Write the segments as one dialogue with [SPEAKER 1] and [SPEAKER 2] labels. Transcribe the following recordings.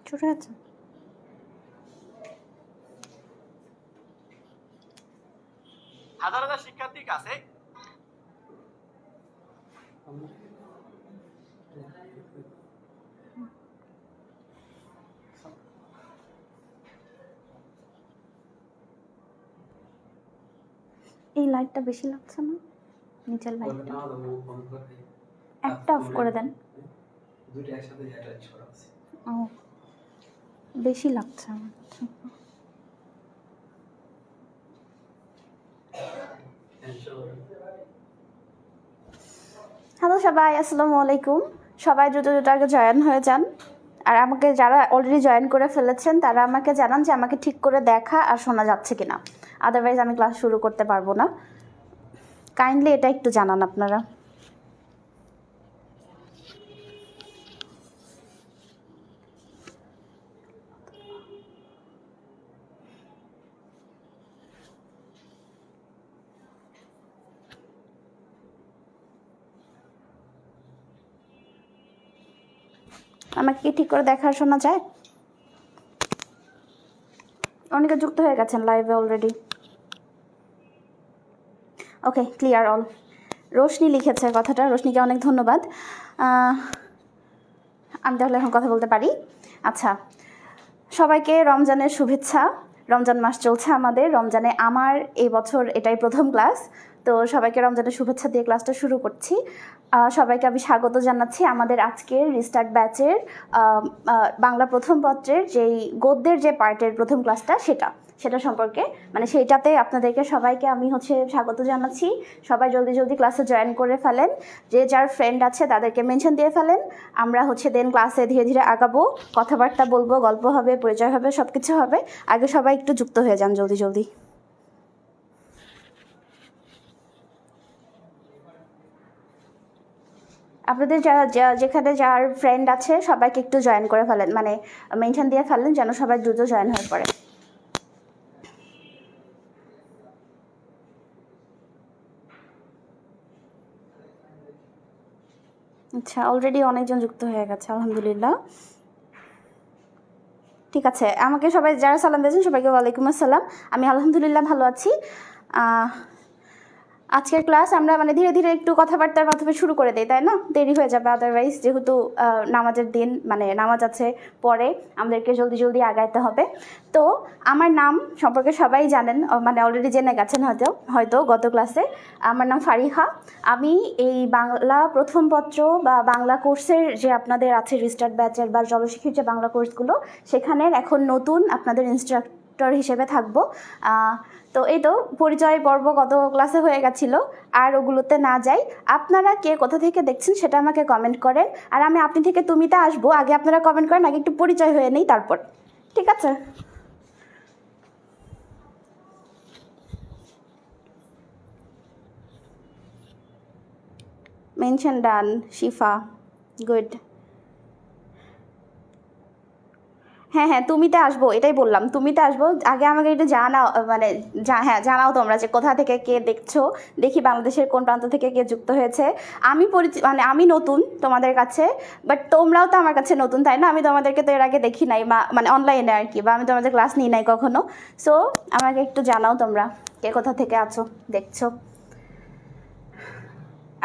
[SPEAKER 1] ছোট আছে।
[SPEAKER 2] হাজার হাজার শিক্ষার্থীর কাছে
[SPEAKER 1] এই লাইটটা বেশি লাগছে না, নিচের লাইটটা একটা অফ করে দেন। ও বেশি লাগছে আমার। হ্যালো সবাই, আসসালামু আলাইকুম। সবাই দ্রুত আগে জয়েন হয়ে যান। আর আমাকে যারা অলরেডি জয়েন করে ফেলেছেন তারা আমাকে জানান যে আমাকে ঠিক করে দেখা আর শোনা যাচ্ছে কিনা, আদারওয়াইজ আমি ক্লাস শুরু করতে পারবো না। কাইন্ডলি এটা একটু জানান আপনারা। আমাকে কি ঠিক করে দেখা আর শোনা যায়? অনেকে যুক্ত হয়ে গেছেন লাইভে অলরেডি। ওকে, ক্লিয়ার অল। রোশনি লিখেছে কথাটা, রোশনিকে অনেক ধন্যবাদ। আমি তাহলে এখন কথা বলতে পারি। আচ্ছা, সবাইকে রমজানের শুভেচ্ছা। রমজান মাস চলছে আমাদের। রমজানে আমার এই বছর এটাই প্রথম ক্লাস, তো সবাইকে রমজানের শুভেচ্ছা দিয়ে ক্লাসটা শুরু করছি। সবাইকে আমি স্বাগত জানাচ্ছি আমাদের আজকের রিস্টার্ট ব্যাচের বাংলা প্রথম পত্রের যেই গদ্যের যে পার্টের প্রথম ক্লাসটা সেটা সম্পর্কে, মানে সেইটাতে আপনাদেরকে সবাইকে আমি স্বাগত জানাচ্ছি। সবাই জলদি ক্লাসে জয়েন করে ফেলেন। যে যার ফ্রেন্ড আছে তাদেরকে মেনশন দিয়ে ফেলেন। আমরা দেন ক্লাসে ধীরে ধীরে আগাবো, কথাবার্তা বলবো, গল্প হবে, পরিচয় হবে, সব কিছু হবে। আগে সবাই একটু যুক্ত হয়ে যান জলদি। আপনাদের যেখানে যার ফ্রেন্ড আছে সবাইকে একটু জয়েন করে ফেলেন, মানে মেনশন দিয়ে ফেলেন যেন সবাই দ্রুত জয়েন হয়ে পড়ে। আচ্ছা, অলরেডি অনেকজন যুক্ত হয়ে গেছে, আলহামদুলিল্লাহ। ঠিক আছে, আমাকে সবাই যারা সালাম দিয়েছেন সবাইকে ওয়ালাইকুম আসসালাম। আমি আলহামদুলিল্লাহ ভালো আছি। আজকের ক্লাস আমরা ধীরে ধীরে একটু কথাবার্তার মাধ্যমে শুরু করে দিই, তাই না? দেরি হয়ে যাবে আদারওয়াইজ, যেহেতু নামাজের দিন, নামাজ আছে পরে, আমাদেরকে জলদি আগাইতে হবে। তো আমার নাম সম্পর্কে সবাই জানেন, অলরেডি জেনে গেছেন হয়তো গত ক্লাসে। আমার নাম ফারিহা। আমি এই বাংলা প্রথম পত্র বা বাংলা কোর্সের যে আপনাদের আছে রিস্টার্ট ব্যাচের বা জলশিক্ষির যে বাংলা কোর্সগুলো, সেখানের এখন নতুন আপনাদের ইনস্ট্রাক্টর হিসেবে থাকবো। তো এই তো পরিচয় পর্ব গত ক্লাসে হয়ে গেছিলো, আর ওগুলোতে না যাই। আপনারা কে কোথা থেকে দেখছেন সেটা আমাকে কমেন্ট করেন। আর আমি আপনি থেকে তুমিতে আসবো, আগে আপনারা কমেন্ট করেন, আগে একটু পরিচয় হয়ে নেই তারপর, ঠিক আছে? মেনশন ডান, শিফা, গুড। হ্যাঁ, তুমিতে আসবো, এটাই বললাম, তুমিতে আসবো। আগে আমাকে একটু জানাও, জানাও তোমরা যে কোথা থেকে কে দেখছো, দেখি বাংলাদেশের কোন প্রান্ত থেকে কে যুক্ত হয়েছে। আমি আমি নতুন তোমাদের কাছে, বাট তোমরাও তো আমার কাছে নতুন, তাই না? আমি তোমাদেরকে তো এর আগে দেখি নাই, অনলাইনে আর কি, বা আমি তোমাদের ক্লাস নিই নাই কখনো। সো আমাকে একটু জানাও তোমরা কে কোথা থেকে আছো, দেখছো।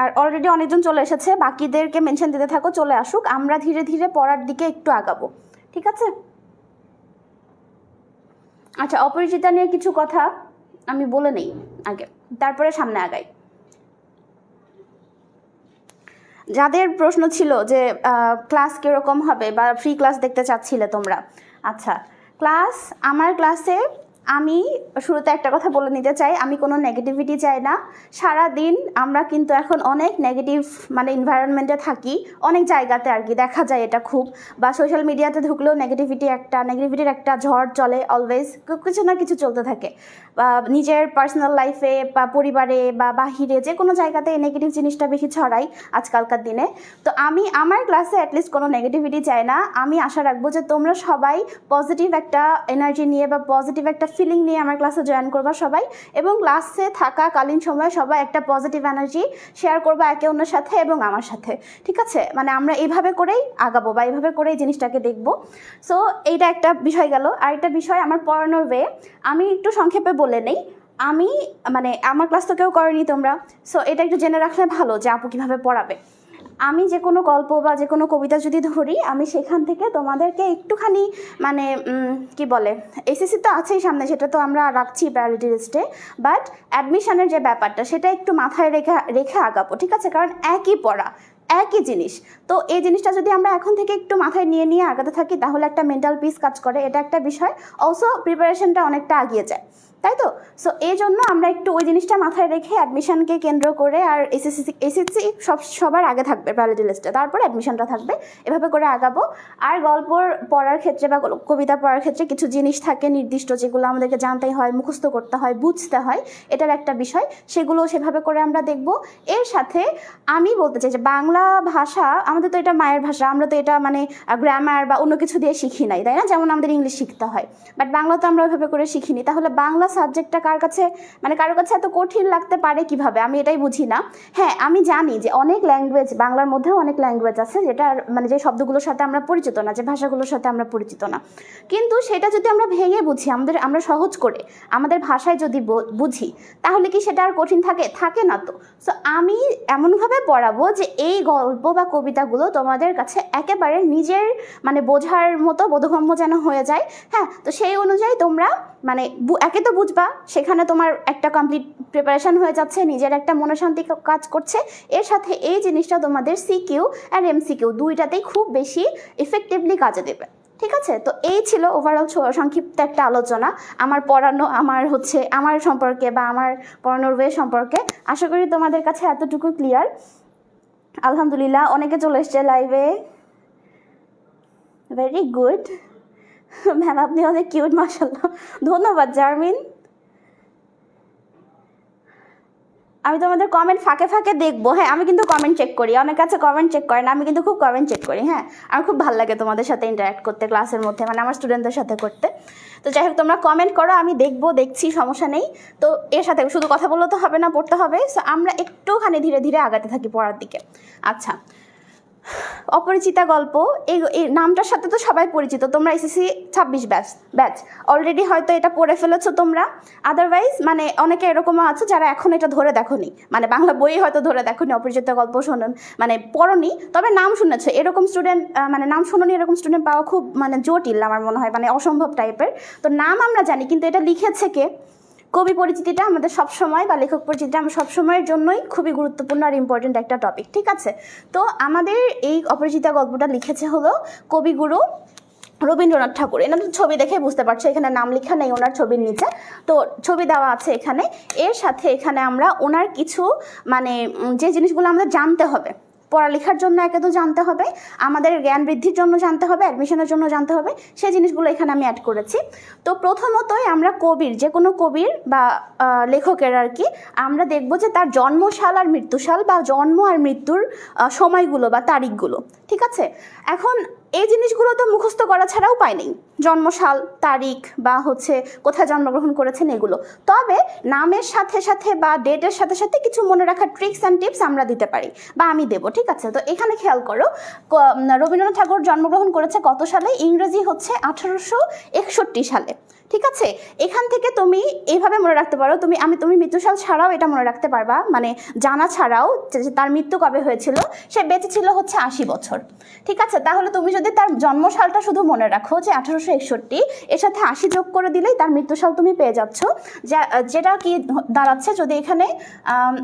[SPEAKER 1] আর অলরেডি অনেকজন চলে এসেছে, বাকিদেরকে মেনশন দিতে থাকো, চলে আসুক। আমরা ধীরে ধীরে পড়ার দিকে একটু আগাবো, ঠিক আছে? আচ্ছা, অপরিচিতা নিয়ে কিছু কথা আমি বলে নেই আগে, তারপরে সামনে আগাই। যাদের প্রশ্ন ছিল যে ক্লাস কীরকম হবে বা ফ্রি ক্লাস দেখতে চাচ্ছিলে তোমরা, আচ্ছা, আমার ক্লাসে আমি শুরুতে একটা কথা বলে নিতে চাই, আমি কোনো নেগেটিভিটি চাই না। সারা দিন আমরা কিন্তু এখন অনেক নেগেটিভ এনভায়রনমেন্টে থাকি, অনেক জায়গাতে আর কি দেখা যায় এটা খুব, বা সোশ্যাল মিডিয়াতে ঢুকলেও নেগেটিভিটির একটা ঝড় চলে, অলওয়েজ কিছু না কিছু চলতে থাকে। বা নিজের পার্সোনাল লাইফে বা পরিবারে বা বাহিরে যে কোনো জায়গাতে এই নেগেটিভ জিনিসটা বেশি ছড়াই আজকালকার দিনে। তো আমি আমার ক্লাসে অ্যাটলিস্ট কোনো নেগেটিভিটি চাই না। আমি আশা রাখবো যে তোমরা সবাই পজিটিভ একটা এনার্জি নিয়ে বা পজিটিভ একটা ফিলিং নিয়ে আমার ক্লাসে জয়েন করবা সবাই, এবং ক্লাসে থাকাকালীন সময় সবাই একটা পজিটিভ এনার্জি শেয়ার করবা একে অন্যের সাথে এবং আমার সাথে, ঠিক আছে? মানে আমরা এইভাবে করেই আগাবো বা এইভাবে করেই জিনিসটাকে দেখবো। সো এইটা একটা বিষয় গেল। আর একটা বিষয় আমার পড়ানোর ওয়ে, আমি একটু সংক্ষেপে বলে নেই। আমি মানে আমার ক্লাস তো কেউ করেনি তোমরা, সো এটা একটু জেনে রাখলে ভালো যে আপু কীভাবে পড়াবে। আমি যে কোনো গল্প বা যে কোনো কবিতা যদি ধরি, আমি সেখান থেকে তোমাদেরকে একটুখানি মানে কি বলে, এসএসসি তো আছেই সামনে, সেটা তো আমরা রাখছি প্রায়োরিটি লিস্টে, বাট অ্যাডমিশনের যে ব্যাপারটা সেটা একটু মাথায় রেখে আগাবো, ঠিক আছে? কারণ একই পড়া, একই জিনিস। তো এই জিনিসটা যদি আমরা এখন থেকে একটু মাথায় নিয়ে নিয়ে আগাতে থাকি তাহলে একটা মেন্টাল পিস কাজ করে, এটা একটা বিষয়। অলসো প্রিপারেশনটা অনেকটা আগিয়ে যায়, তাই তো? সো এই জন্য আমরা একটু ওই জিনিসটা মাথায় রেখে অ্যাডমিশনকে কেন্দ্র করে, আর এসএসসি সবার আগে থাকবে প্রায়োরিটি লিস্টে, তারপর অ্যাডমিশনটা থাকবে, এভাবে করে আগাবো। আর গল্প পড়ার ক্ষেত্রে বা কবিতা পড়ার ক্ষেত্রে কিছু জিনিস থাকে নির্দিষ্ট, যেগুলো আমাদেরকে জানতেই হয়, মুখস্থ করতে হয়, বুঝতে হয়, এটার একটা বিষয়, সেগুলো সেভাবে করে আমরা দেখব। এর সাথে আমি বলতে চাই যে বাংলা ভাষা আমাদের তো এটা মায়ের ভাষা, আমরা তো এটা মানে গ্রামার বা অন্য কিছু দিয়ে শিখি নাই, তাই না? যেমন আমাদের ইংলিশ শিখতে হয়, বাট বাংলা তো আমরা ওইভাবে করে শিখিনি। তাহলে বাংলা সাবজেক্টটা কারোর কাছে এত কঠিন লাগতে পারে কিভাবে, আমি এটাই বুঝি না। হ্যাঁ, আমি জানি যে অনেক ল্যাঙ্গুয়েজ, বাংলার মধ্যেও অনেক ল্যাঙ্গুয়েজ আছে যেটা মানে যে শব্দগুলোর সাথে আমরা পরিচিত না, যে ভাষাগুলোর সাথে আমরা পরিচিত না, কিন্তু সেটা যদি আমরা ভেঙে বুঝি, আমরা সহজ করে আমাদের ভাষায় যদি বুঝি, তাহলে কি সেটা আর কঠিন থাকে না তো? সো আমি এমনভাবে পড়াবো যে এই গল্প বা কবিতাগুলো তোমাদের কাছে একেবারে নিজের মানে বোঝার মতো বোধগম্য যেন হয়ে যায়। হ্যাঁ, তো সেই অনুযায়ী তোমরা মানে একে তো বুঝবা, সেখানে তোমার একটা কমপ্লিট প্রিপারেশন হয়ে যাচ্ছে, নিজের একটা মনোশান্তি কাজ করছে। এর সাথে এই জিনিসটা তোমাদের সিকিউ আর এমসিকিউ দুইটাতেই খুব বেশি ইফেক্টিভলি কাজে দেবে, ঠিক আছে? তো এই ছিল ওভারঅল সংক্ষিপ্ত একটা আলোচনা আমার পড়ানো, আমার সম্পর্কে বা আমার পড়ানোর ওয়ে সম্পর্কে। আশা করি তোমাদের কাছে এতটুকু ক্লিয়ার। আলহামদুলিল্লাহ, অনেকে চলে এসছে লাইভে, ভেরি গুড ম্যাম, আপনি অনেক কিউট, মাশাআল্লাহ, ধন্যবাদ জারমিন। আমি তোমাদের কমেন্ট ফাঁকে ফাঁকে দেখবো, হ্যাঁ আমি কিন্তু কমেন্ট চেক করি, অনেক কাছে কমেন্ট চেক করেন, আমি কিন্তু খুব কমেন্ট চেক করি। হ্যাঁ, আমার খুব ভালো লাগে তোমাদের সাথে ইন্টারাক্ট করতে ক্লাসের মধ্যে, মানে আমার স্টুডেন্টদের সাথে করতে। তো যাই হোক, তোমরা কমেন্ট করো, আমি দেখছি, সমস্যা নেই। তো এর সাথে শুধু কথা বললে তো হবে না, পড়তে হবে। সো আমরা একটুখানি ধীরে ধীরে আগাতে থাকি পড়ার দিকে। আচ্ছা, অপরিচিতা গল্প, এই নামটার সাথে তো সবাই পরিচিত, তোমরা এসএসসি 26 ব্যাচ অলরেডি হয়তো এটা পড়ে ফেলেছো তোমরা। আদারওয়াইজ মানে অনেকে এরকমও আছে যারা এখন এটা ধরে দেখোনি, মানে বাংলা বই হয়তো ধরে দেখোনি, অপরিচিতা গল্প শোনেন মানে পড়নি, তবে নাম শুনেছো। এরকম স্টুডেন্ট মানে নাম শোনোনি এরকম স্টুডেন্ট পাওয়া খুব মানে জটিল আমার মনে হয়, মানে অসম্ভব টাইপের। তো নাম আমরা জানি, কিন্তু এটা লিখেছে কে? কবি পরিচিতিটা আমাদের সবসময় বা লেখক পরিচিতিটা আমার সবসময়ের জন্যই খুবই গুরুত্বপূর্ণ আর ইম্পর্টেন্ট একটা টপিক, ঠিক আছে? তো আমাদের এই অপরিচিতা গল্পটা লিখেছে হলো কবিগুরু রবীন্দ্রনাথ ঠাকুর। এনাদের ছবি দেখে বুঝতে পারছো, এখানে নাম লেখা নেই ওনার ছবির নিচে, তো ছবি দেওয়া আছে এখানে। এর সাথে এখানে আমরা ওনার কিছু মানে যে জিনিসগুলো আমাদের জানতে হবে, পড়ালেখার জন্য একে তো জানতে হবে, আমাদের জ্ঞান বৃদ্ধির জন্য জানতে হবে, অ্যাডমিশনের জন্য জানতে হবে, সেই জিনিসগুলো এখানে আমি অ্যাড করেছি। তো প্রথমতই আমরা যে কোনো কবির বা লেখকের আর কি, আমরা দেখব যে তার জন্মসাল আর মৃত্যুসাল বা জন্ম আর মৃত্যুর সময়গুলো বা তারিখগুলো, ঠিক আছে? এখন এই জিনিসগুলো তো মুখস্থ করা ছাড়া উপায় নেই, জন্মসাল, তারিখ বা কোথায় জন্মগ্রহণ করেছেন এগুলো। তবে নামের সাথে সাথে বা ডেটের সাথে সাথে কিছু মনে রাখার ট্রিক্স অ্যান্ড টিপস আমরা দিতে পারি বা আমি দেবো, ঠিক আছে? তো এখানে খেয়াল করো, রবীন্দ্রনাথ ঠাকুর জন্মগ্রহণ করেছে কত সালে? ইংরেজি 1861 সালে, ঠিক আছে? এখান থেকে তুমি এইভাবে মনে রাখতে পারো, তুমি মৃত্যুসাল ছাড়াও এটা মনে রাখতে পারবা, মানে জানা ছাড়াও যে তার মৃত্যু কবে হয়েছিল। সে বেঁচে ছিল 80 বছর, ঠিক আছে? তাহলে তুমি যদি তার জন্মসালটা শুধু মনে রাখো যে 1861, এর সাথে 80 যোগ করে দিলেই তার মৃত্যুসাল তুমি পেয়ে যাচ্ছ, যেটা কি দাঁড়াচ্ছে, যদি এখানে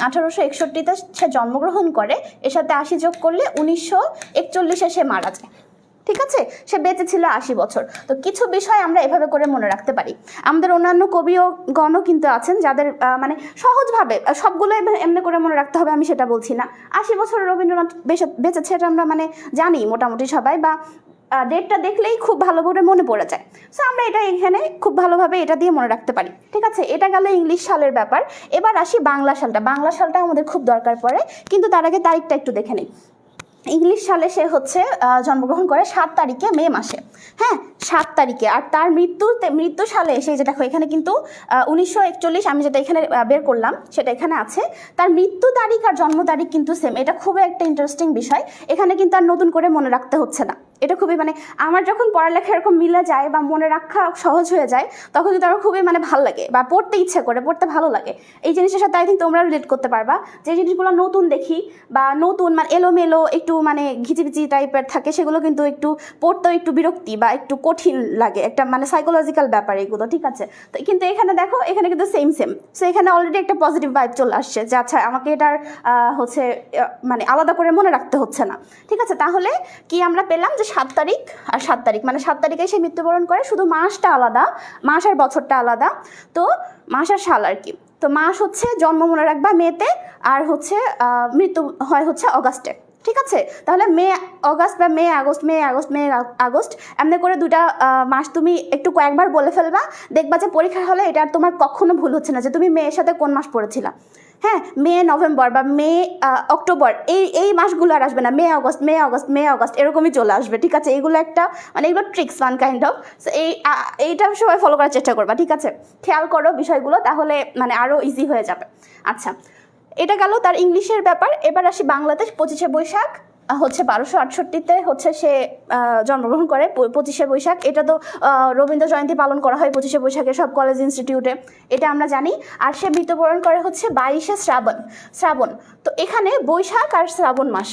[SPEAKER 1] 1861-তে সে জন্মগ্রহণ করে, এর সাথে 80 যোগ করলে 1941-এ সে মারা যায়, ঠিক আছে? সে বেঁচে ছিল 80 বছর। তো কিছু বিষয় আমরা এভাবে করে মনে রাখতে পারি। আমাদের অন্যান্য কবিগণও কিন্তু আছেন যাদের মানে সহজভাবে সবগুলো এমনি করে মনে রাখতে হবে আমি সেটা বলছি না। 80 বছর রবীন্দ্রনাথ বেঁচেছে, এটা আমরা মানে জানি মোটামুটি সবাই, বা ডেটটা দেখলেই খুব ভালো করে মনে পড়ে যায়। সো আমরা এটা এখানে খুব ভালোভাবে এটা দিয়ে মনে রাখতে পারি, ঠিক আছে? এটা গেল ইংলিশ সালের ব্যাপার। এবার আসি বাংলা সালটা। বাংলা সালটা আমাদের খুব দরকার পড়ে, কিন্তু তার আগে তারিখটা একটু দেখে নিই। ইংলিশ সালে সে হচ্ছে জন্মগ্রহণ করে 7 তারিখে মে মাসে, হ্যাঁ 7 তারিখে। আর তার মৃত্যু সালে এসে যে দেখো এখানে কিন্তু 1941, আমি যেটা এখানে বের করলাম সেটা এখানে আছে। তার মৃত্যু তারিখ আর জন্ম তারিখ কিন্তু সেম। এটা খুবই একটা ইন্টারেস্টিং বিষয়। এখানে কিন্তু আর নতুন করে মনে রাখতে হচ্ছে না। এটা খুবই মানে আমার যখন পড়ালেখা এরকম মিলে যায় বা মনে রাখা সহজ হয়ে যায় তখন কিন্তু আমার খুবই মানে ভালো লাগে বা পড়তে ইচ্ছে করে, পড়তে ভালো লাগে। এই জিনিসের সাথে আই থিঙ্ক তোমরা রিলেট করতে পারবা। যে জিনিসগুলো নতুন দেখি বা নতুন মানে এলোমেলো একটু মানে ঘিচিবিচি টাইপের থাকে সেগুলো কিন্তু একটু পড়তেও একটু বিরক্তি বা একটু কঠিন লাগে, একটা মানে সাইকোলজিক্যাল ব্যাপার এগুলো, ঠিক আছে। তো কিন্তু এখানে দেখো এখানে কিন্তু সেম। সো এখানে অলরেডি একটা পজিটিভ ভাইব চলে আসছে যে আচ্ছা আমাকে এটার হচ্ছে মানে আলাদা করে মনে রাখতে হচ্ছে না, ঠিক আছে। তাহলে কি আমরা পেলাম যে 7 তারিখ আর 7 তারিখ, মানে 7 তারিখে সে মৃত্যুবরণ করে, শুধু মাসটা আলাদা, মাস আর বছরটা আলাদা। তো মাস আর সাল আর কি। তো মাস হচ্ছে জন্ম মনে রাখবা মেতে, আর হচ্ছে মৃত্যু হয় হচ্ছে অগাস্টে, ঠিক আছে। তাহলে মে অগাস্ট বা মে আগস্ট এমনি করে দুটা মাস তুমি একটু কয়েকবার বলে ফেলবা, দেখবা যে পরীক্ষা হলে এটা আর তোমার কখনো ভুল হচ্ছে না যে তুমি মেয়ের সাথে কোন মাস পড়েছিলা। হ্যাঁ, মে নভেম্বর বা মে অক্টোবর, এই মাসগুলো আর আসবে না। মে অগস্ট এরকমই চলে আসবে, ঠিক আছে। এগুলো একটা মানে এগুলো ট্রিক্স ওয়ান কাইন্ড অফ। এইটা সবাই ফলো করার চেষ্টা করবা, ঠিক আছে। খেয়াল করো বিষয়গুলো, তাহলে মানে আরও ইজি হয়ে যাবে। আচ্ছা, এটা গেল তার ইংলিশের ব্যাপার। এবার আসি বাংলাতে। 25শে বৈশাখ হচ্ছে 1268-তে হচ্ছে সে জন্মগ্রহণ করে। 25শে বৈশাখ, এটা তো রবীন্দ্র জয়ন্তী পালন করা হয় 25শে বৈশাখে সব কলেজ ইনস্টিটিউটে, এটা আমরা জানি। আর সে মৃত্যুবরণ করে হচ্ছে 22শে শ্রাবণ। তো এখানে বৈশাখ আর শ্রাবণ মাস,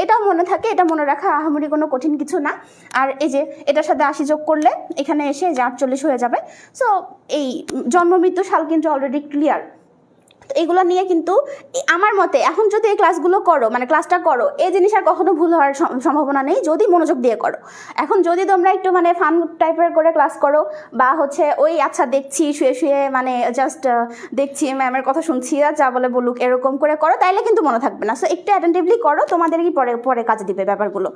[SPEAKER 1] এটাও মনে থাকে, এটা মনে রাখা আহামরি কোনো কঠিন কিছু না। আর এই যে এটার সাথে 80 যোগ করলে এখানে এসে যে 48 হয়ে যাবে। সো এই জন্ম মৃত্যু সাল কিন্তু অলরেডি ক্লিয়ার। তো এগুলো নিয়ে কিন্তু আমার মতে এখন যদি এই ক্লাসগুলো করো, মানে ক্লাসটা করো, এই জিনিস আর কখনো ভুল হওয়ার সম্ভাবনা নেই যদি মনোযোগ দিয়ে করো। এখন যদি তোমরা একটু মানে ফান টাইপের করে ক্লাস করো বা হচ্ছে ওই আচ্ছা দেখছি শুয়ে মানে জাস্ট দেখছি ম্যামের কথা শুনছি আর যা বলে বলুক এরকম করে করো, তাইলে কিন্তু মনে থাকবে না। সো একটু অ্যাটেন্টিভলি করো, তোমাদেরই পরে কাজে দিবে ব্যাপারগুলো।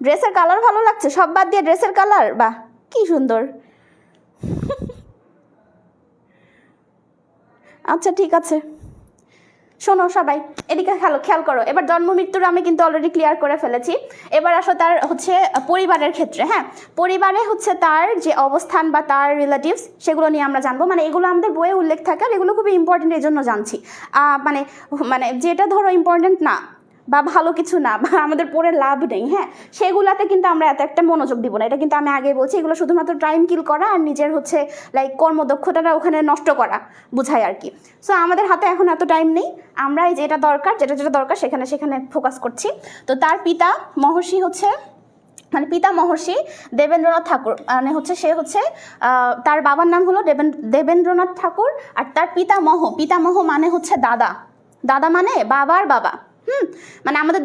[SPEAKER 1] ড্রেসের কালার ভালো লাগছে, সব বাদ দিয়ে ড্রেসের কালার, বাহ কি সুন্দর। আচ্ছা ঠিক আছে, শোনো সবাই এদিকে খেয়াল করো। এবার জন্ম মৃত্যুর আমি কিন্তু অলরেডি ক্লিয়ার করে ফেলেছি। এবার আসো তার হচ্ছে পরিবারের ক্ষেত্রে। হ্যাঁ, পরিবারে হচ্ছে তার যে অবস্থান বা তার রিলেটিভস সেগুলো নিয়ে আমরা জানবো। মানে এগুলো আমাদের বইয়ে উল্লেখ থাকে আর এগুলো খুবই ইম্পর্টেন্ট, এই জন্য জানছি। মানে যেটা ধরো ইম্পর্টেন্ট না বা ভালো কিছু না বা আমাদের পড়ে লাভ নেই, হ্যাঁ, সেগুলাতে কিন্তু আমরা এত একটা মনোযোগ দিব না। এটা কিন্তু আমি আগে বলছি, এগুলো শুধুমাত্র টাইম কিল করা আর নিজের হচ্ছে লাইক কর্মদক্ষতাটা ওখানে নষ্ট করা বোঝায় আর কি। সো আমাদের হাতে এখন এত টাইম নেই, আমরা এই যেটা দরকার সেখানে ফোকাস করছি। তো তার পিতা মহর্ষি হচ্ছে মানে পিতা মহর্ষি দেবেন্দ্রনাথ ঠাকুর, মানে হচ্ছে সে হচ্ছে তার বাবার নাম হলো দেবেন্দ্রনাথ ঠাকুর। আর তার পিতামহ মানে হচ্ছে দাদা মানে বাবার বাবা। মানে আমাদের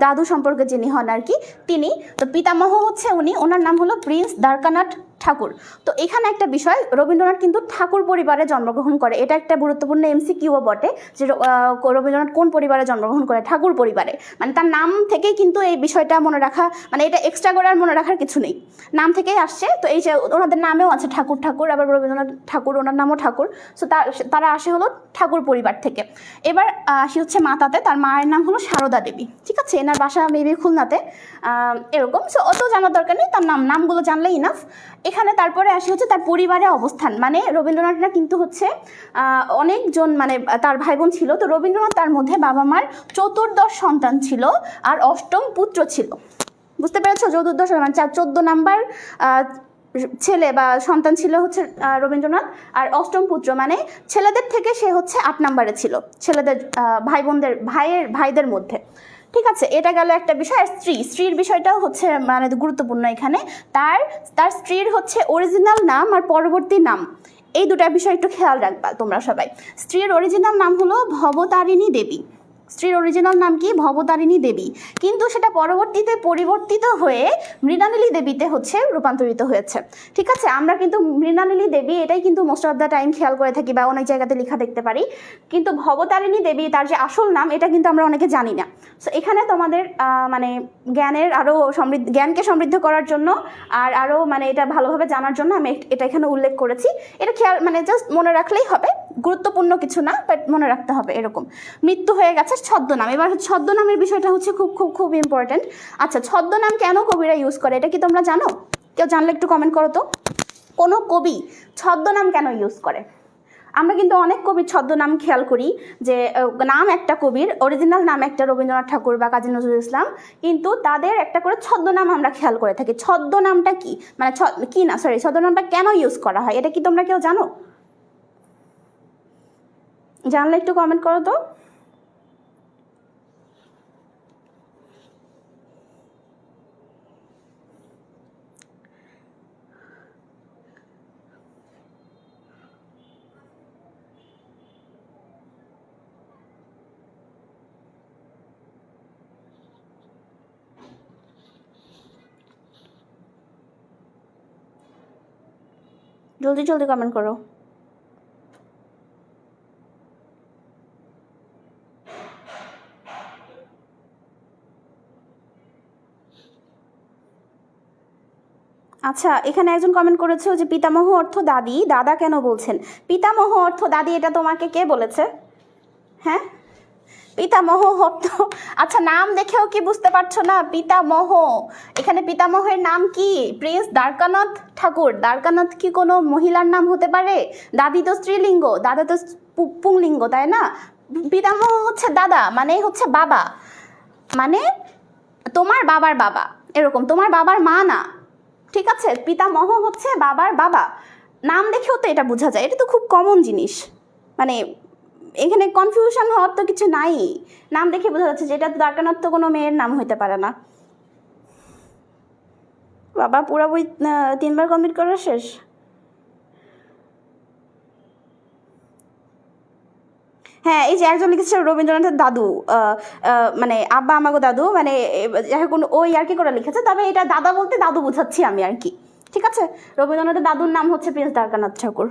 [SPEAKER 1] দাদু সম্পর্কে যিনি হন আর কি তিনি। তো পিতামহ হচ্ছে উনি, ওনার নাম হলো প্রিন্স দ্বারকানাথ ঠাকুর। তো এখানে একটা বিষয়, রবীন্দ্রনাথ কিন্তু ঠাকুর পরিবারে জন্মগ্রহণ করে। এটা একটা গুরুত্বপূর্ণ এমসিকিউও বটে যে রবীন্দ্রনাথ কোন পরিবারে জন্মগ্রহণ করে, ঠাকুর পরিবারে। মানে তার নাম থেকেই কিন্তু এই বিষয়টা মনে রাখা, মানে এটা এক্সট্রা করে আর মনে রাখার কিছু নেই, নাম থেকেই আসছে। তো এই যে ওনাদের নামেও আছে ঠাকুর, আবার রবীন্দ্রনাথ ঠাকুর ওনার নামও ঠাকুর। সো তারা আসে হলো ঠাকুর পরিবার থেকে। এবার আসি হচ্ছে মাতাতে, তার মায়ের নাম হলো সারদা দেবী, ঠিক আছে। এনার বাসা মেবি খুলনাতে এরকম। সো অত জানার দরকার নেই, তার নামগুলো জানলে ইনাফ। এখানে তারপরে আসি হচ্ছে তার পরিবারের অবস্থান। মানে রবীন্দ্রনাথরা কিন্তু হচ্ছে অনেকজন মানে তার ভাই বোন ছিল। তো রবীন্দ্রনাথ তার মধ্যে বাবা মার 14 সন্তান ছিল আর 8ম পুত্র ছিল। বুঝতে পেরেছো? 14 মানে 14 নাম্বার ছেলে বা সন্তান ছিল হচ্ছে রবীন্দ্রনাথ। আর 8ম পুত্র মানে ছেলেদের থেকে সে হচ্ছে 8 নাম্বারে ছিল, ছেলেদের ভাইদের মধ্যে, ঠিক আছে। এটা গেল একটা বিষয়। আর স্ত্রীর বিষয়টাও হচ্ছে মানে গুরুত্বপূর্ণ এখানে। তার স্ত্রীর হচ্ছে অরিজিনাল নাম আর পরবর্তী নাম, এই দুটা বিষয় একটু খেয়াল রাখবা তোমরা সবাই। স্ত্রীর অরিজিনাল নাম হলো ভবতারিণী দেবী। স্ত্রীর অরিজিনাল নাম কি? ভবতারিণী দেবী। কিন্তু সেটা পরবর্তীতে পরিবর্তিত হয়ে মৃণালিনী দেবীতে হচ্ছে রূপান্তরিত হয়েছে, ঠিক আছে। আমরা কিন্তু মৃণালিনী দেবী এটাই কিন্তু মোস্ট অফ দ্য টাইম খেয়াল করে থাকি বা অনেক জায়গাতে লেখা দেখতে পারি, কিন্তু ভবতারিণী দেবী তার যে আসল নাম এটা কিন্তু আমরা অনেকে জানি না। সো এখানে তোমাদের মানে জ্ঞানকে সমৃদ্ধ করার জন্য আর আরও মানে এটা ভালোভাবে জানার জন্য আমি এটা এখানে উল্লেখ করেছি। এটা খেয়াল মানে জাস্ট মনে রাখলেই হবে, গুরুত্বপূর্ণ কিছু না, বাট মনে রাখতে হবে এরকম। মৃত্যু হয়ে গেছে, ছদ্মনাম। এবার ছদ্মনামের বিষয়টা হচ্ছে খুব খুব খুব ইম্পর্টেন্ট। আচ্ছা, ছদ্মনাম কেন কবিরা ইউজ করে, এটা কি তোমরা জানো? কেউ জানলে একটু কমেন্ট করো তো। কোনো কবি ছদ্মনাম কেন ইউজ করে? আমরা কিন্তু অনেক কবির ছদ্মনাম খেয়াল করি, যে নাম একটা কবির, অরিজিনাল নাম একটা, রবীন্দ্রনাথ ঠাকুর বা কাজী নজরুল ইসলাম, কিন্তু তাদের একটা করে ছদ্মনাম আমরা খেয়াল করে থাকি। ছদ্মনামটা কি, মানে ছদ্মনামটা কেন ইউজ করা হয়, এটা কি তোমরা কেউ জানো? জানলে একটু কমেন্ট করো তো। জলদি জলদি কমেন্ট করো। আচ্ছা, এখানে একজন কমেন্ট করেছে যে পিতামহ অর্থ দাদি, দাদা কেন বলছেন? পিতামহ অর্থ দাদি, এটা তোমাকে কে বলেছে? হ্যাঁ, পিতামহ অর্থ, আচ্ছা নাম দেখেও কি বুঝতে পারছো না? পিতামহ, এখানে পিতামহের নাম কি? প্রিন্স দ্বারকানাথ ঠাকুর। দ্বারকানাথ কি কোনো মহিলার নাম হতে পারে? দাদি তো স্ত্রীলিঙ্গ, দাদা তো পুংলিঙ্গ, তাই না? পিতামহ হচ্ছে দাদা, মানে হচ্ছে বাবা, মানে তোমার বাবার বাবা, এরকম, তোমার বাবার মা না, ঠিক আছে? পিতামহ হচ্ছে বাবার বাবা। নাম দেখেও তো এটা বোঝা যায়, এটা তো খুব কমন জিনিস, মানে এখানে কনফিউশন হওয়ার তো কিছু নাই। নাম দেখে বোঝা যাচ্ছে যে এটা তো দ্বারকানাথ তো কোনো মেয়ের নাম হইতে পারে না। বাবা, পুরা বই 3বার কমপ্লিট করা শেষ? হ্যাঁ, এই যে একজন লিখেছে রবীন্দ্রনাথের দাদু, মানে আব্বা আমাগো দাদু, মানে যাই হোক ওই আর কি করে লিখেছে, তবে এটা দাদা বলতে দাদু বোঝাচ্ছি আমি আর কি, ঠিক আছে? রবীন্দ্রনাথের দাদুর নাম হচ্ছে প্রিন্স দ্বারকানাথ ঠাকুর।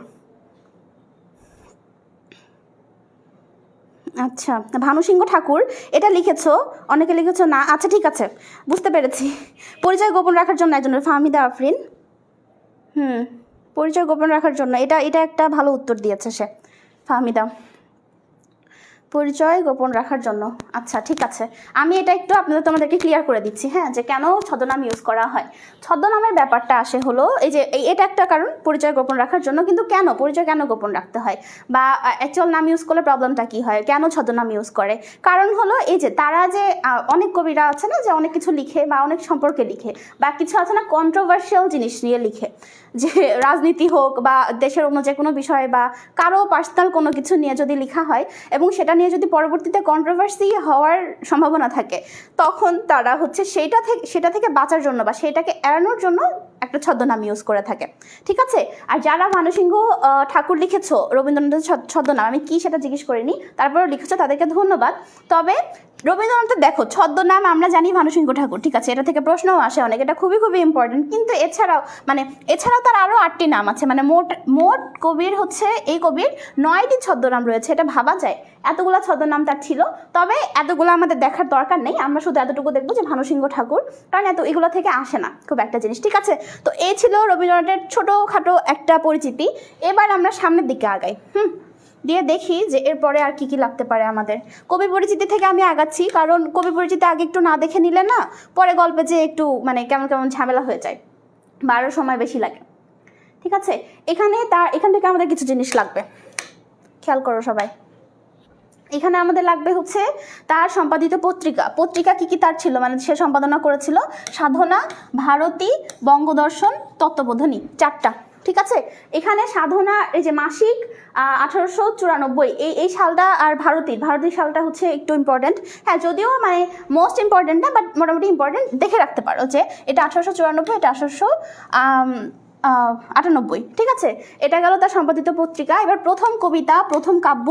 [SPEAKER 1] আচ্ছা, ভানুসিংহ ঠাকুর এটা লিখেছো, অনেকে লিখেছো না। আচ্ছা ঠিক আছে, বুঝতে পেরেছি। পরিচয় গোপন রাখার জন্য একজনের, ফাহমিদা আফরিন। পরিচয় গোপন রাখার জন্য, এটা এটা একটা ভালো উত্তর দিয়েছে সে, ফাহমিদা। পরিচয় গোপন রাখার জন্য, আচ্ছা ঠিক আছে, আমি এটা একটু তোমাদেরকে ক্লিয়ার করে দিচ্ছি, হ্যাঁ, যে কেন ছদ্মনাম ইউজ করা হয়। ছদ্মনামের ব্যাপারটা আসে হলো এই যে এটা একটা কারণ পরিচয় গোপন রাখার জন্য, কিন্তু কেন পরিচয় কেন গোপন রাখতে হয়, বা অ্যাকচুয়াল নাম ইউজ করলে প্রবলেমটা কি হয়, কেন ছদ্মনাম ইউজ করে? কারণ হলো এই যে তারা যে অনেক কবিরা আছে না, যে অনেক কিছু লিখে বা অনেক সম্পর্কে লিখে, বা কিছু আছে না কন্ট্রোভার্সিয়াল জিনিস নিয়ে লিখে, যে রাজনীতি হোক বা দেশের অন্য যে কোনো বিষয় বা কারো পার্সোনাল কোনো কিছু নিয়ে যদি লেখা হয় এবং সেটা নিয়ে যদি পরবর্তীতে কন্ট্রোভার্সি হওয়ার সম্ভাবনা থাকে, তখন তারা হচ্ছে সেটা থেকে বাঁচার জন্য বা সেটাকে এড়ানোর জন্য একটা ছদ্মনাম ইউজ করে থাকে, ঠিক আছে? আর যারা ভানুসিংহ ঠাকুর লিখেছো রবীন্দ্রনাথের ছদ্মনাম, আমি কি সেটা জিজ্ঞেস করিনি, তারপরেও লিখেছো, তাদেরকে ধন্যবাদ। তবে রবীন্দ্রনাথের দেখো ছদ্মনাম আমরা জানি ভানুসিংহ ঠাকুর, ঠিক আছে? এটা থেকে প্রশ্নও আসে অনেক, এটা খুবই খুবই ইম্পর্টেন্ট। কিন্তু এছাড়াও তার আরও 8টি নাম আছে, মানে মোট কবির হচ্ছে এই কবির 9টি ছদ্মনাম রয়েছে। এটা ভাবা যায় এতগুলা ছদ্মনাম তার ছিল, তবে এতগুলো আমাদের দেখার দরকার নেই, আমরা শুধু এতটুকু দেখবো যে ভানুসিংহ ঠাকুর, কারণ এগুলো থেকে আসে না খুব একটা জিনিস, ঠিক আছে? তো এই ছিল রবীন্দ্রনাথের ছোটোখাটো একটা পরিচিতি। এবার আমরা সামনের দিকে আগাই, দিয়ে দেখি যে এরপরে আর কি কি লাগতে পারে আমাদের। কবি পরিচিতি থেকে আমি আগাচ্ছি, কারণ কবি পরিচিতি আগে একটু না দেখে নিলে না পরে গল্পে যে একটু মানে কেমন কেমন ঝামেলা হয়ে যায় বা আরও সময় বেশি লাগে, ঠিক আছে? এখান থেকে আমাদের কিছু জিনিস লাগবে, খেয়াল করো সবাই। এখানে আমাদের লাগবে হচ্ছে তার সম্পাদিত পত্রিকা কি কি তার ছিল, মানে সে সম্পাদনা করেছিল সাধনা, ভারতী, বঙ্গদর্শন, তত্ত্ববোধিনী, 4টা, ঠিক আছে? এখানে সাধনা এই যে মাসিক 1894 এই সালটা, আর ভারতী সালটা হচ্ছে একটু ইম্পর্টেন্ট, হ্যাঁ, যদিও মানে মোস্ট ইম্পর্টেন্ট না, বাট মোটামুটি ইম্পর্টেন্ট, দেখে রাখতে পারো যে এটা 1894, এটা 1898, ঠিক আছে? এটা গেল তার সম্পাদিত পত্রিকা। এবার প্রথম কবিতা, প্রথম কাব্য,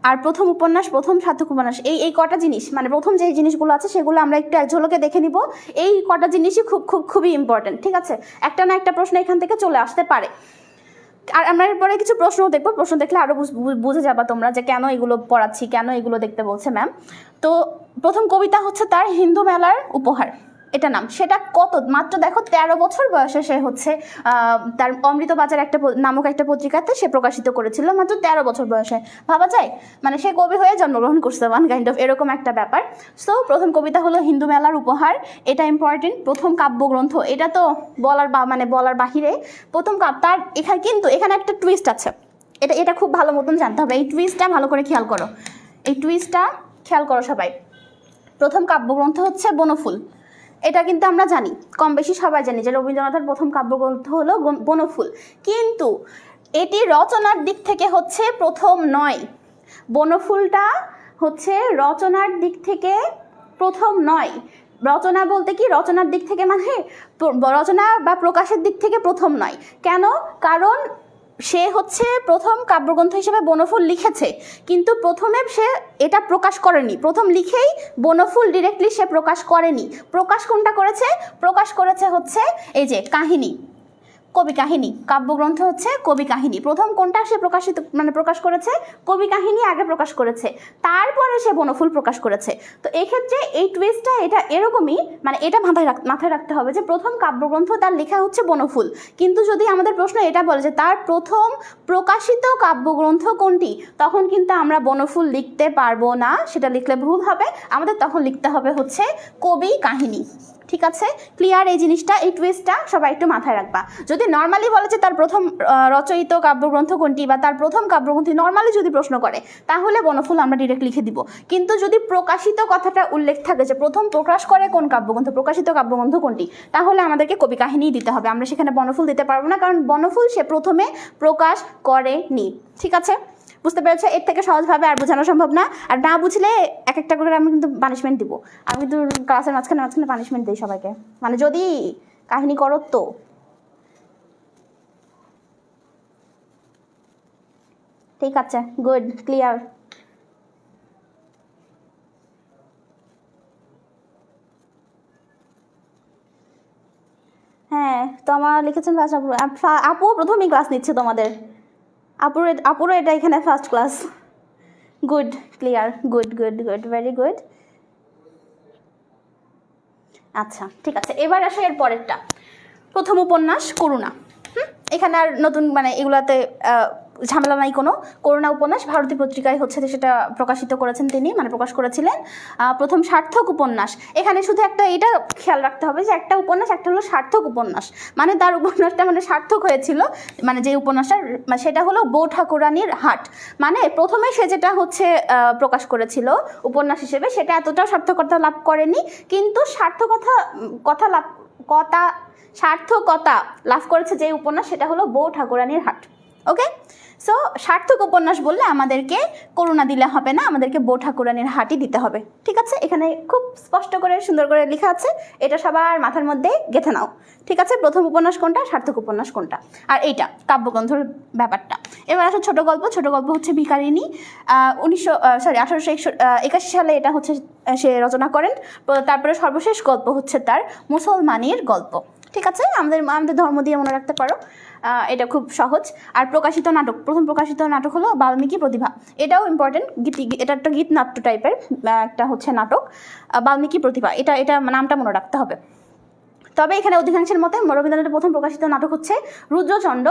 [SPEAKER 1] আর প্রথম উপন্যাস, প্রথম সার্থক উপন্যাস, এই কটা জিনিস, মানে প্রথম যে জিনিসগুলো আছে সেগুলো আমরা একটু এক ঝলকে দেখে নিব। এই কটা জিনিসই খুবই ইম্পর্টেন্ট, ঠিক আছে? একটা না একটা প্রশ্ন এখান থেকে চলে আসতে পারে। আর আমরা এরপরে কিছু প্রশ্নও দেখবো, প্রশ্ন দেখলে আরও বুঝে যাবা তোমরা যে কেন এগুলো পড়াচ্ছি, কেন এগুলো দেখতে বলছে ম্যাম। তো প্রথম কবিতা হচ্ছে তার হিন্দু মেলার উপহার, এটা নাম, সেটা কত মাত্র দেখো 13 বছর বয়সে সে হচ্ছে তার অমৃতবাজার নামক একটা পত্রিকাতে সে প্রকাশিত করেছিল মাত্র 13 বছর বয়সে। ভাবা যায়, মানে সে কবি হয়ে জন্মগ্রহণ করছে, ওয়ান কাইন্ড অফ এরকম একটা ব্যাপার। সো প্রথম কবিতা হলো হিন্দু মেলার উপহার, এটা ইম্পর্টেন্ট। প্রথম কাব্যগ্রন্থ, এটা তো বলার বাহিরে প্রথম তার এখানে একটা টুইস্ট আছে, এটা খুব ভালো মতন জানতে হবে। এই টুইস্টটা ভালো করে খেয়াল করো, সবাই। প্রথম কাব্যগ্রন্থ হচ্ছে বনফুল, এটা কিন্তু আমরা জানি, কম বেশি সবাই জানি যে রবীন্দ্রনাথের প্রথম কাব্যগ্রন্থ হলো বনফুল, কিন্তু এটি রচনার দিক থেকে হচ্ছে প্রথম নয়। বনফুলটা হচ্ছে রচনার দিক থেকে প্রথম নয়। রচনা বলতে কি, রচনার দিক থেকে মানে রচনা বা প্রকাশের দিক থেকে প্রথম নয়। কেন? কারণ সে হচ্ছে প্রথম কাব্যগ্রন্থ হিসেবে বনফুল লিখেছে, কিন্তু প্রথমে সে এটা প্রকাশ করেনি। প্রথম লিখেই বনফুল ডিরেক্টলি সে প্রকাশ করেনি। প্রকাশ কোনটা করেছে? প্রকাশ করেছে হচ্ছে এই যে কাহিনী, কবি কাহিনী। কাব্যগ্রন্থ হচ্ছে কবি কাহিনী। প্রথম কোনটা সে প্রকাশ করেছে? কবি কাহিনী আগে প্রকাশ করেছে, তারপরে সে বনফুল প্রকাশ করেছে। তো এক্ষেত্রে এই টুইস্টটা এটা এরকমই, মানে এটা মাথায় রাখতে হবে যে প্রথম কাব্যগ্রন্থ তার লেখা হচ্ছে বনফুল, কিন্তু যদি আমাদের প্রশ্ন এটা বলে যে তার প্রথম প্রকাশিত কাব্যগ্রন্থ কোনটি, তখন কিন্তু আমরা বনফুল লিখতে পারবো না, সেটা লিখলে ভুল হবে। আমাদের তখন লিখতে হবে হচ্ছে কবি কাহিনী। ঠিক আছে, ক্লিয়ার এই জিনিসটা, এই টুইস্টটা সবাই একটু মাথায় রাখবা। যদি নর্মালি বলে যে তার প্রথম রচয়িত কাব্যগ্রন্থ কোনটি বা তার প্রথম কাব্যগ্রন্থ, নর্মালি যদি প্রশ্ন করে তাহলে বনফুল আমরা ডিরেক্ট লিখে দিব। কিন্তু যদি প্রকাশিত কথাটা উল্লেখ থাকে যে প্রথম প্রকাশ করে কোন কাব্যগ্রন্থ, প্রকাশিত কাব্যগ্রন্থ কোনটি, তাহলে আমাদেরকে কবি কাহিনীই দিতে হবে। আমরা সেখানে বনফুল দিতে পারবো না, কারণ বনফুল সে প্রথমে প্রকাশ করেনি। ঠিক আছে, বুঝতে পেরেছো? এর থেকে সহজভাবে আর বোঝানো সম্ভব না। আর না বুঝলে এক একটা করে আমি কিন্তু পানিশমেন্ট দিব। আমি কিন্তু ক্লাসের মাঝখানে পানিশমেন্ট দিই সবাইকে, মানে যদি কাহিনী করো তো। ঠিক আছে, গুড, ক্লিয়ার। হ্যাঁ, তোমার লিখেছেন ফার্স্ট আপু প্রথমেই ক্লাস নিচ্ছে তোমাদের। আপুরও এটা এখানে first class. Good, clear, good, very good. আচ্ছা, ঠিক আছে, এবার আসে এর পরেরটা। প্রথম উপন্যাস করুণা। এখানে আর নতুন মানে এগুলাতে ঝামেলা নাই কোনো। করুণা উপন্যাস ভারতী পত্রিকায় হচ্ছে সেটা প্রকাশিত করেছেন তিনি, মানে প্রকাশ করেছিলেন। প্রথম সার্থক উপন্যাস। এখানে শুধু একটা এটা খেয়াল রাখতে হবে যে একটা উপন্যাস, একটা হলো সার্থক উপন্যাস, মানে তার উপন্যাসটা মানে সার্থক হয়েছিল, মানে যে উপন্যাসটা সেটা হলো বউ ঠাকুরানীর হাট। মানে প্রথমে সে যেটা হচ্ছে প্রকাশ করেছিল উপন্যাস হিসেবে, সেটা এতটাও সার্থকতা লাভ করেনি, কিন্তু সার্থকতা লাভ করেছে যে উপন্যাস, সেটা হলো বউ ঠাকুরানীর হাট। ওকে, সো সার্থক উপন্যাস বললে আমাদেরকে করুণা দিলে হবে না, আমাদেরকে বউ ঠাকুরানীর হাটই দিতে হবে। ঠিক আছে, এখানে খুব স্পষ্ট করে সুন্দর করে লেখা আছে, এটা সবার মাথার মধ্যে গেঁথে নাও। ঠিক আছে, প্রথম উপন্যাস কোনটা, সার্থক উপন্যাস কোনটা, আর এইটা কাব্যগ্রন্থর ব্যাপারটা। এবার আসলে ছোট গল্প হচ্ছে ভিখারিনী। 1881 সালে এটা হচ্ছে সে রচনা করেন। তারপরে সর্বশেষ গল্প হচ্ছে তার মুসলমানের গল্প। ঠিক আছে, আমাদের ধর্ম দিয়ে মনে রাখতে পারো, এটা খুব সহজ। আর প্রকাশিত নাটক, প্রথম প্রকাশিত নাটক হলো বাল্মীকি প্রতিভা। এটাও ইম্পর্টেন্ট, এটা একটা গীত নাট্য টাইপের একটা হচ্ছে নাটক, বাল্মীকি প্রতিভা। এটা নামটা মনে রাখতে হবে। তবে এখানে অধিকাংশের মতে রবীন্দ্রনাথের প্রথম প্রকাশিত নাটক হচ্ছে রুদ্রচন্ড,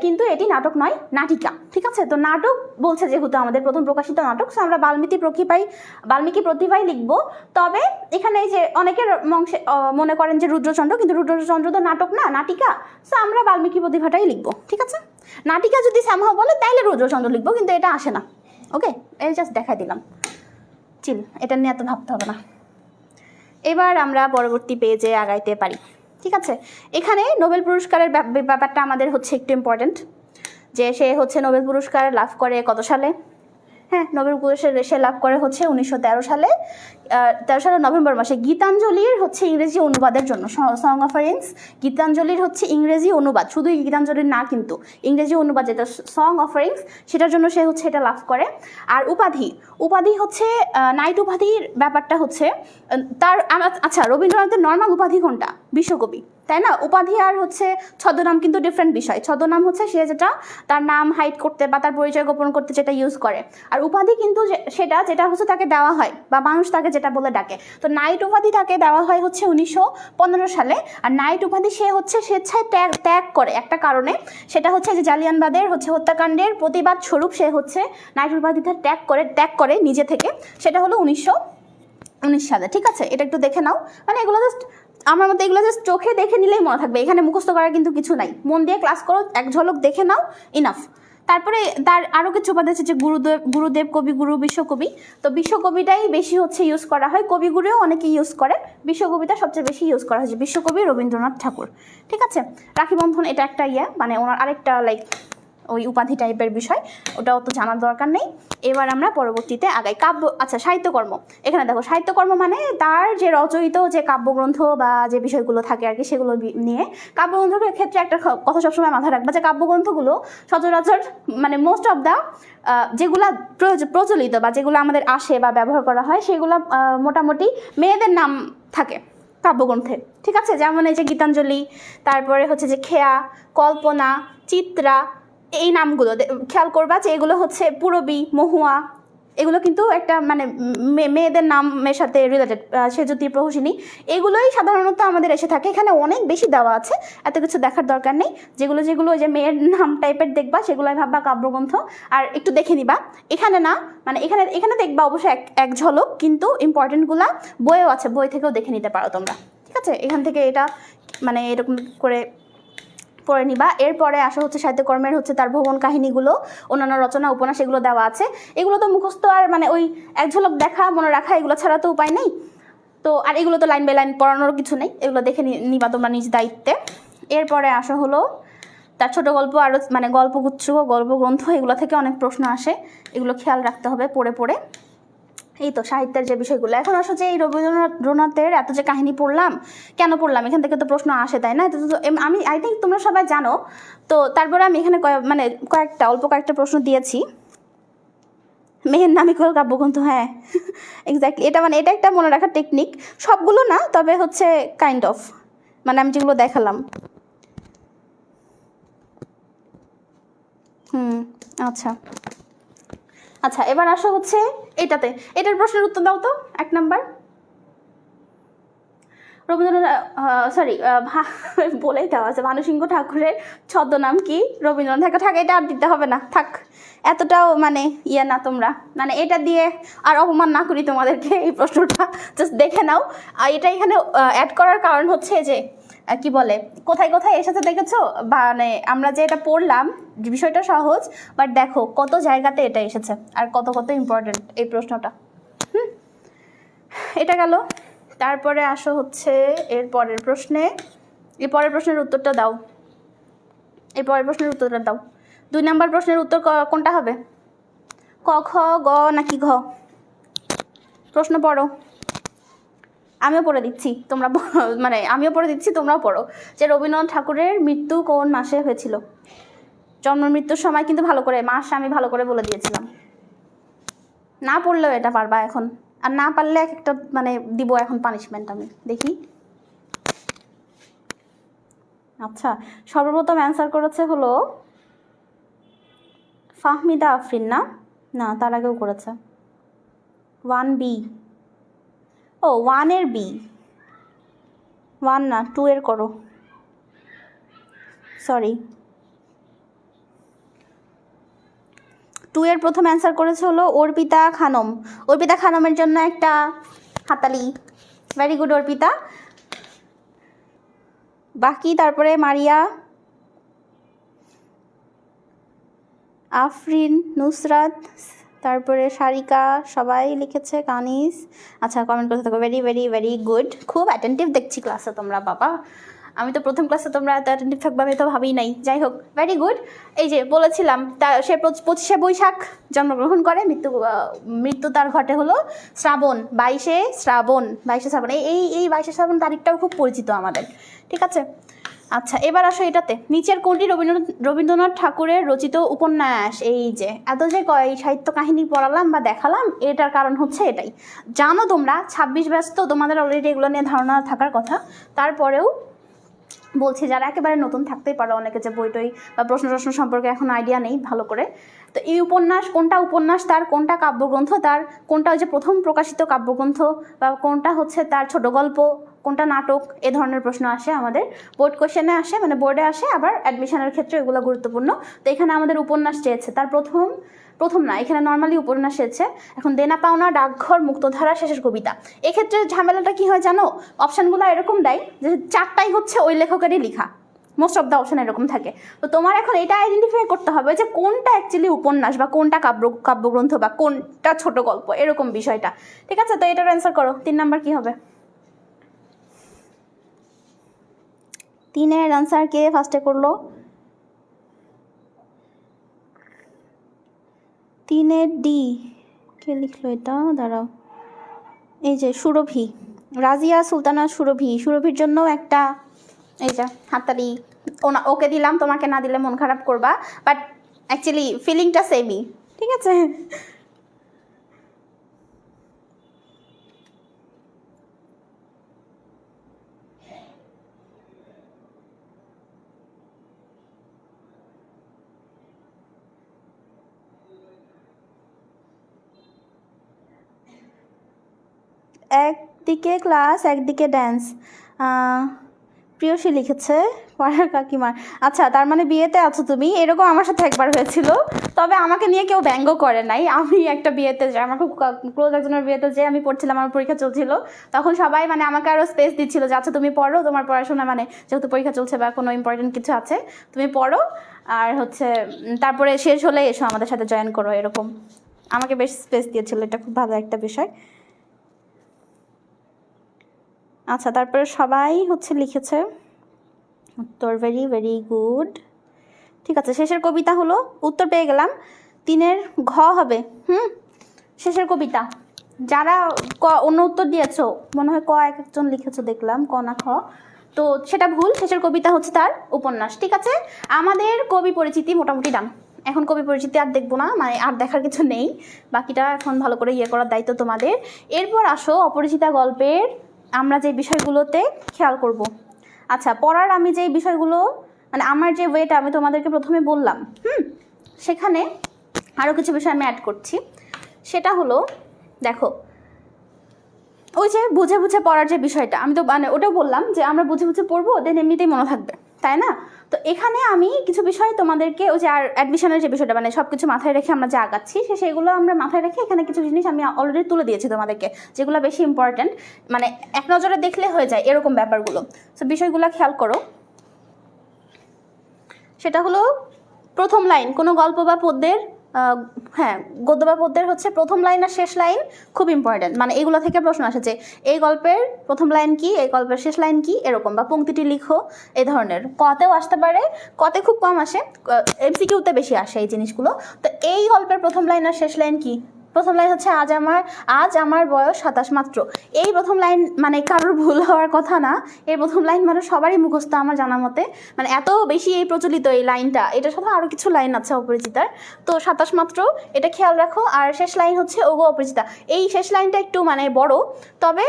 [SPEAKER 1] কিন্তু এটি নাটক নয়, নাটিকা। ঠিক আছে, তো নাটক বলছে যেহেতু আমাদের প্রথম প্রকাশিত নাটক, সো আমরা বাল্মীকি প্রতিভাই লিখব। তবে এখানে এই যে অনেকের মনে করেন যে রুদ্রচন্ড, কিন্তু রুদ্রচন্দ্র তো নাটক না, নাটিকা, সো আমরা বাল্মীকি প্রতিভাটাই লিখব। ঠিক আছে, নাটিকা যদি সামহাও বলে তাইলে রুদ্রচন্দ্র লিখবো, কিন্তু এটা আসে না। ওকে, এই জাস্ট দেখাই দিলাম, চিল, এটা নিয়ে এত ভাবতে হবে না। এবার আমরা পরবর্তী পেজে আগাইতে পারি। ঠিক আছে, এখানে নোবেল পুরস্কারের ব্যাপারটা আমাদের হচ্ছে একটু ইম্পর্টেন্ট, যে সে হচ্ছে নোবেল পুরস্কার লাভ করে কত সালে। হ্যাঁ, নোবেল পুরস্কার সে লাভ করে হচ্ছে 1913 সালে, 13 সালের নভেম্বর মাসে। গীতাঞ্জলির হচ্ছে ইংরেজি অনুবাদের জন্য, সং অফারেন্স গীতাঞ্জলির হচ্ছে ইংরেজি অনুবাদ, শুধু গীতাঞ্জলির না কিন্তু ইংরেজি অনুবাদ যেটা সং অফারেন্স, সেটার জন্য সে হচ্ছে এটা লাভ করে। আর উপাধি হচ্ছে নাইট উপাধির ব্যাপারটা হচ্ছে তার, আচ্ছা রবীন্দ্রনাথের নর্মাল উপাধি কোনটা? বিশ্বকবি। তাই না? উপাধি আর হচ্ছে ছদ্মনাম কিন্তু ডিফারেন্ট বিষয়। ছদ্মনাম হচ্ছে সে যেটা তার নাম হাইড করতে বা তার পরিচয় গোপন করতে যেটা ইউজ করে, আর উপাধি কিন্তু সেটা যেটা হচ্ছে তাকে দেওয়া হয় বা মানুষ তাকে যেটা বলে ডাকে। তো নাইট উপাধি তাকে দেওয়া হয় হচ্ছে 1915 সালে। আর নাইট উপাধি সে হচ্ছে স্বেচ্ছায় ত্যাগ করে একটা কারণে, সেটা হচ্ছে যে জালিয়ানবাগের হচ্ছে হত্যাকাণ্ডের প্রতিবাদ স্বরূপ সে হচ্ছে নাইট উপাধিটা ত্যাগ করে নিজে থেকে। সেটা হলো 1919 সালে। ঠিক আছে, এটা একটু দেখে নাও। মানে এগুলো জাস্ট আমার মতে এগুলো জাস্ট চোখে দেখে নিলেই মনে থাকবে, এখানে মুখস্থ করার কিন্তু কিছু নাই। মন দিয়ে ক্লাস করো, এক ঝলক দেখে নাও, ইনাফ। তারপরে তার আরও কিছু উপাধি আছে যে গুরুদেব, কবিগুরু, বিশ্বকবি। তো বিশ্বকবিটাই বেশি হচ্ছে ইউজ করা হয়, কবিগুরুও অনেকে ইউজ করে, বিশ্বকবিটা সবচেয়ে বেশি ইউজ করা হয়েছে, বিশ্বকবি রবীন্দ্রনাথ ঠাকুর। ঠিক আছে, রাখি বন্ধন এটা একটা মানে ওনার আরেকটা লাইক ওই উপাধি টাইপের বিষয়, ওটাও তো জানার দরকার নেই। এবার আমরা পরবর্তীতে আগাই। কাব্য, আচ্ছা সাহিত্যকর্ম। এখানে দেখো সাহিত্যকর্ম মানে তার যে রচয়িত যে কাব্যগ্রন্থ বা যে বিষয়গুলো থাকে আর কি সেগুলো নিয়ে। কাব্যগ্রন্থের ক্ষেত্রে একটা কথা সবসময় মাথায় রাখবা যে কাব্যগ্রন্থগুলো সচরাচর মানে মোস্ট অফ দ্য যেগুলা প্রচলিত বা যেগুলো আমাদের আসে বা ব্যবহার করা হয় সেগুলো মোটামুটি মেয়েদের নাম থাকে কাব্যগ্রন্থে। ঠিক আছে, যেমন এই যে গীতাঞ্জলি, তারপরে হচ্ছে যে খেয়া, কল্পনা, চিত্রা, এই নামগুলো খেয়াল করবা যে এগুলো হচ্ছে পূরবী, মহুয়া, এগুলো কিন্তু একটা মানে মেয়েদের নামের সাথে রিলেটেড। সেজুতি, প্রহসিনী, এগুলোই সাধারণত আমাদের এসে থাকে। এখানে অনেক বেশি দেওয়া আছে, এত কিছু দেখার দরকার নেই। যেগুলো ওই যে মেয়ের নাম টাইপের দেখবা সেগুলোই ভাববা কাব্যগ্রন্থ। আর একটু দেখে নিবা, এখানে না মানে এখানে দেখবা অবশ্যই এক ঝলক, কিন্তু ইম্পর্টেন্টগুলা বইও আছে, বই থেকেও দেখে নিতে পারো তোমরা। ঠিক আছে, এখান থেকে এটা মানে এরকম করে পড়ে নিবা। এরপরে আসা হচ্ছে সাহিত্যকর্মের হচ্ছে তার ভ্রমণ কাহিনীগুলো, অন্যান্য রচনা, উপন্যাস, এগুলো দেওয়া আছে। এগুলো তো মুখস্থ আর মানে ওই এক ঝলক দেখা মনে রাখা, এগুলো ছাড়া তো উপায় নেই। তো আর এগুলো তো লাইন বাই লাইন পড়ানোর কিছু নেই, এগুলো দেখে নিবা তোমরা নিজ দায়িত্বে। এরপরে আসা হলো তার ছোট গল্প, আরও মানে গল্পগুচ্ছ, গল্পগ্রন্থ, এগুলো থেকে অনেক প্রশ্ন আসে, এগুলো খেয়াল রাখতে হবে পড়ে। এই তো সাহিত্যের যে বিষয়গুলো। এখন আসো যে এই রবীন্দ্রনাথের এত যে কাহিনী পড়লাম, কেন পড়লাম, এখান থেকে তো প্রশ্ন আসে, তাই না? তো আমি আই থিঙ্ক তোমরা সবাই জানো। তো তারপরে আমি এখানে অল্প কয়েকটা প্রশ্ন দিয়েছি। মেহের নামিকল কাব্যগ্রন্থ, হ্যাঁ এক্স্যাক্টলি, এটা একটা মনে রাখার টেকনিক। সবগুলো না, তবে হচ্ছে কাইন্ড অফ মানে আমি যেগুলো দেখালাম। আচ্ছা এবার আসো হচ্ছে এটার প্রশ্নের উত্তর দাও তো। 1 নাম্বার, রবীন্দ্রনাথ বলেই দেওয়া আছে, ভানুসিংহ ঠাকুরের ছদ্মনাম কি? রবীন্দ্রনাথ। থাকে, এটা আর দিতে হবে না, থাক, এতটাও মানে না তোমরা, মানে এটা দিয়ে আর অপমান না করি তোমাদেরকে। এই প্রশ্নটা জাস্ট দেখে নাও। আর এটা এখানে অ্যাড করার কারণ হচ্ছে যে কি বলে, কোথায় এসেছে দেখেছো? মানে আমরা যে এটা পড়লাম বিষয়টা সহজ, বাট দেখো কত জায়গাতে এটা এসেছে আর কত ইম্পর্টেন্ট এই প্রশ্নটা। এটা গেল। তারপরে আসো হচ্ছে এর পরের প্রশ্নের উত্তরটা দাও। 2 নাম্বার প্রশ্নের উত্তর কোনটা হবে? ক, খ, গ নাকি ঘ? প্রশ্ন পড়ো, আমিও পড়ে দিচ্ছি, তোমরাও পড়ো। যে রবীন্দ্রনাথ ঠাকুরের মৃত্যু কোন মাসে হয়েছিল? জন্ম মৃত্যুর সময় কিন্তু ভালো করে মাস আমি ভালো করে বলে দিয়েছিলাম। না পড়লেও এটা পারবা এখন, আর না পারলে একটা মানে দিব এখন পানিশমেন্ট আমি। দেখি, আচ্ছা সর্বপ্রথম অ্যান্সার করেছে হলো ফাহমিদা আফরিন। না তার আগেও করেছে 1B। ও 1 এর B, 1 না 2 এর করো, সরি 2 এর প্রথম অ্যান্সার করেছে হলো অর্পিতা খানম। অর্পিতা খানমের জন্য একটা হাতালি, ভেরি গুড অর্পিতা। বাকি তারপরে মারিয়া, আফরিন, নুসরাত, তারপরে সারিকা, সবাই লিখেছে, কানিস। আচ্ছা কমেন্ট করতে থাকো, ভেরি ভেরি ভেরি গুড। খুব অ্যাটেন্টিভ দেখছি ক্লাসে তোমরা, বাবা আমি তো প্রথম ক্লাসে তোমরা এত অ্যাটেন্টিভ থাকবে আমি তো ভাবিই নাই। যাই হোক, ভেরি গুড। এই যে বলেছিলাম সে 25শে বৈশাখ জন্মগ্রহণ করে, মৃত্যু তার ঘটে হলো শ্রাবণ, 22শে শ্রাবণ। এই 22শে শ্রাবণ তারিখটাও খুব পরিচিত আমাদের। ঠিক আছে, আচ্ছা এবার আসো এটাতে, নিচের কোনটি রবীন্দ্রনাথ ঠাকুরের রচিত উপন্যাস? এই যে এত যে সাহিত্য কাহিনী পড়ালাম বা দেখালাম, এটার কারণ হচ্ছে এটাই। জানো তোমরা 26 ব্যাচ তো তোমাদের অলরেডি এগুলো নিয়ে ধারণা থাকার কথা, তারপরেও বলছি যারা একেবারে নতুন থাকতেই পারো, অনেকে যে বই টই বা প্রশ্ন টশ্ন সম্পর্কে এখন আইডিয়া নেই ভালো করে। তো এই উপন্যাস তার, কোনটা কাব্যগ্রন্থ তার, কোনটা ওই যে প্রথম প্রকাশিত কাব্যগ্রন্থ, বা কোনটা হচ্ছে তার ছোট গল্প, কোনটা নাটক, এ ধরনের প্রশ্ন আসে আমাদের বোর্ড কোশ্চেনে আসে, মানে বোর্ডে আসে, আবার অ্যাডমিশনের ক্ষেত্রে এগুলো গুরুত্বপূর্ণ। তো এখানে আমাদের উপন্যাস চেয়েছে, তার প্রথম না, এখানে নর্মালি উপন্যাস চেয়েছে। এখন দেনা পাওনা, ডাকঘর, মুক্তধারা, শেষের কবিতা। এক্ষেত্রে ঝামেলাটা কি হয় জানো, অপশানগুলো এরকম দেয় যে 4টাই হচ্ছে ওই লেখকেরই লেখা, মোস্ট অফ দ্য অপশন এরকম থাকে। তো তোমার এখন এটা আইডেন্টিফাই করতে হবে যে কোনটা অ্যাকচুয়ালি উপন্যাস, বা কোনটা কাব্যগ্রন্থ, বা কোনটা ছোট গল্প, এরকম বিষয়টা। ঠিক আছে, তো এটার অ্যান্সার করো। 3 নাম্বার কি হবে? 3-এর অ্যান্সার কে ফার্স্টে করলো? 3-এর ডি কে লিখলো এটা? দাঁড়াও, এই যে সুরভি, রাজিয়া সুলতানা সুরভির জন্য একটা এই যে হাততালি ওকে দিলাম, তোমাকে না দিলে মন খারাপ করবা, বাট অ্যাকচুয়ালি ফিলিংটা সেমই। ঠিক আছে, একদিকে ক্লাস একদিকে ড্যান্স, প্রিয়সী লিখেছে, পড়ার কাকিমার। আচ্ছা, তার মানে বিয়েতে আছো তুমি। এরকম আমার সাথে একবার হয়েছিল, তবে আমাকে নিয়ে কেউ ব্যঙ্গ করে নাই। আমি একটা বিয়েতে যাই, আমার খুব ক্লোজ একজনের বিয়েতে যে আমি পড়ছিলাম, আমার পরীক্ষা চলছিল, তখন সবাই মানে আমাকে আরও স্পেস দিচ্ছিল যে আচ্ছা তুমি পড়ো, তোমার পড়াশোনা মানে যেহেতু পরীক্ষা চলছে বা কোনো ইম্পর্টেন্ট কিছু আছে তুমি পড়ো, আর হচ্ছে তারপরে শেষ হলে এসো আমাদের সাথে জয়েন করো, এরকম আমাকে বেশ স্পেস দিয়েছিল। এটা খুব ভালো একটা বিষয়। আচ্ছা, তারপরে সবাই হচ্ছে লিখেছে উত্তর, ভেরি ভেরি গুড। ঠিক আছে, শেষের কবিতা হলো, উত্তর পেয়ে গেলাম। 3-এর ঘ হবে। শেষের কবিতা। যারা অন্য উত্তর দিয়েছো, মনে হয় ক একজন লিখেছো দেখলাম, ক না খ, তো সেটা ভুল। শেষের কবিতা হচ্ছে তার উপন্যাস। ঠিক আছে, আমাদের কবি পরিচিতি মোটামুটি ডান। এখন কবি পরিচিতি আর দেখবো না, মানে আর দেখার কিছু নেই, বাকিটা এখন ভালো করে করার দায়িত্ব তোমাদের। এরপর আসো অপরিচিতা গল্পের আমরা যে বিষয়গুলোতে খেয়াল করব। আচ্ছা, পড়ার আমি যে বিষয়গুলো, মানে আমার যে ওয়েটা আমি তোমাদেরকে প্রথমে বললাম, সেখানে আরও কিছু বিষয় আমি অ্যাড করছি। সেটা হলো, দেখো, ওই যে বুঝে বুঝে পড়ার যে বিষয়টা, আমি তো মানে ওটাও বললাম যে আমরা বুঝে বুঝে পড়বো, দেন এমনিতেই মনে থাকবে, তাই না? তো এখানে আমি কিছু বিষয় তোমাদেরকে, ওই যে আর অ্যাডমিশনের যে বিষয়টা, মানে সব কিছু মাথায় রেখে আমরা যে আগাচ্ছি, সেগুলো আমরা মাথায় রেখে এখানে কিছু জিনিস আমি অলরেডি তুলে দিয়েছি তোমাদেরকে, যেগুলো বেশি ইম্পর্ট্যান্ট, মানে এক নজরে দেখলে হয়ে যায় এরকম ব্যাপারগুলো। তো বিষয়গুলো খেয়াল করো। সেটা হলো প্রথম লাইন কোনো গল্প বা পদ্যের, গদ্য বা পদ্যের হচ্ছে প্রথম লাইন আর শেষ লাইন খুব ইম্পর্ট্যান্ট। মানে এগুলো থেকে প্রশ্ন আসে যে এই গল্পের প্রথম লাইন কি, এই গল্পের শেষ লাইন কি, এরকম, বা পংক্তিটি লিখো, এই ধরনের। কতেও আসতে পারে, কতে খুব কম আসে, এমসিকিউতে বেশি আসে এই জিনিসগুলো। তো এই গল্পের প্রথম লাইন আর শেষ লাইন কি? প্রথম লাইন হচ্ছে আজ আমার বয়স 27 মাত্র। এই প্রথম লাইন মানে কারোর ভুল হওয়ার কথা না, এই প্রথম লাইন মানে সবারই মুখস্থ আমার জানা মতে, মানে এত বেশি এই প্রচলিত এই লাইনটা। এটার সাথে আরও কিছু লাইন আছে অপরিচিতার, তো 27 মাত্র এটা খেয়াল রাখো। আর শেষ লাইন হচ্ছে ওগো অপরিচিতা। এই শেষ লাইনটা একটু মানে বড়, তবে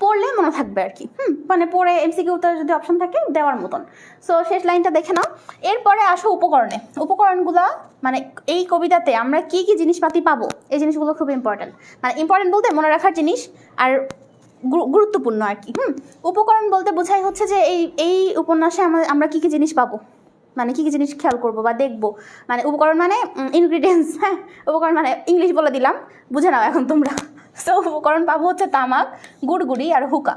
[SPEAKER 1] পড়লে মনে থাকবে আর কি। মানে পড়ে এমসিকিউতে যদি অপশন থাকে দেওয়ার মতন। সো শেষ লাইনটা দেখে নাও। এরপরে আসো উপকরণে। উপকরণগুলো মানে এই কবিতাতে আমরা কি কি জিনিসপাতি পাবো, এই জিনিসগুলো খুব ইম্পর্টেন্ট। মানে ইম্পর্টেন্ট বলতে মনে রাখার জিনিস আর গুরুত্বপূর্ণ আর কি। উপকরণ বলতে বোঝাই হচ্ছে যে এই উপন্যাসে আমরা কি কি জিনিস পাবো, মানে কী কী জিনিস খেয়াল করবো বা দেখবো। মানে উপকরণ মানে ইনগ্রিডিয়েন্টস। উপকরণ মানে ইংলিশ বলে দিলাম, বুঝে নাও এখন তোমরা। সো উপকরণ পাবো হচ্ছে তামাক, গুড়গুড়ি আর হুকা।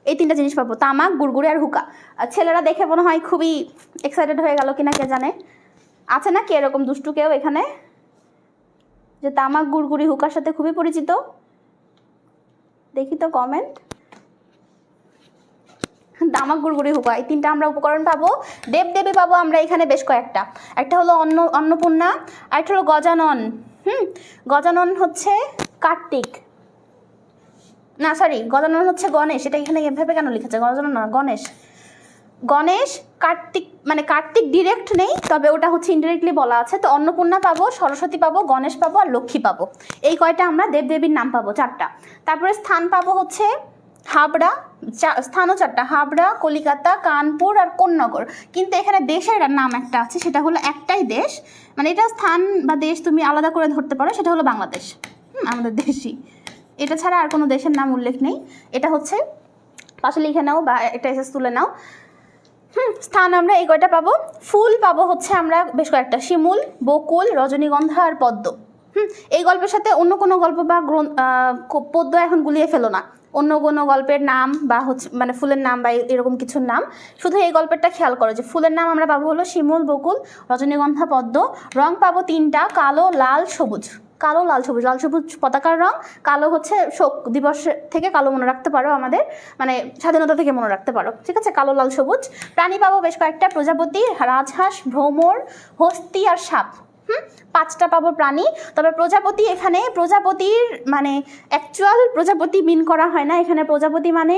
[SPEAKER 1] এই 3টা জিনিস পাবো, তামাক, গুড়গুড়ি আর হুকা। আর ছেলেরা দেখে মনে হয় খুবই এক্সাইটেড হয়ে গেল কিনা কে জানে। আছে না কি এরকম দুষ্টু কেউ এখানে যে তামাক, গুড়গুড়ি, হুকার সাথে খুবই পরিচিত? দেখি তো কমেন্ট। তামাক, গুড়গুড়ি, হুকা, এই 3টা আমরা উপকরণ পাবো। দেবদেবী পাবো আমরা এখানে বেশ কয়েকটা। একটা হলো অন্নপূর্ণা, আরেকটা হলো গজানন। গজানন হচ্ছে কার্তিক, না সরি, গজানন হচ্ছে গণেশ। এটা এখানে এভাবে কেন লিখেছে? গজানন না, গণেশ। গণেশ, কার্তিক, মানে কার্তিক ডিরেক্ট নেই, তবে ওটা হচ্ছে ইনডিরেক্টলি বলা আছে। তো অন্নপূর্ণা পাবো, সরস্বতী পাবো, গণেশ পাবো আর লক্ষ্মী পাবো। এই কয়টা আমরা দেবদেবীর নাম পাবো, 4টা। তারপরে স্থান পাবো হচ্ছে হাবড়া, স্থানও 4টা, হাবড়া, কলিকাতা, কানপুর আর কোন্নগর। কিন্তু এখানে দেশের নাম একটা আছে, সেটা হলো একটাই দেশ, মানে এটা স্থান বা দেশ তুমি আলাদা করে ধরতে পারো, সেটা হলো বাংলাদেশ। আমাদের দেশই, এটা ছাড়া আর কোনো দেশের নাম উল্লেখ নেই। এটা হচ্ছে পাশে লিখে নাও বা একটা এসএস তুলে নাও। স্থান আমরা এই কয়টা পাবো। ফুল পাবো হচ্ছে আমরা বেশ কয়েকটা, শিমুল, বকুল, রজনীগন্ধা আর পদ্ম। এই গল্পের সাথে অন্য কোনো গল্প বা পদ্য এখন গুলিয়ে ফেলো না, অন্য কোনো গল্পের নাম বা হচ্ছে মানে ফুলের নাম বা এরকম কিছুর নাম, শুধু এই গল্পেরটা খেয়াল করো যে ফুলের নাম আমরা পাবো হলো শিমুল, বকুল, রজনীগন্ধা, পদ্ম। রং পাবো 3টা, কালো, লাল, সবুজ। কালো, লাল, সবুজ। লাল সবুজ পতাকার রং, কালো হচ্ছে শোক দিবস থেকে কালো মনে রাখতে পারো, আমাদের মানে স্বাধীনতা থেকে মনে রাখতে পারো, ঠিক আছে, কালো, লাল, সবুজ। প্রাণী পাবো বেশ কয়েকটা, প্রজাপতি, রাজহাঁস, ভ্রমর, হস্তি আর সাপ। 5টা পাবো প্রাণী। তবে প্রজাপতি, এখানে প্রজাপতির মানে অ্যাকচুয়াল প্রজাপতি মিন করা হয় না, এখানে প্রজাপতি মানে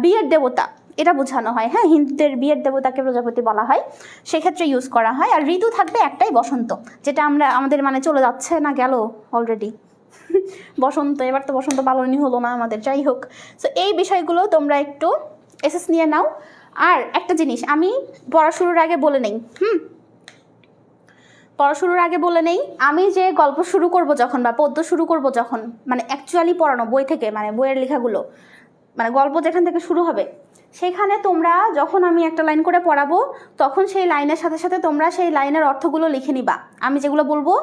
[SPEAKER 1] বিয়ের দেবতা, এটা বোঝানো হয়। হ্যাঁ, হিন্দুদের বিয়ের দেবতাকে প্রজাপতি বলা হয়, সেক্ষেত্রে ইউজ করা হয়। আর ঋতু থাকবে একটাই, বসন্ত, যেটা আমাদের মানে চলে যাচ্ছে না, গেল অলরেডি বসন্ত। এবার তো বসন্ত পালনই হলো না আমাদের, যাই হোক। সো এই বিষয়গুলো তোমরা একটু এসএস নিয়ে নাও। আর একটা জিনিস আমি পড়া শুরুর আগে বলে নেই, পড়া শুরুর আগে বলে নেই, আমি যে গল্প শুরু করব যখন বা পদ্য শুরু করব যখন, মানে অ্যাকচুয়ালি পড়ানো বই থেকে, মানে বইয়ের লেখাগুলো, মানে গল্প যেখান থেকে শুরু হবে, সেখানে তোমরা যখন আমি একটা লাইন করে পড়াবো, তখন সেই লাইনের সাথে সাথে তোমরা সেই লাইনের অর্থগুলো লিখে নিবা। আমি যেগুলো বলবো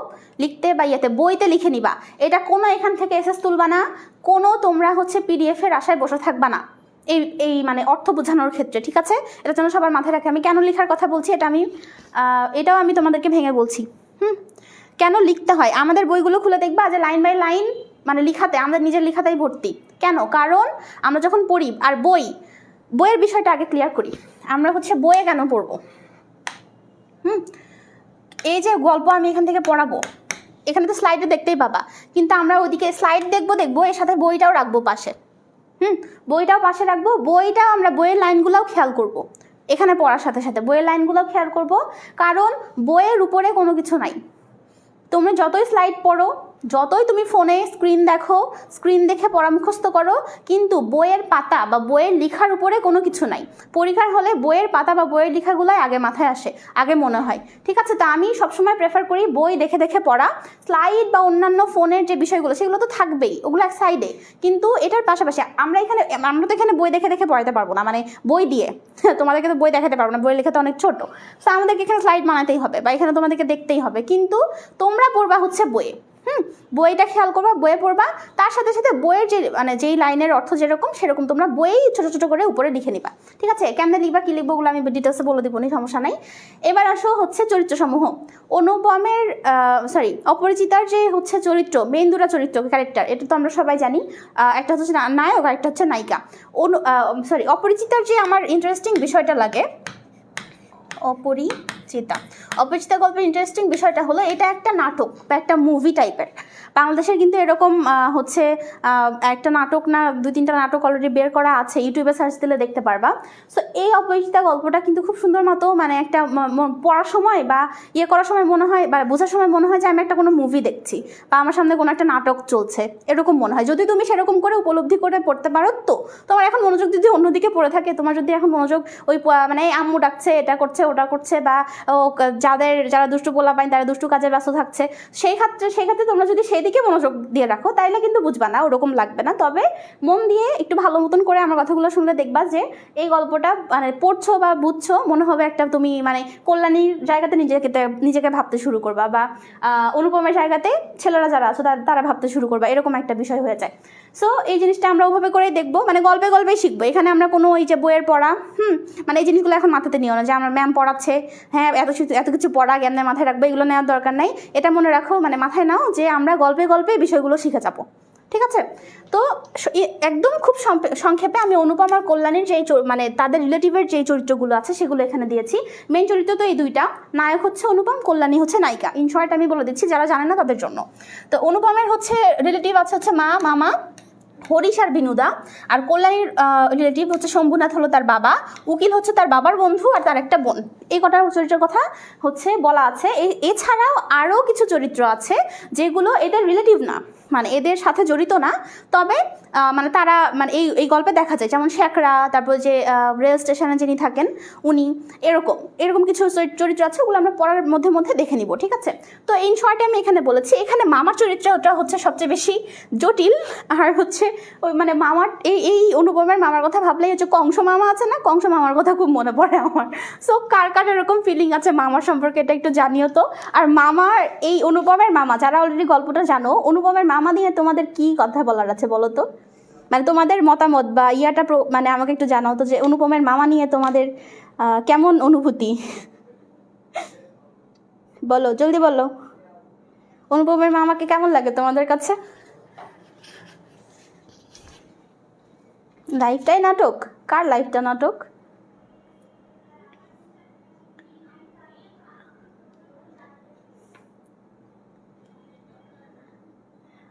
[SPEAKER 1] লিখতে বা ইয়েতে বইতে লিখে নিবা। এটা কোনো এখান থেকে এসএস তুলবা না, কোনো তোমরা হচ্ছে পিডিএফের আশায় বসে থাকবা না এই মানে অর্থ বোঝানোর ক্ষেত্রে, ঠিক আছে? এটা যেন সবার মাথায় রাখে। আমি কেন লেখার কথা বলছি এটাও আমি তোমাদেরকে ভেঙে বলছি। কেন লিখতে হয়, আমাদের বইগুলো খুলে দেখবা যে লাইন বাই লাইন মানে লিখাতে, আমাদের নিজের লিখাতেই ভর্তি। কেন? কারণ আমরা যখন পড়ি, আর বইয়ের বিষয়টা আগে ক্লিয়ার করি, আমরা হচ্ছে বইয়ে কেন পড়বো। এই যে গল্প আমি এখান থেকে পড়াবো, এখানে তো স্লাইডে দেখতেই পাবা, কিন্তু আমরা ওইদিকে স্লাইড দেখবো এর সাথে বইটাও রাখবো পাশে। বইটাও পাশে রাখবো, বইটাও আমরা বইয়ের লাইনগুলোও খেয়াল করব। এখানে পড়ার সাথে সাথে বইয়ের লাইনগুলোও খেয়াল করব, কারণ বইয়ের উপরে কোনো কিছু নাই। তোমরা যতই স্লাইড পড়ো, যতই তুমি ফোনে স্ক্রিন দেখো, স্ক্রিন দেখে পড়া মুখস্থ করো, কিন্তু বইয়ের পাতা বা বইয়ের লেখার উপরে কোনো কিছু নাই। পরীক্ষার হলে বইয়ের পাতা বা বইয়ের লেখাগুলোই আগে মাথায় আসে, আগে মনে হয়, ঠিক আছে? তা আমি সবসময় প্রেফার করি বই দেখে দেখে পড়া। স্লাইড বা অন্যান্য ফোনের যে বিষয়গুলো, সেগুলো তো থাকবেই, ওগুলো এক সাইডে। কিন্তু এটার পাশাপাশি আমরা তো এখানে বই দেখে দেখে পড়াতে পারবো না, মানে বই দিয়ে তোমাদেরকে তো বই দেখাতে পারবো না, বইয়ের লেখা তো অনেক ছোট। তো আমাদেরকে এখানে স্লাইড বানাতেই হবে বা এখানে তোমাদেরকে দেখতেই হবে, কিন্তু তোমরা পড়বা হচ্ছে বইয়ে। বইটা খেয়াল করবা, বইয়ে পড়বা, তার সাথে সাথে বইয়ের যে মানে যেই লাইনের অর্থ যেরকম সেরকম তোমরা বইয়েই ছোটো ছোটো করে উপরে লিখে নিবা, ঠিক আছে? কেমনে লিখবা, কী লিখবো, ওগুলো আমি ডিটেলসে বলে দিব, সমস্যা নাই। এবার আসো হচ্ছে চরিত্রসমূহ। অপরিচিতার যে হচ্ছে চরিত্র, মেইন দুটা চরিত্র ক্যারেক্টার, এটা তো আমরা সবাই জানি। একটা হচ্ছে নায়ক আর একটা হচ্ছে নায়িকা। অপরিচিতার যে আমার ইন্টারেস্টিং বিষয়টা লাগে, অপরিচিতা গল্পের ইন্টারেস্টিং বিষয়টা হলো এটা একটা নাটক বা একটা মুভি টাইপের। বাংলাদেশের কিন্তু এরকম হচ্ছে একটা নাটক না 2-3টা নাটক অলরেডি বের করা আছে, ইউটিউবে সার্চ দিলে দেখতে পারবা। সো এই অপরিচিতা গল্পটা কিন্তু খুব সুন্দর মতো মানে একটা পড়ার সময় বা করার সময় মনে হয় বা বোঝার সময় মনে হয় যে আমি একটা কোনো মুভি দেখছি বা আমার সামনে কোনো একটা নাটক চলছে, এরকম মনে হয়। যদি তুমি সেরকম করে উপলব্ধি করে পড়তে পারো, তো তোমার এখন মনোযোগ যদি অন্যদিকে পড়ে থাকে, তোমার যদি এখন মনোযোগ ওই মানে আম্মু ডাকছে, এটা করছে ওটা করছে, বা যারা দুষ্টু পোলাপাইন তারা দুষ্টু কাজে ব্যস্ত থাকছে, সেই ক্ষেত্রে তোমরা যদি সেদিকে মনোযোগ দিয়ে রাখো, তাইলে কিন্তু বুঝবা না, ওরকম লাগবে না। তবে মন দিয়ে একটু ভালো মতন করে আমার কথাগুলো শুনলে দেখবা যে এই গল্পটা মানে পড়ছো বা বুঝছো, মনে হবে একটা তুমি মানে কল্যাণীর জায়গাতে নিজেকে ভাবতে শুরু করবা, বা অনুপমের জায়গাতে ছেলেরা যারা আছে তারা ভাবতে শুরু করবা, এরকম একটা বিষয় হয়ে যায়। সো এই জিনিসটা আমরা ওভাবে করেই দেখবো, মানে গল্পেই শিখবো। এখানে আমরা কোনো ওই যে বইয়ের পড়া মানে এই জিনিসগুলো এখন মাথাতে নিও না যে আমার ম্যাম পড়াচ্ছে, হ্যাঁ এত কিছু পড়া জ্ঞান মাথায় রাখবো, এগুলো নেওয়ার দরকার নাই। এটা মনে রাখো, মানে মাথায় নাও যে আমরা গল্পে বিষয়গুলো শিখে যাবো, ঠিক আছে? তো একদম খুব সংক্ষেপে আমি অনুপম আর কল্যাণীর যেই মানে তাদের রিলেটিভের যেই চরিত্রগুলো আছে সেগুলো এখানে দিয়েছি। মেইন চরিত্র তো এই দুইটা, নায়ক হচ্ছে অনুপম, কল্যাণী হচ্ছে নায়িকা। ইন শর্ট আমি বলে দিচ্ছি যারা জানে না তাদের জন্য। তো অনুপমের হচ্ছে রিলেটিভ আছে মা, মামা, হরিশ আর বিনুদা। আর কল্যাণীর রিলেটিভ হচ্ছে শম্ভুনাথ, হলো তার বাবা, উকিল হচ্ছে তার বাবার বন্ধু, আর তার একটা বোন। এই কটার চরিত্রের কথা হচ্ছে বলা আছে। এছাড়াও আরও কিছু চরিত্র আছে যেগুলো এদের রিলেটিভ না, মানে এদের সাথে জড়িত না, তবে মানে তারা মানে এই গল্পে দেখা যায়, যেমন শেখরা, তারপর যে রেল স্টেশনে যিনি থাকেন উনি, এরকম কিছু চরিত্র আছে, ওগুলো আমরা পড়ার মধ্যে মধ্যে দেখে নিব, ঠিক আছে। তো ইন শর্টে আমি এখানে বলেছি, এখানে মামার চরিত্রটা হচ্ছে সবচেয়ে বেশি জটিল। আর হচ্ছে ওই মানে মামার এই অনুপমের মামার কথা ভাবলেই হচ্ছে কংস মামা আছে না, কংস মামার কথা খুব মনে পড়ে আমার। সো কার কার এরকম ফিলিং আছে মামার সম্পর্কে এটা একটু জানিও তো। আর মামার এই অনুপমের মামা, যারা অলরেডি গল্পটা জানো, অনুপমের মামা নিয়ে তোমাদের কি কথা বলার আছে বলো তো, মানে তোমাদের মতামত বা মানে আমাকে একটু জানাও তো যে অনুপমের মামা নিয়ে তোমাদের কেমন অনুভূতি, বলো জলদি বলো। অনুপমের মামাকে কেমন লাগে তোমাদের কাছে? লাইফটাই নাটক? কার লাইফটা নাটক?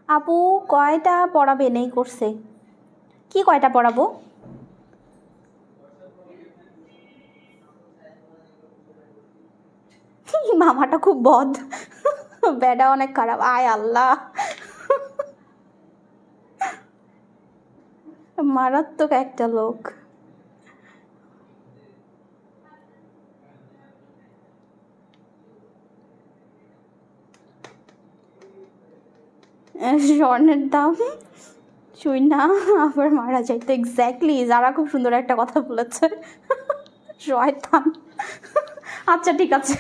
[SPEAKER 1] আপু কয়টা পড়াবে নেই করছে? কি কয়টা পড়াবো? মামাটা খুব বদ, বেডা অনেক খারাপ, আয় আল্লাহ, মারাত্মক একটা লোক। স্বর্ণের দাম শুই না আবার মারা যাইতো, এক্স্যাক্টলি, যারা খুব সুন্দর একটা কথা বলেছে, শয়তান। আচ্ছা ঠিক আছে,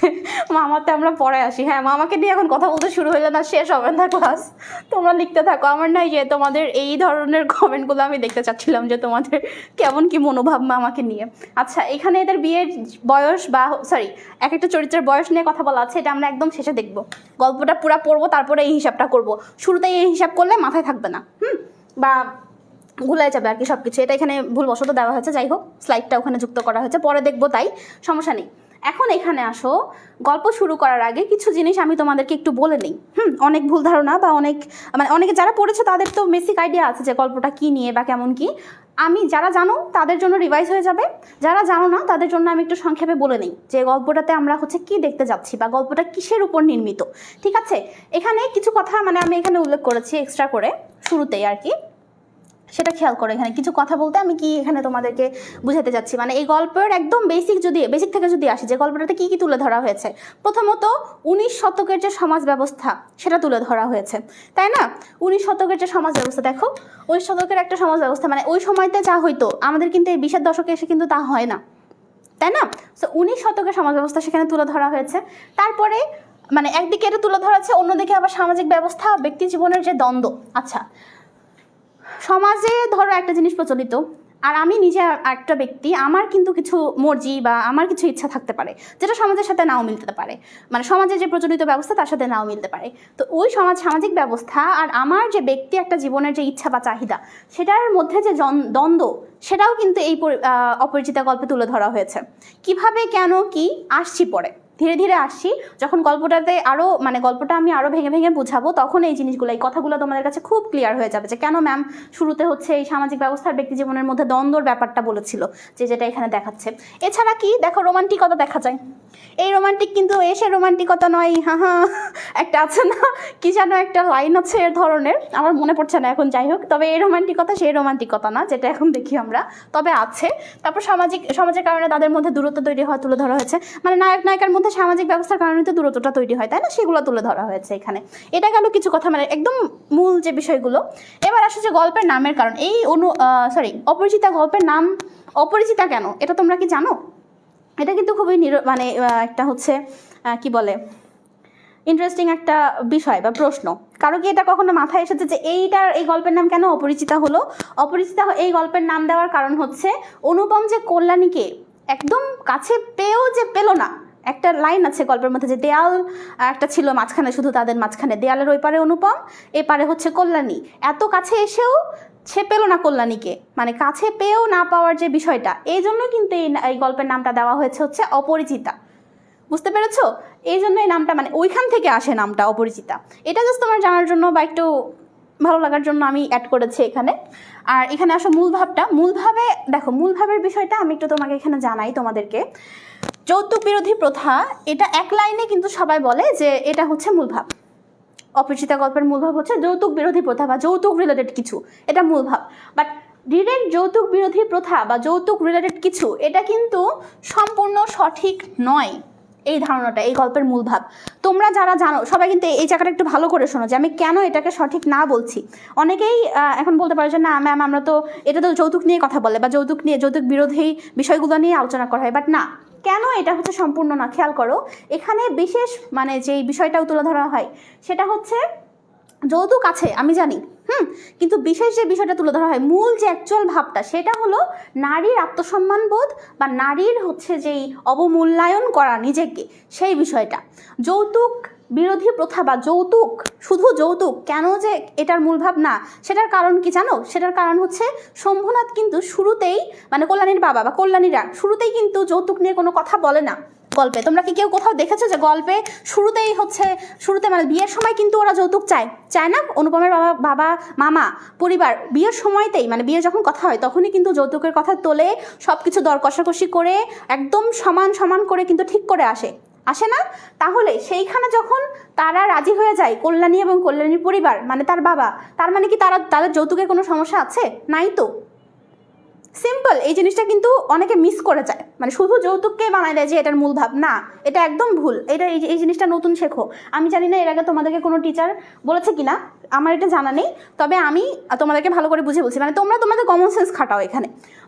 [SPEAKER 1] মামাতে আমরা পরে আসি। হ্যাঁ, মামাকে নিয়ে এখন কথা বলতে শুরু হইলে না শেষ হবে না ক্লাস। তোমরা লিখতে থাকো, আমার নাই যে তোমাদের এই ধরনের কমেন্টগুলো আমি দেখতে চাচ্ছিলাম যে তোমাদের কেমন কি মনোভাব মামাকে নিয়ে। আচ্ছা, এখানে এদের বিয়ের বয়স বা সরি এক একটা চরিত্রের বয়স নিয়ে কথা বলা আছে, এটা আমরা একদম শেষে দেখবো। গল্পটা পুরো পড়বো, তারপরে এই হিসাবটা করব। শুরুতেই এই হিসাব করলে মাথায় থাকবে না, বা ভুলে যাবে আর কি সব কিছু। এটা এখানে ভুলবশত দেওয়া হয়েছে, যাই হোক স্লাইডটা ওখানে যুক্ত করা হয়েছে, পরে দেখবো, তাই সমস্যা নেই। এখন এখানে আসো, গল্প শুরু করার আগে কিছু জিনিস আমি তোমাদেরকে একটু বলে নিই। অনেক ভুল ধারণা বা অনেকে যারা পড়েছে তাদের তো বেসিক আইডিয়া আছে যে গল্পটা কী নিয়ে বা কেমন কি। আমি যারা জানো তাদের জন্য রিভাইজ হয়ে যাবে, যারা জানো না তাদের জন্য আমি একটু সংক্ষেপে বলে নিই যে গল্পটাতে আমরা হচ্ছে কি দেখতে যাচ্ছি বা গল্পটা কিসের উপর নির্মিত, ঠিক আছে। এখানে কিছু কথা আমি এখানে উল্লেখ করেছি এক্সট্রা করে শুরুতেই আর কি, সেটা খেয়াল করো। এখানে কিছু কথা বলতে আমি কি এখানে তোমাদেরকে বুঝাতে যাচ্ছি, মানে এই গল্পের একদম বেসিক থেকে যদি আসি, যে গল্পটাতে কি কি তুলে ধরা হয়েছে। প্রথমত 19 শতকের যে সমাজ ব্যবস্থা সেটা তুলে ধরা হয়েছে, তাই না? 19 শতকের যে সমাজ ব্যবস্থা, দেখো 19 শতকের একটা সমাজ ব্যবস্থা, মানে ওই সময়তে যা হইতো আমাদের কিন্তু এই 20-এর দশকে এসে কিন্তু তা হয় না, তাই না? সো 19 শতকের সমাজ ব্যবস্থা সেখানে তুলে ধরা হয়েছে। তারপরে মানে একদিকে এটা তুলে ধরা হচ্ছে, অন্যদিকে আবার সামাজিক ব্যবস্থা, ব্যক্তি জীবনের যে দ্বন্দ্ব। আচ্ছা, সমাজে ধরো একটা জিনিস প্রচলিত, আর আমি নিজে একটা ব্যক্তি, আমার কিন্তু কিছু মর্জি বা আমার কিছু ইচ্ছা থাকতে পারে যেটা সমাজের সাথে নাও মিলতে পারে, মানে সমাজে যে প্রচলিত ব্যবস্থা তার সাথে নাও মিলতে পারে। তো ওই সামাজিক ব্যবস্থা আর আমার যে ব্যক্তি একটা জীবনের যে ইচ্ছা বা চাহিদা, সেটার মধ্যে যে দ্বন্দ্ব, সেটাও কিন্তু এই অপরিচিতা গল্পে তুলে ধরা হয়েছে। কিভাবে, কেন, কি, আসছি পরে, ধীরে ধীরে আসছি। যখন গল্পটাতে আরও গল্পটা আমি আরও ভেঙে ভেঙে বুঝাবো, তখন এই জিনিসগুলো, এই কথাগুলো তোমাদের কাছে খুব ক্লিয়ার হয়ে যাবে যে কেন ম্যাম শুরুতে হচ্ছে এই সামাজিক ব্যবস্থার ব্যক্তি জীবনের মধ্যে দ্বন্দ্বর ব্যাপারটা বলেছিল, যেটা এখানে দেখাচ্ছে। এছাড়া কি দেখো, রোমান্টিকতা দেখা যায়। এই রোমান্টিক কিন্তু এসে রোমান্টিকতা নয়, একটা আছে না, কি যেন একটা লাইন আছে এর ধরনের, আমার মনে পড়ছে না এখন, যাই হোক। তবে এই রোমান্টিকতা সেই রোমান্টিকতা না যেটা এখন দেখি আমরা, তবে আছে। তারপর সমাজের কারণে তাদের মধ্যে দূরত্ব তৈরি হয়, তুলে ধরা হয়েছে। মানে নায়ক নায়িকার মধ্যে সামাজিক ব্যবস্থার কারণে তো দূরত্বটা তৈরি হয়, তাই না? সেগুলো তুলে ধরা হয়েছে এখানে। এটা গেল কিছু কথা, একদম মূল যে বিষয়গুলো। এবার আসে যে গল্পের নামের কারণ। এই অপরিচিতা গল্পের নাম অপরিচিতা কেন, এটা তোমরা কি জানো? এটা কিন্তু খুবই একটা হচ্ছে কি বলে, ইন্টারেস্টিং একটা বিষয় বা প্রশ্ন। কারো কি এটা কখনো মাথায় এসেছে যে এই গল্পের নাম কেন অপরিচিতা হলো? অপরিচিতা এই গল্পের নাম দেওয়ার কারণ হচ্ছে, অনুপম যে কল্যাণীকে একদম কাছে পেয়েও যে পেল না। একটা লাইন আছে গল্পের মধ্যে যে দেয়াল একটা ছিল মাঝখানে, শুধু তাদের মাঝখানে, দেয়ালের ওই পারে অনুপম, এপারে হচ্ছে কল্যাণী। এত কাছে এসেও সে পেল না কল্যাণীকে, কাছে পেয়েও না পাওয়ার যে বিষয়টা, এই জন্য কিন্তু এই গল্পের নামটা দেওয়া হয়েছে হচ্ছে অপরিচিতা। বুঝতে পেরেছো? এই জন্য এই নামটা ওইখান থেকে আসে নামটা অপরিচিতা। এটা জাস্ট তোমার জানার জন্য বা একটু ভালো লাগার জন্য আমি অ্যাড করেছি এখানে। আর এখানে আসো মূলভাবে দেখো, মূলভাবের বিষয়টা আমি একটু তোমাকে এখানে জানাই তোমাদেরকে। যৌতুক বিরোধী প্রথা, এটা এক লাইনে কিন্তু সবাই বলে যে এটা হচ্ছে মূলভাব। অপরিচিতা গল্পের মূল ভাব হচ্ছে যৌতুক বিরোধী প্রথা বা যৌতুক রিলেটেড কিছু, এটা মূল ভাব। বাট ডিরেক্ট যৌতুক বিরোধী প্রথা বা যৌতুক রিলেটেড কিছু এটা কিন্তু সম্পূর্ণ সঠিক নয়। এই ধারণাটা এই গল্পের মূল ভাব তোমরা যারা জানো সবাই কিন্তু এই জায়গাটা একটু ভালো করে শোনো যে আমি কেন এটাকে সঠিক না বলছি। অনেকেই এখন বলতে পারে যে না ম্যাম আমরা তো এটা তো যৌতুক নিয়ে কথা বলে বা যৌতুক বিরোধী বিষয়গুলো নিয়ে আলোচনা করা হয়, বাট না, কেন এটা হচ্ছে সম্পূর্ণ না। খেয়াল করো এখানে বিশেষ মানে যেই বিষয়টাও তুলে ধরা হয় সেটা হচ্ছে যৌতুক আছে আমি জানি, কিন্তু বিশেষ যে বিষয়টা তুলে ধরা হয় মূল যে অ্যাকচুয়াল ভাবটা সেটা হলো নারীর আত্মসম্মান বোধ বা নারীর হচ্ছে যেই অবমূল্যায়ন করা নিজেকে, সেই বিষয়টা। যৌতুক বিরোধী প্রথা বা যৌতুক, শুধু যৌতুক কেন যে এটার মূল ভাব না, সেটার কারণ কি জানো? সেটার কারণ হচ্ছে শম্ভুনাথ কিন্তু শুরুতেই মানে কল্যাণীর বাবা বা কল্যাণীরা শুরুতেই কিন্তু যৌতুক নিয়ে কোনো কথা বলে না গল্পে। তোমরা কি কেউ কোথাও দেখেছো যে গল্পে শুরুতে মানে বিয়ের সময় কিন্তু ওরা যৌতুক চায় না? অনুপমের বাবা মামা পরিবার বিয়ের সময়তেই মানে বিয়ে যখন কথা হয় তখনই কিন্তু যৌতুকের কথা তোলে, সব কিছু দর কষাকষি করে একদম সমান করে কিন্তু ঠিক করে আসে না? তাহলে সেইখানে যখন তারা রাজি হয়ে যায় কল্যাণী এবং কল্যাণীর পরিবার মানে তার বাবা, তার মানে কি তাদের যৌতুকের কোনো সমস্যা আছে? নাই তো। সিম্পল। এই জিনিসটা কিন্তু অনেকে মিস করে যায়, মানে শুধু যৌতুককে বানায় দেয় যে এটার মূল ভাব না, এটা একদম ভুল। এই জিনিসটা নতুন শেখো। আমি জানি না এর আগে তোমাদেরকে কোনো টিচার বলেছে কিনা, আমার এটা জানা নেই, তবে আমি তোমাদেরকে ভালো করে বুঝে বলছি। মানে তোমরা তোমাদের কমন সেন্স খাটাও এখানে।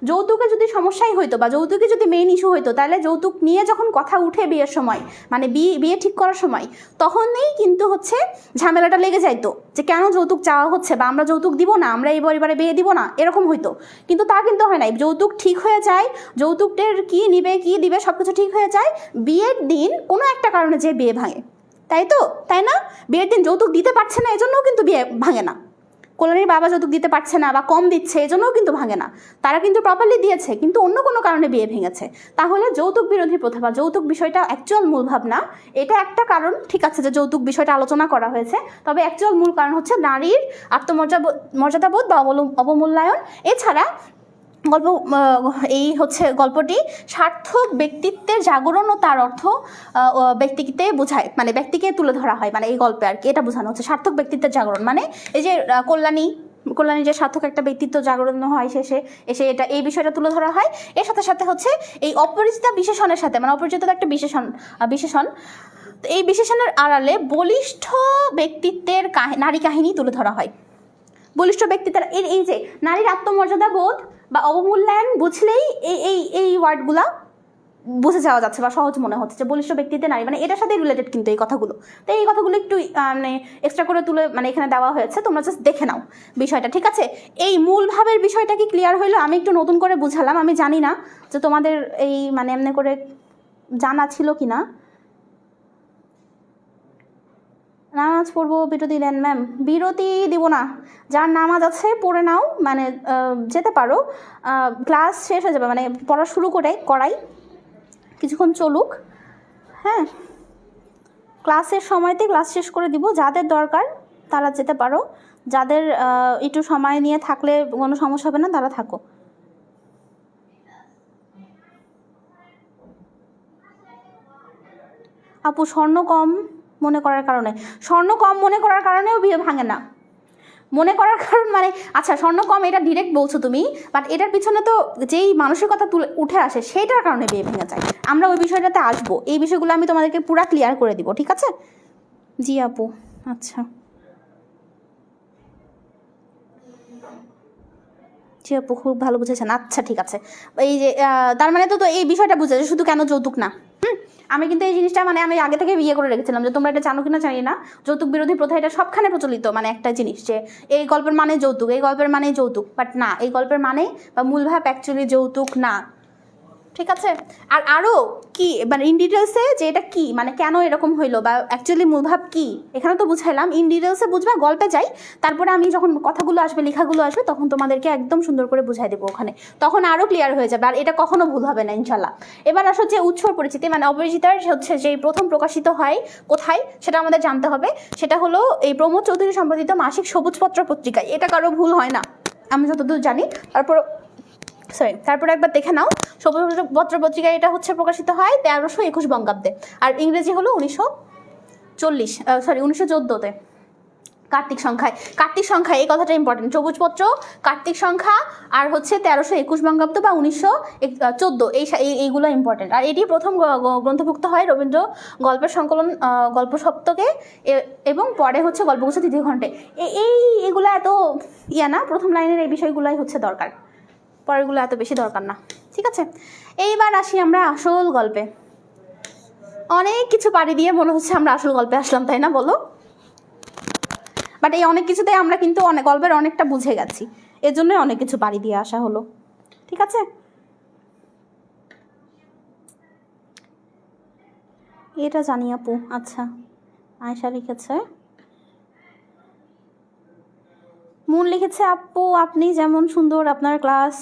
[SPEAKER 1] যৌতুকে যদি সমস্যাই হইতো বা যৌতুকে যদি মেইন ইস্যু হইতো তাহলে যৌতুক নিয়ে যখন কথা উঠে বিয়ের সময় মানে বিয়ে ঠিক করার সময় তখনই কিন্তু হচ্ছে ঝামেলাটা লেগে যাইতো যে কেন যৌতুক চাওয়া হচ্ছে বা আমরা যৌতুক দিব না, আমরা এই পরিবারে বিয়ে দিব না, এরকম হইতো। কিন্তু তা কিন্তু হয় নাই। যৌতুক ঠিক হয়ে যায়, যৌতুকদের কি নিবে কি দিবে সব কিছু ঠিক হয়ে যায়, বিয়ের দিন কোনো একটা কারণে যে বিয়ে ভাঙে, তাই না? বিয়ের দিন যৌতুক দিতে পারছে না এজন্যও কিন্তু বিয়ে ভাঙে না। কল্যাণীর বাবা যৌতুক দিতে পারছে না বা কম দিচ্ছে এজন্যও কিন্তু ভাঙে না। তারা কিন্তু প্রপারলি দিয়েছে কিন্তু অন্য কোনো কারণে বিয়ে ভেঙেছে। তাহলে যৌতুক বিরোধী প্রথা বা যৌতুক বিষয়টা অ্যাকচুয়াল মূল ভাবনা, এটা একটা কারণ। ঠিক আছে যে যৌতুক বিষয়টা আলোচনা করা হয়েছে, তবে অ্যাকচুয়াল মূল কারণ হচ্ছে নারীর মর্যাদাবোধ বা অবমূল্যায়ন। এছাড়া এই হচ্ছে গল্পটি সার্থক ব্যক্তিত্বের জাগরণ ও তার অর্থ ব্যক্তিকে বোঝায়, মানে ব্যক্তিকে তুলে ধরা হয়, মানে এই গল্পে আর কি এটা বোঝানো হচ্ছে সার্থক ব্যক্তিত্বের জাগরণ। মানে এই যে কল্যাণী যে সার্থক একটা ব্যক্তিত্ব জাগরণ হয় শেষে এসে এটা এই বিষয়টা তুলে ধরা হয়। এর সাথে সাথে হচ্ছে এই অপরিচিতা বিশেষণের সাথে মানে অপরিচিত একটা বিশেষণ এই বিশেষণের আড়ালে বলিষ্ঠ ব্যক্তিত্বের নারী কাহিনী তুলে ধরা হয়। বলিষ্ঠ ব্যক্তিত্বের এই যে নারীর আত্মমর্যাদা বোধ বা অবমূল্যায়ন বুঝলেই এই ওয়ার্ডগুলা বুঝে যাওয়া যাচ্ছে বা সহজ মনে হচ্ছে যে বলিষ্ঠ ব্যক্তিত্বে নারী, মানে এটার সাথে রিলেটেড কিন্তু এই কথাগুলো। তো এই কথাগুলো একটু মানে এক্সট্রা করে তুলে মানে এখানে দেওয়া হয়েছে, তোমরা জাস্ট দেখে নাও বিষয়টা। ঠিক আছে, এই মূল ভাবের বিষয়টা কি ক্লিয়ার হইলো? আমি একটু নতুন করে বুঝালাম, আমি জানি না যে তোমাদের এই মানে এমনি করে জানা ছিল কি না। নামাজ পড়বো, বিরতি দেন ম্যাম? বিরতি দিব না, যার নামাজ আছে পড়ে নাও, মানে যেতে পারো। ক্লাস শেষ হয়ে যাবে, মানে পড়া শুরু করাই কিছুক্ষণ চলুক। হ্যাঁ, ক্লাসের সময়তে ক্লাস শেষ করে দিব। যাদের দরকার তারা যেতে পারো, যাদের একটু সময় নিয়ে থাকলে কোনো সমস্যা হবে না তারা থাকো। আপু স্বর্ণ কম মনে করার কারণেও বিয়ে ভাঙে না। মনে করার কারণ মানে আচ্ছা স্বর্ণ কম এটা ডিরেক্ট বলছো তুমি, বাট এটার পিছনে তো যেই মানসিকতা উঠে আসে সেইটার কারণে বিয়ে ভেঙে যায়। আমরা ওই বিষয়টাতে আসবো, এই বিষয়গুলো আমি তোমাদেরকে পুরো ক্লিয়ার করে দিব। ঠিক আছে জি আপু, আচ্ছা জি আপু খুব ভালো বুঝেছেন। আচ্ছা ঠিক আছে, এই যে তার মানে তো এই বিষয়টা বুঝেছে শুধু কেন যৌতুক না। আমি কিন্তু এই জিনিসটা মানে আমি আগে থেকে বিয়ে করে রেখেছিলাম যে তোমরা এটা জানো কিনা জানি না, যৌতুক বিরোধী প্রথা এটা সবখানে প্রচলিত, মানে একটা জিনিস যে এই গল্পের মানে যৌতুক, এই গল্পের মানে যৌতুক, বাট না, এই গল্পের মানে বা মূল ভাব অ্যাকচুয়ালি যৌতুক না। ঠিক আছে, আর আরও কি মানে ইন ডিটেলসে যে এটা কি মানে কেন এরকম হইলো বা অ্যাকচুয়ালি মূলভাব কি এখানে তো বুঝাইলাম। ইন ডিটেলসে বুঝবা, গল্পে যাই, তারপরে আমি যখন কথাগুলো আসবে লেখাগুলো আসবে তখন তোমাদেরকে একদম সুন্দর করে বুঝাই দেবো ওখানে, তখন আরও ক্লিয়ার হয়ে যাবে, আর এটা কখনো ভুল হবে না ইনশাল্লাহ। এবার আসো যে উৎসর পরিচিতি মানে অপরিচিতার হচ্ছে যেই প্রথম প্রকাশিত হয় কোথায় সেটা আমাদের জানতে হবে। সেটা হলো এই প্রমোদ চৌধুরী সম্পাদিত মাসিক সবুজপত্র পত্রিকায়, এটা কারো ভুল হয় না আমি যতদূর জানি। তারপরে একবার দেখে নাও, সবুজপত্র পত্রিকায় এটা হচ্ছে প্রকাশিত হয় 1321 বঙ্গাব্দে, আর ইংরেজি হলো 1914-তে। কার্তিক সংখ্যায় এই কথাটা ইম্পর্টেন্ট। সবুজপত্র, কার্তিক সংখ্যা, আর হচ্ছে 1321 বঙ্গাব্দ বা 1914, এইগুলো ইম্পর্টেন্ট। আর এটি প্রথম গ্রন্থভুক্ত হয় রবীন্দ্র গল্পের সংকলন গল্প সপ্তকে, এবং পরে হচ্ছে গল্পগুচ্ছ তৃতীয় খণ্ডে। এইগুলো এত না, প্রথম লাইনের এই বিষয়গুলোই হচ্ছে দরকার, পরেরগুলো এত বেশি দরকার না। ঠিক আছে, এইবার আসি আমরা আসল গল্পে। অনেক কিছু পাড়ি দিয়ে মনে হচ্ছে আমরা আসল গল্পে আসলাম, তাই না বলো? বাট এই অনেক কিছুতে আমরা কিন্তু গল্পের অনেকটা বুঝে গেছি, এর জন্যই অনেক কিছু পাড়ি দিয়ে আসা হলো। ঠিক আছে, এটা জানি আপু। আচ্ছা, আয়শা লিখেছে, মন লিখেছে আপু আপনি যেমন সুন্দর, আপনার ক্লাস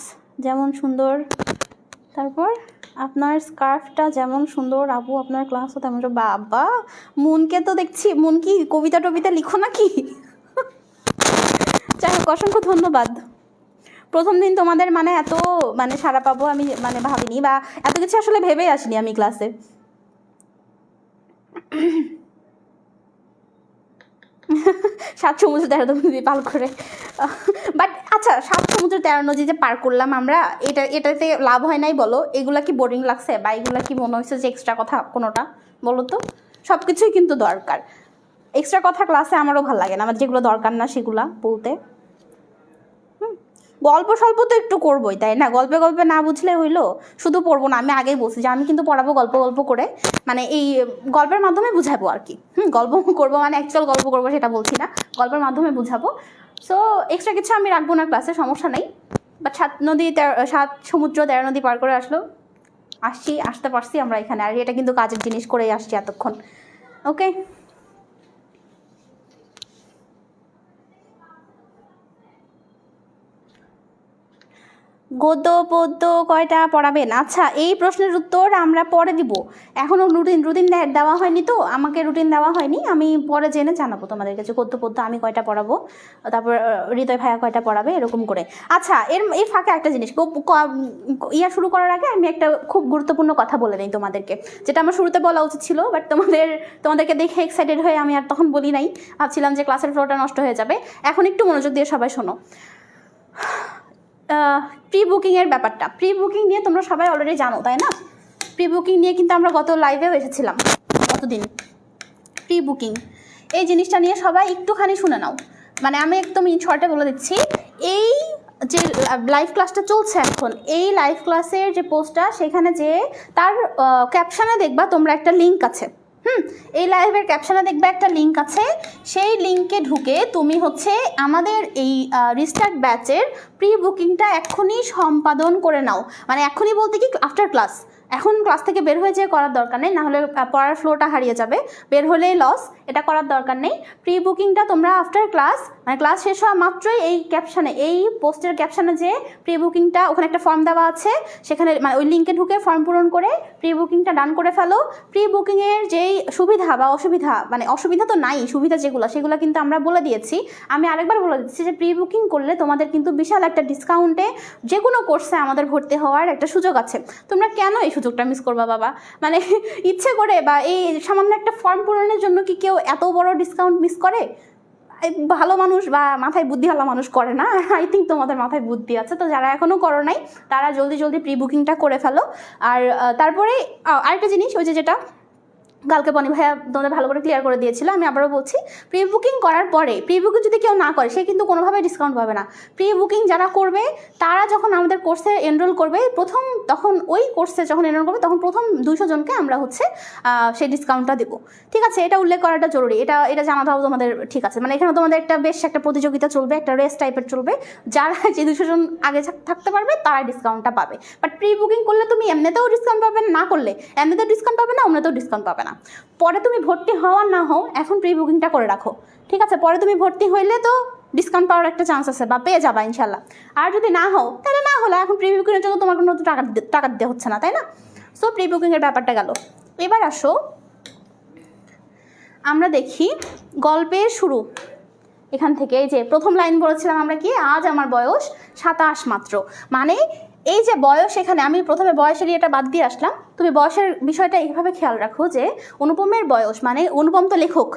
[SPEAKER 1] যেমন সুন্দর, তারপর আপনার স্কার্ফটা যেমন সুন্দর আপু, আপনার ক্লাসও তেমন। বাবা, মনকে তো দেখছি, মন কি কবিতা টবিতা লিখো নাকি? যাই হোক, অসংখ্য ধন্যবাদ। প্রথম দিন তোমাদের এত সাড়া পাবো আমি ভাবিনি, বা এত কিছু আসলে ভেবেই আসিনি আমি ক্লাসে। সাত সমুদ্র 13 নদী পার করে, বাট আচ্ছা, 7 সমুদ্র 13 নদী যে পার করলাম আমরা, এটাতে লাভ হয় নাই বলো? এগুলা কি বোরিং লাগছে, বা এগুলা কি মনে হচ্ছে যে এক্সট্রা কথা কোনোটা? বলো তো, সব কিছুই কিন্তু দরকার। এক্সট্রা কথা ক্লাসে আমারও ভালো লাগে না, আমার যেগুলো দরকার না সেগুলা বলতে। গল্প স্বল্প তো একটু করবোই, তাই না? গল্পে না বুঝলে হইলো, শুধু পড়বো না। আমি আগেই বলছি যে আমি কিন্তু পড়াবো গল্প করে, এই গল্পের মাধ্যমে বুঝাবো আর কি। গল্প করবো অ্যাকচুয়াল গল্প করবো সেটা বলছি না, গল্পের মাধ্যমে বুঝাবো। সো এক্সট্রা কিছু আমি রাখবো না ক্লাসে, সমস্যা নেই। বাট 7 সমুদ্র 13 নদী পার করে আসতে পারছি আমরা এখানে, আর এটা কিন্তু কাজের জিনিস করেই আসছি এতক্ষণ। ওকে, গদ্য পদ্য কয়টা পড়াবেন? আচ্ছা, এই প্রশ্নের উত্তর আমরা পরে দিব। এখনও রুটিন দেওয়া হয়নি, তো আমাকে রুটিন দেওয়া হয়নি, আমি পরে জেনে জানাবো তোমাদের কাছে গদ্য পদ্য আমি কয়টা পড়াবো, তারপর হৃদয় ভাইয়া কয়টা পড়াবে, এরকম করে। আচ্ছা, এই ফাঁকে একটা জিনিস, শুরু করার আগে আমি একটা খুব গুরুত্বপূর্ণ কথা বলে নিই তোমাদেরকে, যেটা আমার শুরুতে বলা উচিত ছিল, বাট তোমাদেরকে দেখে এক্সাইটেড হয়ে আমি আর তখন বলি নাই, ভাবছিলাম যে ক্লাসের ফ্লোটা নষ্ট হয়ে যাবে। এখন একটু মনোযোগ দিয়ে সবাই শোনো। প্রি বুকিংয়ের ব্যাপারটা, প্রি বুকিং নিয়ে তোমরা সবাই অলরেডি জানো, তাই না? প্রি বুকিং নিয়ে কিন্তু আমরা গত লাইভেও এসেছিলাম, গতদিন। প্রি বুকিং এই জিনিসটা নিয়ে সবাই একটুখানি শুনে নাও, আমি একদম শর্টে বলে দিচ্ছি। এই যে লাইভ ক্লাসটা চলছে এখন, এই লাইভ ক্লাসের যে পোস্টটা, সেখানে যে তার ক্যাপশনে দেখবা তোমরা একটা লিঙ্ক আছে। এই লাইভের ক্যাপশনে দেখবে একটা লিঙ্ক আছে, সেই লিঙ্কে ঢুকে তুমি আমাদের এই রিস্টার্ট ব্যাচের প্রি বুকিংটা এক্ষুনি সম্পাদন করে নাও। এক্ষুনি বলতে কি, আফটার ক্লাস। এখন ক্লাস থেকে বের হয়ে যেয়ে করার দরকার নেই, নাহলে পড়ার ফ্লোটা হারিয়ে যাবে, বের হলেই লস, এটা করার দরকার নেই। প্রি বুকিংটা তোমরা আফটার ক্লাস, ক্লাস শেষ হওয়া মাত্রই এই ক্যাপশনে, এই পোস্টের ক্যাপশনে যে প্রি বুকিংটা, ওখানে একটা ফর্ম দেওয়া আছে, সেখানে ওই লিঙ্কে ঢুকে ফর্ম পূরণ করে প্রি বুকিংটা ডান করে ফেলো। প্রি বুকিংয়ের যেই সুবিধা বা অসুবিধা, অসুবিধা তো নাই, সুবিধা সেগুলো কিন্তু আমরা বলে দিয়েছি। আমি আরেকবার বলে দিচ্ছি যে প্রি বুকিং করলে তোমাদের কিন্তু বিশাল একটা ডিসকাউন্টে যে কোনো কোর্সে আমাদের ভর্তি হওয়ার একটা সুযোগ আছে। তোমরা কেন এই সুযোগটা মিস করবা বাবা? ইচ্ছে করে বা এই সামান্য একটা ফর্ম পূরণের জন্য কি কেউ এত বড় ডিসকাউন্ট মিস করে? ভালো মানুষ বা মাথায় বুদ্ধিওয়ালা মানুষ করে না। আই থিঙ্ক তোমাদের মাথায় বুদ্ধি আছে, তো যারা এখনও করো নাই তারা জলদি প্রি বুকিংটা করে ফেলো। আর তারপরে আরেকটা জিনিস, ওই যেটা কালকে বনি ভাইয়া তোমাদের ভালো করে ক্লিয়ার করে দিয়েছিল, আমি আবারও বলছি, প্রি বুকিং করার পরে, প্রি বুকিং যদি কেউ না করে সে কিন্তু কোনোভাবে ডিসকাউন্ট পাবে না। প্রি বুকিং যারা করবে তারা যখন আমাদের কোর্সে এনরোল করবে, তখন ওই কোর্সে যখন এনরোল করবে তখন প্রথম 200 জনকে আমরা সেই ডিসকাউন্টটা দেবো। ঠিক আছে, এটা উল্লেখ করাটা জরুরি, এটা জানাটাও তোমাদের ঠিক আছে। এখানে তোমাদের বেশ একটা প্রতিযোগিতা চলবে, একটা রেস টাইপের চলবে, যারা যে 200 জন আগে থাকতে পারবে তারাই ডিসকাউন্টটা পাবে। বাট প্রি বুকিং করলে তুমি এমনিতেও ডিসকাউন্ট পাবে না, করলে এমনিতেও ডিসকাউন্ট পাবে না, অমনিতেও ডিসকাউন্ট পাবে না। পরে তুমি ভর্তি হওয়া না হও, এখন প্রি বুকিংটা করে রাখো। ঠিক আছে, পরে তুমি ভর্তি হইলে তো ডিসকাউন্ট পাওয়ার একটা চান্স আছে, বা পেয়ে যাবা ইনশাল্লাহ। আর যদি না হও, তাহলে না হলো, এখন প্রি বুকিংয়ের জন্য তোমার কোনো টাকা দিতে হচ্ছে না, তাই না? সো প্রি বুকিংয়ের ব্যাপারটা গেল। এবার আসো আমরা দেখি গল্পের শুরু। এখান থেকে এই যে প্রথম লাইন বলেছিলাম আমরা কি, আজ আমার বয়স 27 মাত্র, এই যে বয়স, এখানে আমি প্রথমে বয়সের এটা বাদ দিয়ে আসলাম, তুমি বয়সের বিষয়টা এইভাবে খেয়াল রাখো যে অনুপমের বয়স মানে অনুপম তো লেখক,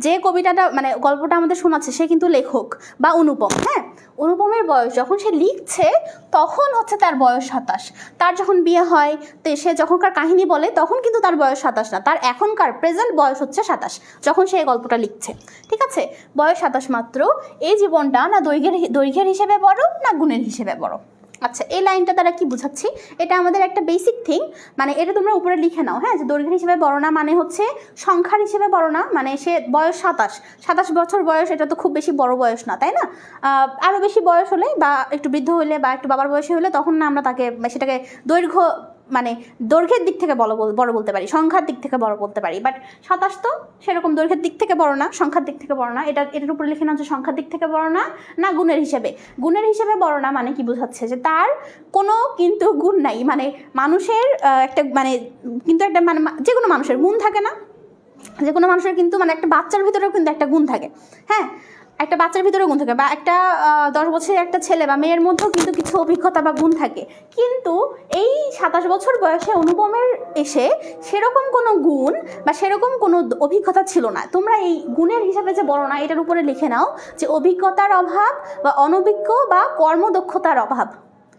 [SPEAKER 1] যে কবিতাটা মানে গল্পটা আমাদের শোনাচ্ছে সে কিন্তু লেখক বা অনুপম। হ্যাঁ, অনুপমের বয়স যখন সে লিখছে তখন হচ্ছে তার বয়স 27। তার যখন বিয়ে হয় তো সে যখনকার কাহিনী বলে তখন কিন্তু তার বয়স 27 না, তার এখনকার প্রেজেন্ট বয়স হচ্ছে 27 যখন সে এই গল্পটা লিখছে। ঠিক আছে, বয়স 27 মাত্র। এই জীবনটা না দৈর্ঘ্যের হিসেবে বড় না গুণের হিসেবে বড়। আচ্ছা, এই লাইনটা দ্বারা কি বুঝাচ্ছি, এটা আমাদের একটা বেসিক থিং, মানে এটা তোমরা উপরে লিখে নাও। হ্যাঁ, যে দৈর্ঘ্যের হিসেবে বড় না মানে হচ্ছে সংখ্যার হিসেবে বড় না, মানে সে বয়স 27 বছর বয়স, এটা তো খুব বেশি বড় বয়স না, তাই না? আরও বেশি বয়স হলে বা একটু বৃদ্ধ হলে বা একটু বাবার বয়সী হলে তখন না আমরা তাকে সেটাকে দৈর্ঘ্য মানে দৈর্ঘ্যের দিক থেকে বড় বলতে পারি, সংখ্যার দিক থেকে বড় বলতে পারি। বাট 27 তো সেরকম দৈর্ঘ্যের দিক থেকে বড় না, সংখ্যার দিক থেকে বড় না। এটার উপরে লিখে নাও যে সংখ্যার দিক থেকে বড় না, না গুণের হিসেবে। গুণের হিসেবে বড় না মানে কি বোঝাচ্ছে, যে তার কোনো কিন্তু গুণ নাই, মানে মানুষের একটা মানে কিন্তু একটা মানে যে কোনো মানুষের গুণ থাকে না, যে কোনো মানুষের কিন্তু মানে একটা বাচ্চার ভিতরেও কিন্তু একটা গুণ থাকে। হ্যাঁ, একটা বাচ্চার ভিতরেও গুণ থাকে, বা একটা 10 বছরের একটা ছেলে বা মেয়ের মধ্যেও কিন্তু কিছু অভিজ্ঞতা বা গুণ থাকে। কিন্তু এই 27 বছর বয়সে অনুপমের এসে সেরকম কোনো গুণ বা সেরকম কোনো অভিজ্ঞতা ছিল না। তোমরা এই গুণের হিসাবে যে বড় না এটার উপরে লিখে নাও যে অভিজ্ঞতার অভাব বা অনভিজ্ঞ বা কর্মদক্ষতার অভাব।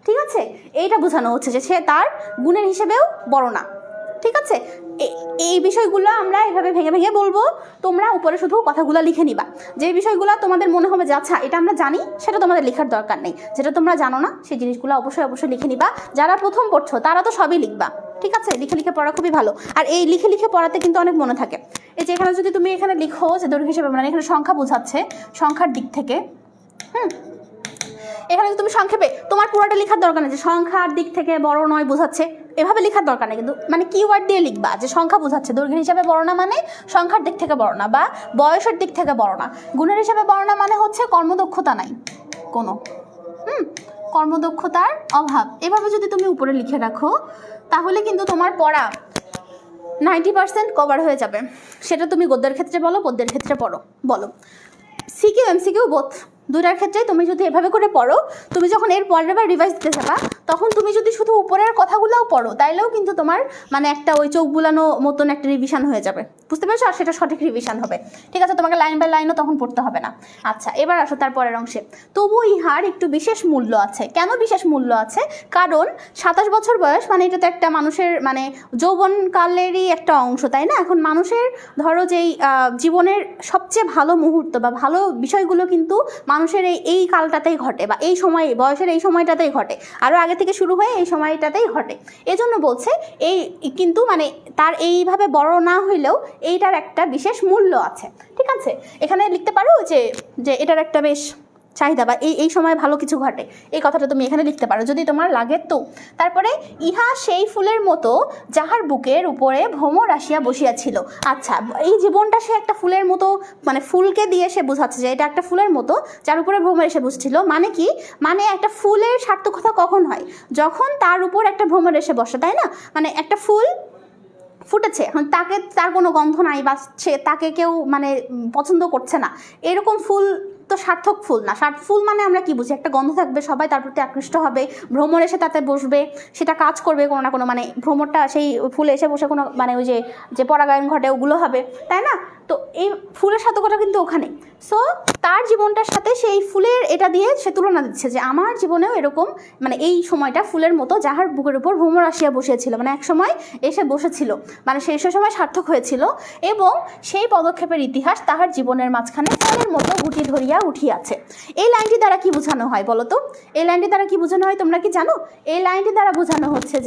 [SPEAKER 1] ঠিক আছে, এইটা বোঝানো হচ্ছে যে সে তার গুণের হিসেবেও বড় না। ঠিক আছে, এই বিষয়গুলো আমরা এভাবে ভেঙে ভেঙে বলবো, তোমরা উপরে শুধু কথাগুলো লিখে নিবা। যে বিষয়গুলো তোমাদের মনে হবে যে আচ্ছা এটা আমরা জানি, সেটা তোমাদের লেখার দরকার নেই। যেটা তোমরা জানো না সেই জিনিসগুলো অবশ্যই লিখে নিবা। যারা প্রথম পড়ছো তারা তো সবই লিখবা। ঠিক আছে, লিখে পড়া খুবই ভালো, আর এই লিখে পড়াতে কিন্তু অনেক মনে থাকে। এই যে এখানে যদি তুমি এখানে লিখো যে দৈর্ঘ্য হিসেবে, মানে এখানে সংখ্যা বোঝাচ্ছে সংখ্যার দিক থেকে। এখানে তুমি সংক্ষেপে, তোমার পুরোটা লেখার দরকার নেই যে সংখ্যার দিক থেকে বড় নয় বোঝাচ্ছে, এভাবে লেখার দরকার নেই। কিন্তু মানে কিওয়ার্ড দিয়ে লিখবা যে সংখ্যা বোঝাচ্ছে দৈর্ঘ্যের হিসাবে বড় না মানে সংখ্যার দিক থেকে বড় না, বা বয়সের দিক থেকে বড় না। গুণের হিসাবে বড় না মানে হচ্ছে কর্মদক্ষতা নাই কোনো, কর্মদক্ষতার অভাব। এভাবে যদি তুমি উপরে লিখে রাখো তাহলে কিন্তু তোমার পড়া 90% কভার হয়ে যাবে। সেটা তুমি গদ্যের ক্ষেত্রে বলো, পদ্যের ক্ষেত্রে বলো, সিকিউ এমসিকিউ বোথ, দুটার ক্ষেত্রে তুমি যদি এভাবে করে পড়ো, তুমি যখন এর পরের বার রিভাইজ দিতে যাবা তখন তুমি যদি শুধু উপরের কথাগুলোও পড়ো তাইলেও কিন্তু তোমার মানে একটা ওই চোখ বুলানো মতন একটা রিভিশন হয়ে যাবে, বুঝতে পেরেছো? আর সেটা সঠিক রিভিশন হবে। ঠিক আছে, তোমাকে লাইন বাই লাইনও তখন পড়তে হবে না। আচ্ছা, এবার আসো তার পরের অংশে। তবু ইহার একটু বিশেষ মূল্য আছে। কেন বিশেষ মূল্য আছে? কারণ 27 বছর বয়স মানে এটা তো একটা মানুষের মানে যৌবনকালেরই একটা অংশ, তাই না? এখন মানুষের ধরো যেই জীবনের সবচেয়ে ভালো মুহূর্ত বা ভালো বিষয়গুলো কিন্তু মানুষের এই কালটাতেই ঘটে, বা এই সময় বয়সের এই সময়টাতেই ঘটে, আরও আগে থেকে শুরু হয়ে এই সময়টাতেই ঘটে। এজন্য বলছে এই কিন্তু মানে তার এইভাবে বড় না হইলেও এইটার একটা বিশেষ মূল্য আছে। ঠিক আছে, এখানে লিখতে পারো যে এটার একটা বেশ চাহিদা বা এই সময় ভালো কিছু ঘটে, এই কথাটা তুমি এখানে লিখতে পারো যদি তোমার লাগে তো। তারপরে ইহা সেই ফুলের মতো যাহার বুকের উপরে ভ্রমর আসিয়া বসিয়াছিল। আচ্ছা, এই জীবনটা সে একটা ফুলের মতো, মানে ফুলকে দিয়ে সে বোঝাচ্ছে যে এটা একটা ফুলের মতো যার উপরে ভ্রমর এসে বসছিল। মানে কি, মানে একটা ফুলের সার্থকতা কখন হয়? যখন তার উপর একটা ভ্রমর এসে বসে, তাই না? মানে একটা ফুল ফুটেছে, এখন তার কোনো গন্ধ নাই বা তাকে কেউ মানে পছন্দ করছে না, এরকম ফুল তো সার্থক ফুল না। ফুল মানে আমরা কি বুঝি, একটা গন্ধ থাকবে, সবাই তার প্রতি আকৃষ্ট হবে, ভ্রমর এসে তাতে বসবে, সেটা কাজ করবে কোনো না কোনো, মানে ভ্রমরটা সেই ফুলে এসে বসে কোনো মানে ওই যে পরাগায়ন ঘটে ওগুলো হবে, তাই না? তো এই ফুলের সার্থকতা কিন্তু ওখানে। সো তার জীবনটার সাথে সেই ফুলের এটা দিয়ে সে তুলনা দিচ্ছে যে আমার জীবনেও এরকম মানে এই সময়টা ফুলের মতো যাহার বুকের উপর ভ্রমর আসিয়া বসিয়েছিল, মানে এক সময় এসে বসেছিল, মানে সেই সময় সার্থক হয়েছিল, এবং সেই পদক্ষেপের ইতিহাস তাহার জীবনের মাঝখানে ফলের মতো গুটি ধরিয়া উঠিয়াছে। এই লাইনটি দ্বারা কি বোঝানো হয় বলো তো? এই লাইনটি দ্বারা কি বোঝানো হয় তোমরা কি জানো? এই লাইনটি দ্বারা বোঝানো হচ্ছে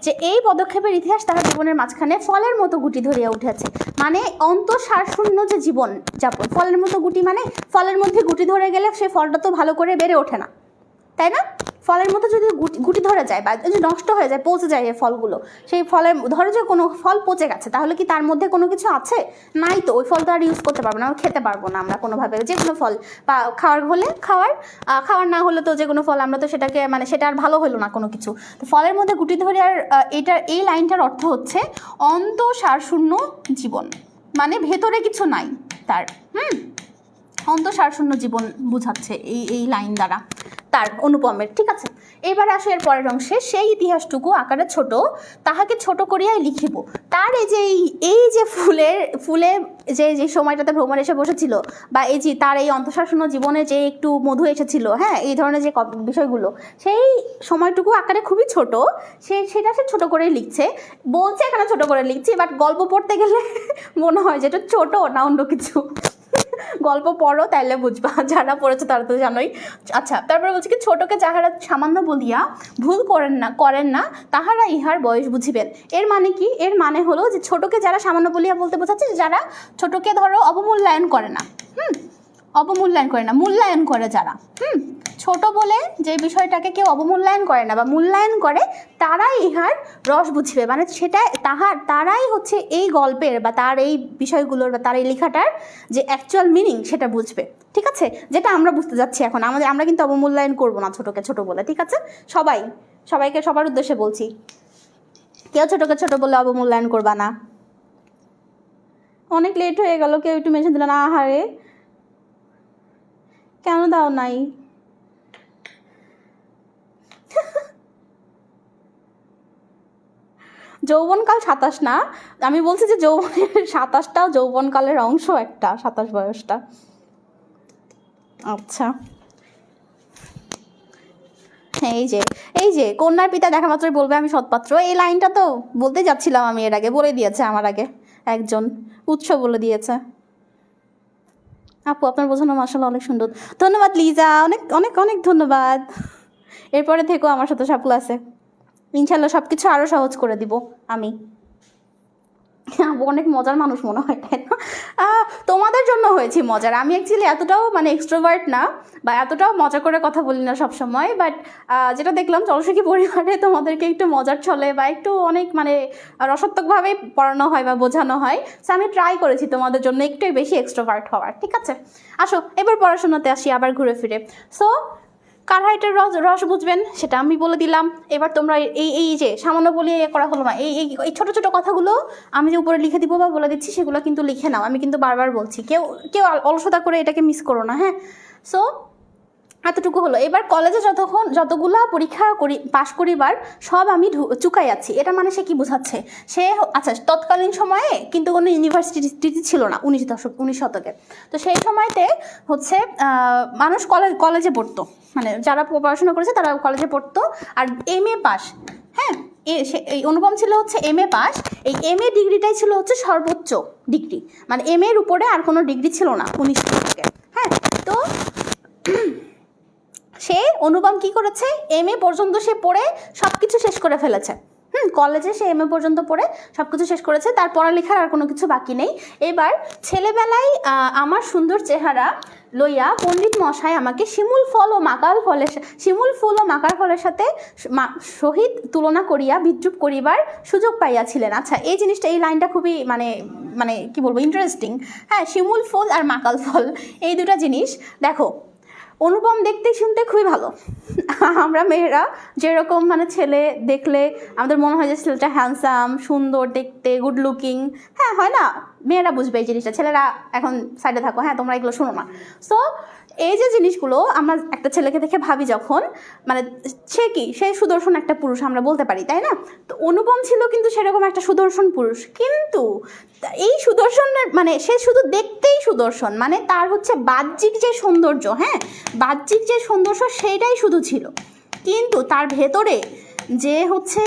[SPEAKER 1] যে এই পদক্ষেপের ইতিহাস তাহার জীবনের মাঝখানে ফলের মতো গুটি ধরিয়া উঠেছে, মানে অন্তঃসারশূন্য যে জীবন যাপন। ফলের মতো গুটি মানে ফলের মধ্যে গুটি ধরে গেলে সেই ফলটা তো ভালো করে বেড়ে ওঠে না, তাই না? ফলের মতো যদি গুটি ধরে যায় বা যদি নষ্ট হয়ে যায়, পচে যায় এই ফলগুলো, সেই ফলের ধরো যে কোনো ফল পচে গেছে, তাহলে কি তার মধ্যে কোনো কিছু আছে? নাই তো, ওই ফলটা আর ইউজ করতে পারবো না, খেতে পারবো না আমরা কোনোভাবে। যে কোনো ফল বা খাওয়ার হলে খাওয়ার না হলে তো যে কোনো ফল আমরা তো সেটাকে মানে সেটা আর ভালো হলো না কোনো কিছু। তো ফলের মধ্যে গুটি ধরে, আর এই লাইনটার অর্থ হচ্ছে অন্তঃসারশূন্য জীবন, মানে ভেতরে কিছু নাই তার, অন্তঃসারশূন্য জীবন বোঝাচ্ছে এই লাইন দ্বারা। কার? অনুপমের। ঠিক আছে, এবার আসে এর পরের অংশে। সেই ইতিহাসটুকু আকারে ছোট, তাহাকে ছোট করিয়াই লিখিব। তার এই যে ফুলে যে সময়টাতে ভ্রমণ এসে বসেছিল, বা এই যে তার এই অন্তঃশাসন জীবনে যে একটু মধু এসেছিল, হ্যাঁ, এই ধরনের যে বিষয়গুলো, সেই সময়টুকু আকারে খুবই ছোট, সেটা সে ছোট করেই লিখছে। বলছে এখানে ছোট করে লিখছি, বাট গল্প পড়তে গেলে মনে হয় যে এটা ছোট না অন্য কিছু। গল্প পড়ো তাইলে বুঝবা, যারা পড়েছে তারা তো জানোই। আচ্ছা, তারপরে বলছে কি, ছোটকে যাহারা সামান্য বলিয়া ভুল করেন না তাহারা ইহার বয়স বুঝিবেন। এর মানে কি? এর মানে হলো যে ছোটকে যারা সামান্য বলিয়া বলতে বোঝাচ্ছে যারা ছোটকে ধরো অবমূল্যায়ন করে না, অবমূল্যায়ন করে না, মূল্যায়ন করে যারা, ছোট বলে যে বিষয়টাকে কেউ অবমূল্যায়ন করে না বা মূল্যায়ন করে, তারাই ইহার রস বুঝবে। মানে সেটা তারাই হচ্ছে এই গল্পের বা তার এই বিষয়গুলোর বা তার এই লেখাটার যে অ্যাকচুয়াল মিনিং সেটা বুঝবে। ঠিক আছে, যেটা আমরা বুঝতে যাচ্ছি এখন। আমরা কিন্তু অবমূল্যায়ন করবো না ছোটকে ছোট বলে। ঠিক আছে, সবাইকে সবার উদ্দেশ্যে বলছি, কেউ ছোটকে ছোট বলে অবমূল্যায়ন করবা না। অনেক লেট হয়ে গেল, কেউ একটু মেনশন দিল না। আহারে, কেন দাও নাই? যৌবনকাল 27 না, আমি বলছি যে যৌবনের 27টাও যৌবনকালের অংশ একটা, 27 বয়সটা। আচ্ছা, এই যে কন্যার পিতা দেখা মাত্রই বলবে আমি সৎপাত্র, এই লাইনটা তো বলতে যাচ্ছিলাম আমি, এর আগে বলে দিয়েছে আমার আগে একজন, উৎস বলে দিয়েছে। আপু আপনার বোঝানো মাশাআল্লাহ অনেক সুন্দর, ধন্যবাদ লিজা, অনেক অনেক অনেক ধন্যবাদ। এরপরে থেকেও আমার সাথে সব ক্লাসে, ইনশাল্লাহ সব কিছু আরও সহজ করে দিব আমি। অনেক মজার মানুষ মনে হয়, তাই না? তোমাদের জন্য হয়েছি মজার। আমি অ্যাকচুয়ালি এতটাও মানে এক্সট্রোভার্ট না, বা এতটাও মজা করে কথা বলি না সবসময়, বাট যেটা দেখলাম চলসখী পরিবারে তোমাদেরকে একটু মজার ছলে বা একটু অনেক মানে রসাত্মকভাবে পড়ানো হয় বা বোঝানো হয়। সো আমি ট্রাই করেছি তোমাদের জন্য একটু বেশি এক্সট্রোভার্ট হওয়ার। ঠিক আছে, আসো এবার পড়াশোনাতে আসি আবার ঘুরে ফিরে। সো কার হাইটের রস বুঝবেন সেটা আমি বলে দিলাম। এবার তোমরা এই যে সামান্য বলিয়ে করা হলো না, এই ছোটো ছোটো কথাগুলো আমি যে উপরে লিখে দিব বা বলে দিচ্ছি, সেগুলো কিন্তু লিখে নাও। আমি কিন্তু বারবার বলছি, কেউ অলসতা করে এটাকে মিস করো না, হ্যাঁ। সো এতটুকু হলো। এবার কলেজে যতগুলা পরীক্ষা পাশ করিবার সব আমি চুকাই আছি, এটা মানে সে কি বোঝাচ্ছে? সে আচ্ছা, তৎকালীন সময়ে কিন্তু কোনো ইউনিভার্সিটি ছিল না, 19 শতকে। তো সেই সময়তে হচ্ছে মানুষ কলেজে পড়তো, মানে যারা পড়াশোনা করেছে তারা কলেজে পড়তো, আর MA পাস, হ্যাঁ, এই অনুপম ছিল হচ্ছে MA পাস। এই MA ডিগ্রিটাই ছিল হচ্ছে সর্বোচ্চ ডিগ্রি, মানে MA এর উপরে আর কোনো ডিগ্রি ছিল না 19 শতকে, হ্যাঁ। তো সে অনুপম কি করেছে, MA পর্যন্ত সে পড়ে সব কিছু শেষ করে ফেলেছে। কলেজে সে MA পর্যন্ত পড়ে সব কিছু শেষ করেছে, তার পড়ালেখার আর কোনো কিছু বাকি নেই। এবার ছেলেবেলায় আমার সুন্দর চেহারা লইয়া পণ্ডিত মশাই আমাকে শিমুল ফুল ও মাকার ফলের সাথে সহিত তুলনা করিয়া বিদ্রুপ করিবার সুযোগ পাইয়াছিলেন। আচ্ছা, এই জিনিসটা, এই লাইনটা খুবই মানে কি বলবো, ইন্টারেস্টিং। হ্যাঁ, শিমুল ফুল আর মাকাল ফল, এই দুটা জিনিস। দেখো, অনুপম দেখতে শুনতে খুবই ভালো। আমরা মেয়েরা যেরকম মানে ছেলে দেখলে আমাদের মনে হয় যে ছেলেটা হ্যান্ডসাম, সুন্দর দেখতে, গুড লুকিং, হ্যাঁ, হয় না? মেয়েরা বুঝবে এই জিনিসটা, ছেলেরা এখন সাইডে থাকো, হ্যাঁ, তোমরা এগুলো শোনো না। সো এই যে জিনিসগুলো আমরা একটা ছেলেকে দেখে ভাবি যখন, মানে সে সুদর্শন একটা পুরুষ আমরা বলতে পারি, তাই না? তো অনুপম ছিল কিন্তু সেরকম একটা সুদর্শন পুরুষ, কিন্তু এই সুদর্শনের মানে সে শুধু দেখতেই সুদর্শন, মানে তার হচ্ছে বাহ্যিক যে সৌন্দর্য, হ্যাঁ, বাহ্যিক যে সৌন্দর্য সেইটাই শুধু ছিল, কিন্তু তার ভেতরে যে হচ্ছে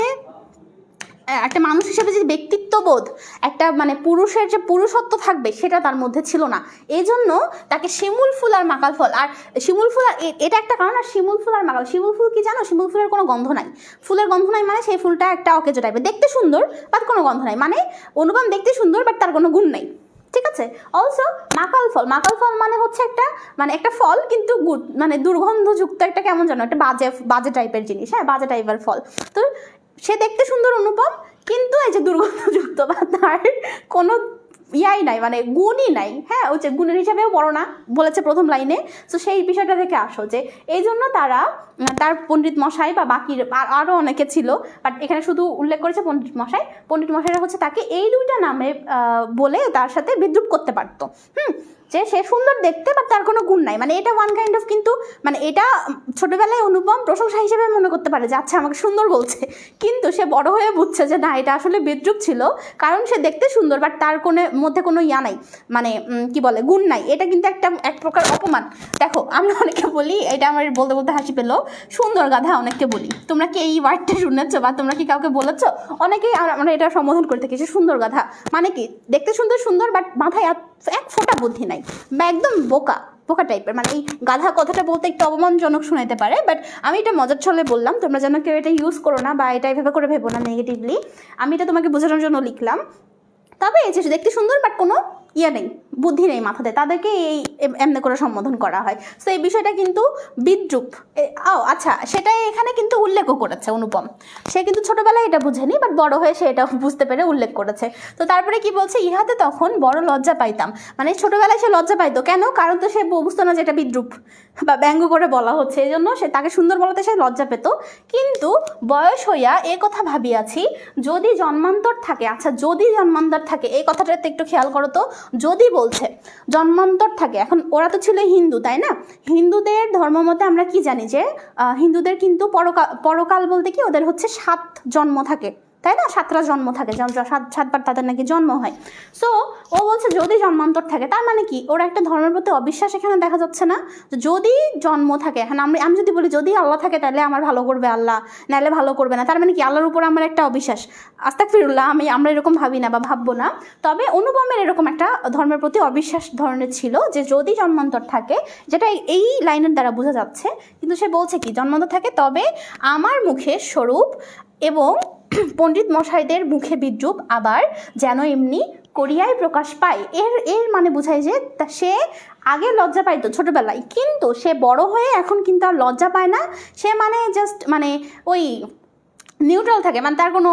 [SPEAKER 1] একটা মানুষ হিসেবে যে ব্যক্তিত্ববোধ, একটা মানে পুরুষের যে পুরুষত্ব থাকবে, সেটা তার মধ্যে ছিল না। এই জন্য তাকে শিমুল ফুল আর মাকাল ফল, আর শিমুল ফুল আর এটা একটা কারণ। আর শিমুল ফুল আর মাকাল, শিমুল ফুল কি জানো? শিমুল ফুলের কোনো গন্ধ নাই, ফুলের গন্ধ নাই, মানে সেই ফুলটা একটা অকেজো টাইপের, দেখতে সুন্দর বাট কোনো গন্ধ নাই, মানে অনুপম দেখতে সুন্দর বাট তার কোনো গুণ নাই। ঠিক আছে। অলসো মাকাল ফল মানে হচ্ছে একটা ফল, কিন্তু মানে দুর্গন্ধযুক্ত একটা, কেমন জানো, একটা বাজে টাইপের জিনিস, হ্যাঁ, বাজে টাইপের ফল। তো সে দেখতে সুন্দর অনুপম, কিন্তু এই যে দুর্গন্ধযুক্ত বা তার কোনো ইয়াই নাই, মানে গুণই নাই, হ্যাঁ, ওই যে গুণের হিসাবেও বড় না বলেছে প্রথম লাইনে। তো সেই বিষয়টা থেকে আসো যে এই জন্য তার পণ্ডিত মশাই বা বাকি আরও অনেকে ছিল, বাট এখানে শুধু উল্লেখ করেছে পণ্ডিত মশাইরা হচ্ছে তাকে এই দুইটা নামে বলে তার সাথে বিদ্রুপ করতে পারতো। যে সে সুন্দর দেখতে বাট তার কোনো গুণ নাই, মানে এটা ওয়ান কাইন্ড অফ, কিন্তু মানে এটা ছোটবেলায় অনুপম প্রশংসা হিসেবে মনে করতে পারে যে আচ্ছা আমাকে সুন্দর বলছে, কিন্তু সে বড় হয়ে বুঝছে যে না এটা আসলে বিদ্রুপ ছিল, কারণ সে দেখতে সুন্দর বাট তার কোনো মধ্যে কোনো ইয়া নাই, মানে কি বলে গুণ নাই। এটা কিন্তু এক প্রকার অপমান। দেখো আমরা অনেকে বলি, এটা আমার বলতে বলতে হাসি পেলো, সুন্দর গাধা অনেককে বলি। তোমরা কি এই ওয়ার্ডটা শুনেছো বা তোমরা কি কাউকে বলেছো? অনেকেই আমরা এটা সম্বোধন করে থাকি যে সুন্দর গাধা, মানে কি দেখতে সুন্দর সুন্দর বাট মাথায় এক ফোঁটা বুদ্ধি নাই বা একদম বোকা বোকা টাইপের, মানে এই গাধা কথাটা বলতে একটু অপমানজনক শোনাতে পারে, বাট আমি এটা মজার ছলে বললাম, তোমরা যেন কেউ এটা ইউজ করো না বা এটা এভাবে করে ভেবো না নেগেটিভলি। আমি এটা তোমাকে বোঝানোর জন্য লিখলাম। তবে এই যে দেখতে সুন্দর বাট কোনো ইয়ে নেই, বুদ্ধি নেই মাথাতে, তাদেরকে এই এমনি করে সম্বোধন করা হয়। সো এই বিষয়টা কিন্তু বিদ্রুপ। আচ্ছা, সেটাই এখানে কিন্তু উল্লেখও করেছে অনুপম। সে কিন্তু ছোটবেলায় এটা বুঝেনি, বাট বড় হয়ে সে এটা বুঝতে পেরে উল্লেখ করেছে। তো তারপরে কি বলছে, ইহাতে তখন বড় লজ্জা পাইতাম, মানে ছোটবেলায় সে লজ্জা পাইতো কেন, কারণ তো সে বুঝতো না যে এটা বিদ্রুপ বা ব্যঙ্গ করে বলা হচ্ছে, এই জন্য সে তাকে সুন্দর বলাতে সে লজ্জা পেত। কিন্তু বয়স হইয়া এ কথা ভাবিয়াছি, যদি জন্মান্তর থাকে, আচ্ছা যদি জন্মান্তর থাকে, এই কথাটাতে একটু খেয়াল করো তো, যদি বলছে জন্মান্তর থাকে। এখন ওরা তো ছিল হিন্দু, তাই না? হিন্দুদের ধর্মমতে আমরা কি জানি যে হিন্দুদের কিন্তু পরকাল বলতে কি ওদের হচ্ছে 7 জন্ম থাকে, তাই না? 7টা জন্ম থাকে, 7বার তাদের নাকি জন্ম হয়। সো ও বলছে যদি জন্মান্তর থাকে, তার মানে কি ওরা একটা ধর্মের প্রতি অবিশ্বাস এখানে দেখা যাচ্ছে না? যদি জন্ম থাকে, এখন আমি যদি বলি যদি আল্লাহ থাকে তাহলে আমার ভালো করবে আল্লাহ, নাহলে ভালো করবে না, তার মানে কি আল্লাহর উপর আমার একটা অবিশ্বাস। আস্তাগফিরুল্লাহ, আমরা এরকম ভাবি না বা ভাববো না। তবে অনুপমের এরকম একটা ধর্মের প্রতি অবিশ্বাস ধরনের ছিল যে যদি জন্মান্তর থাকে, যেটা এই লাইনের দ্বারা বোঝা যাচ্ছে। কিন্তু সে বলছে কি জন্মান্তর থাকে, তবে আমার মুখে স্বরূপ এবং পণ্ডিত মশাইদের মুখে বিদ্রুপ আবার যেন এমনি করিয়াই প্রকাশ পায়। এর মানে বোঝায় যে সে আগে লজ্জা পাইতো ছোটবেলায়, কিন্তু সে বড় হয়ে এখন কিন্তু আর লজ্জা পায় না। সে মানে জাস্ট মানে ওই নিউট্রাল থাকে, মানে তার কোনো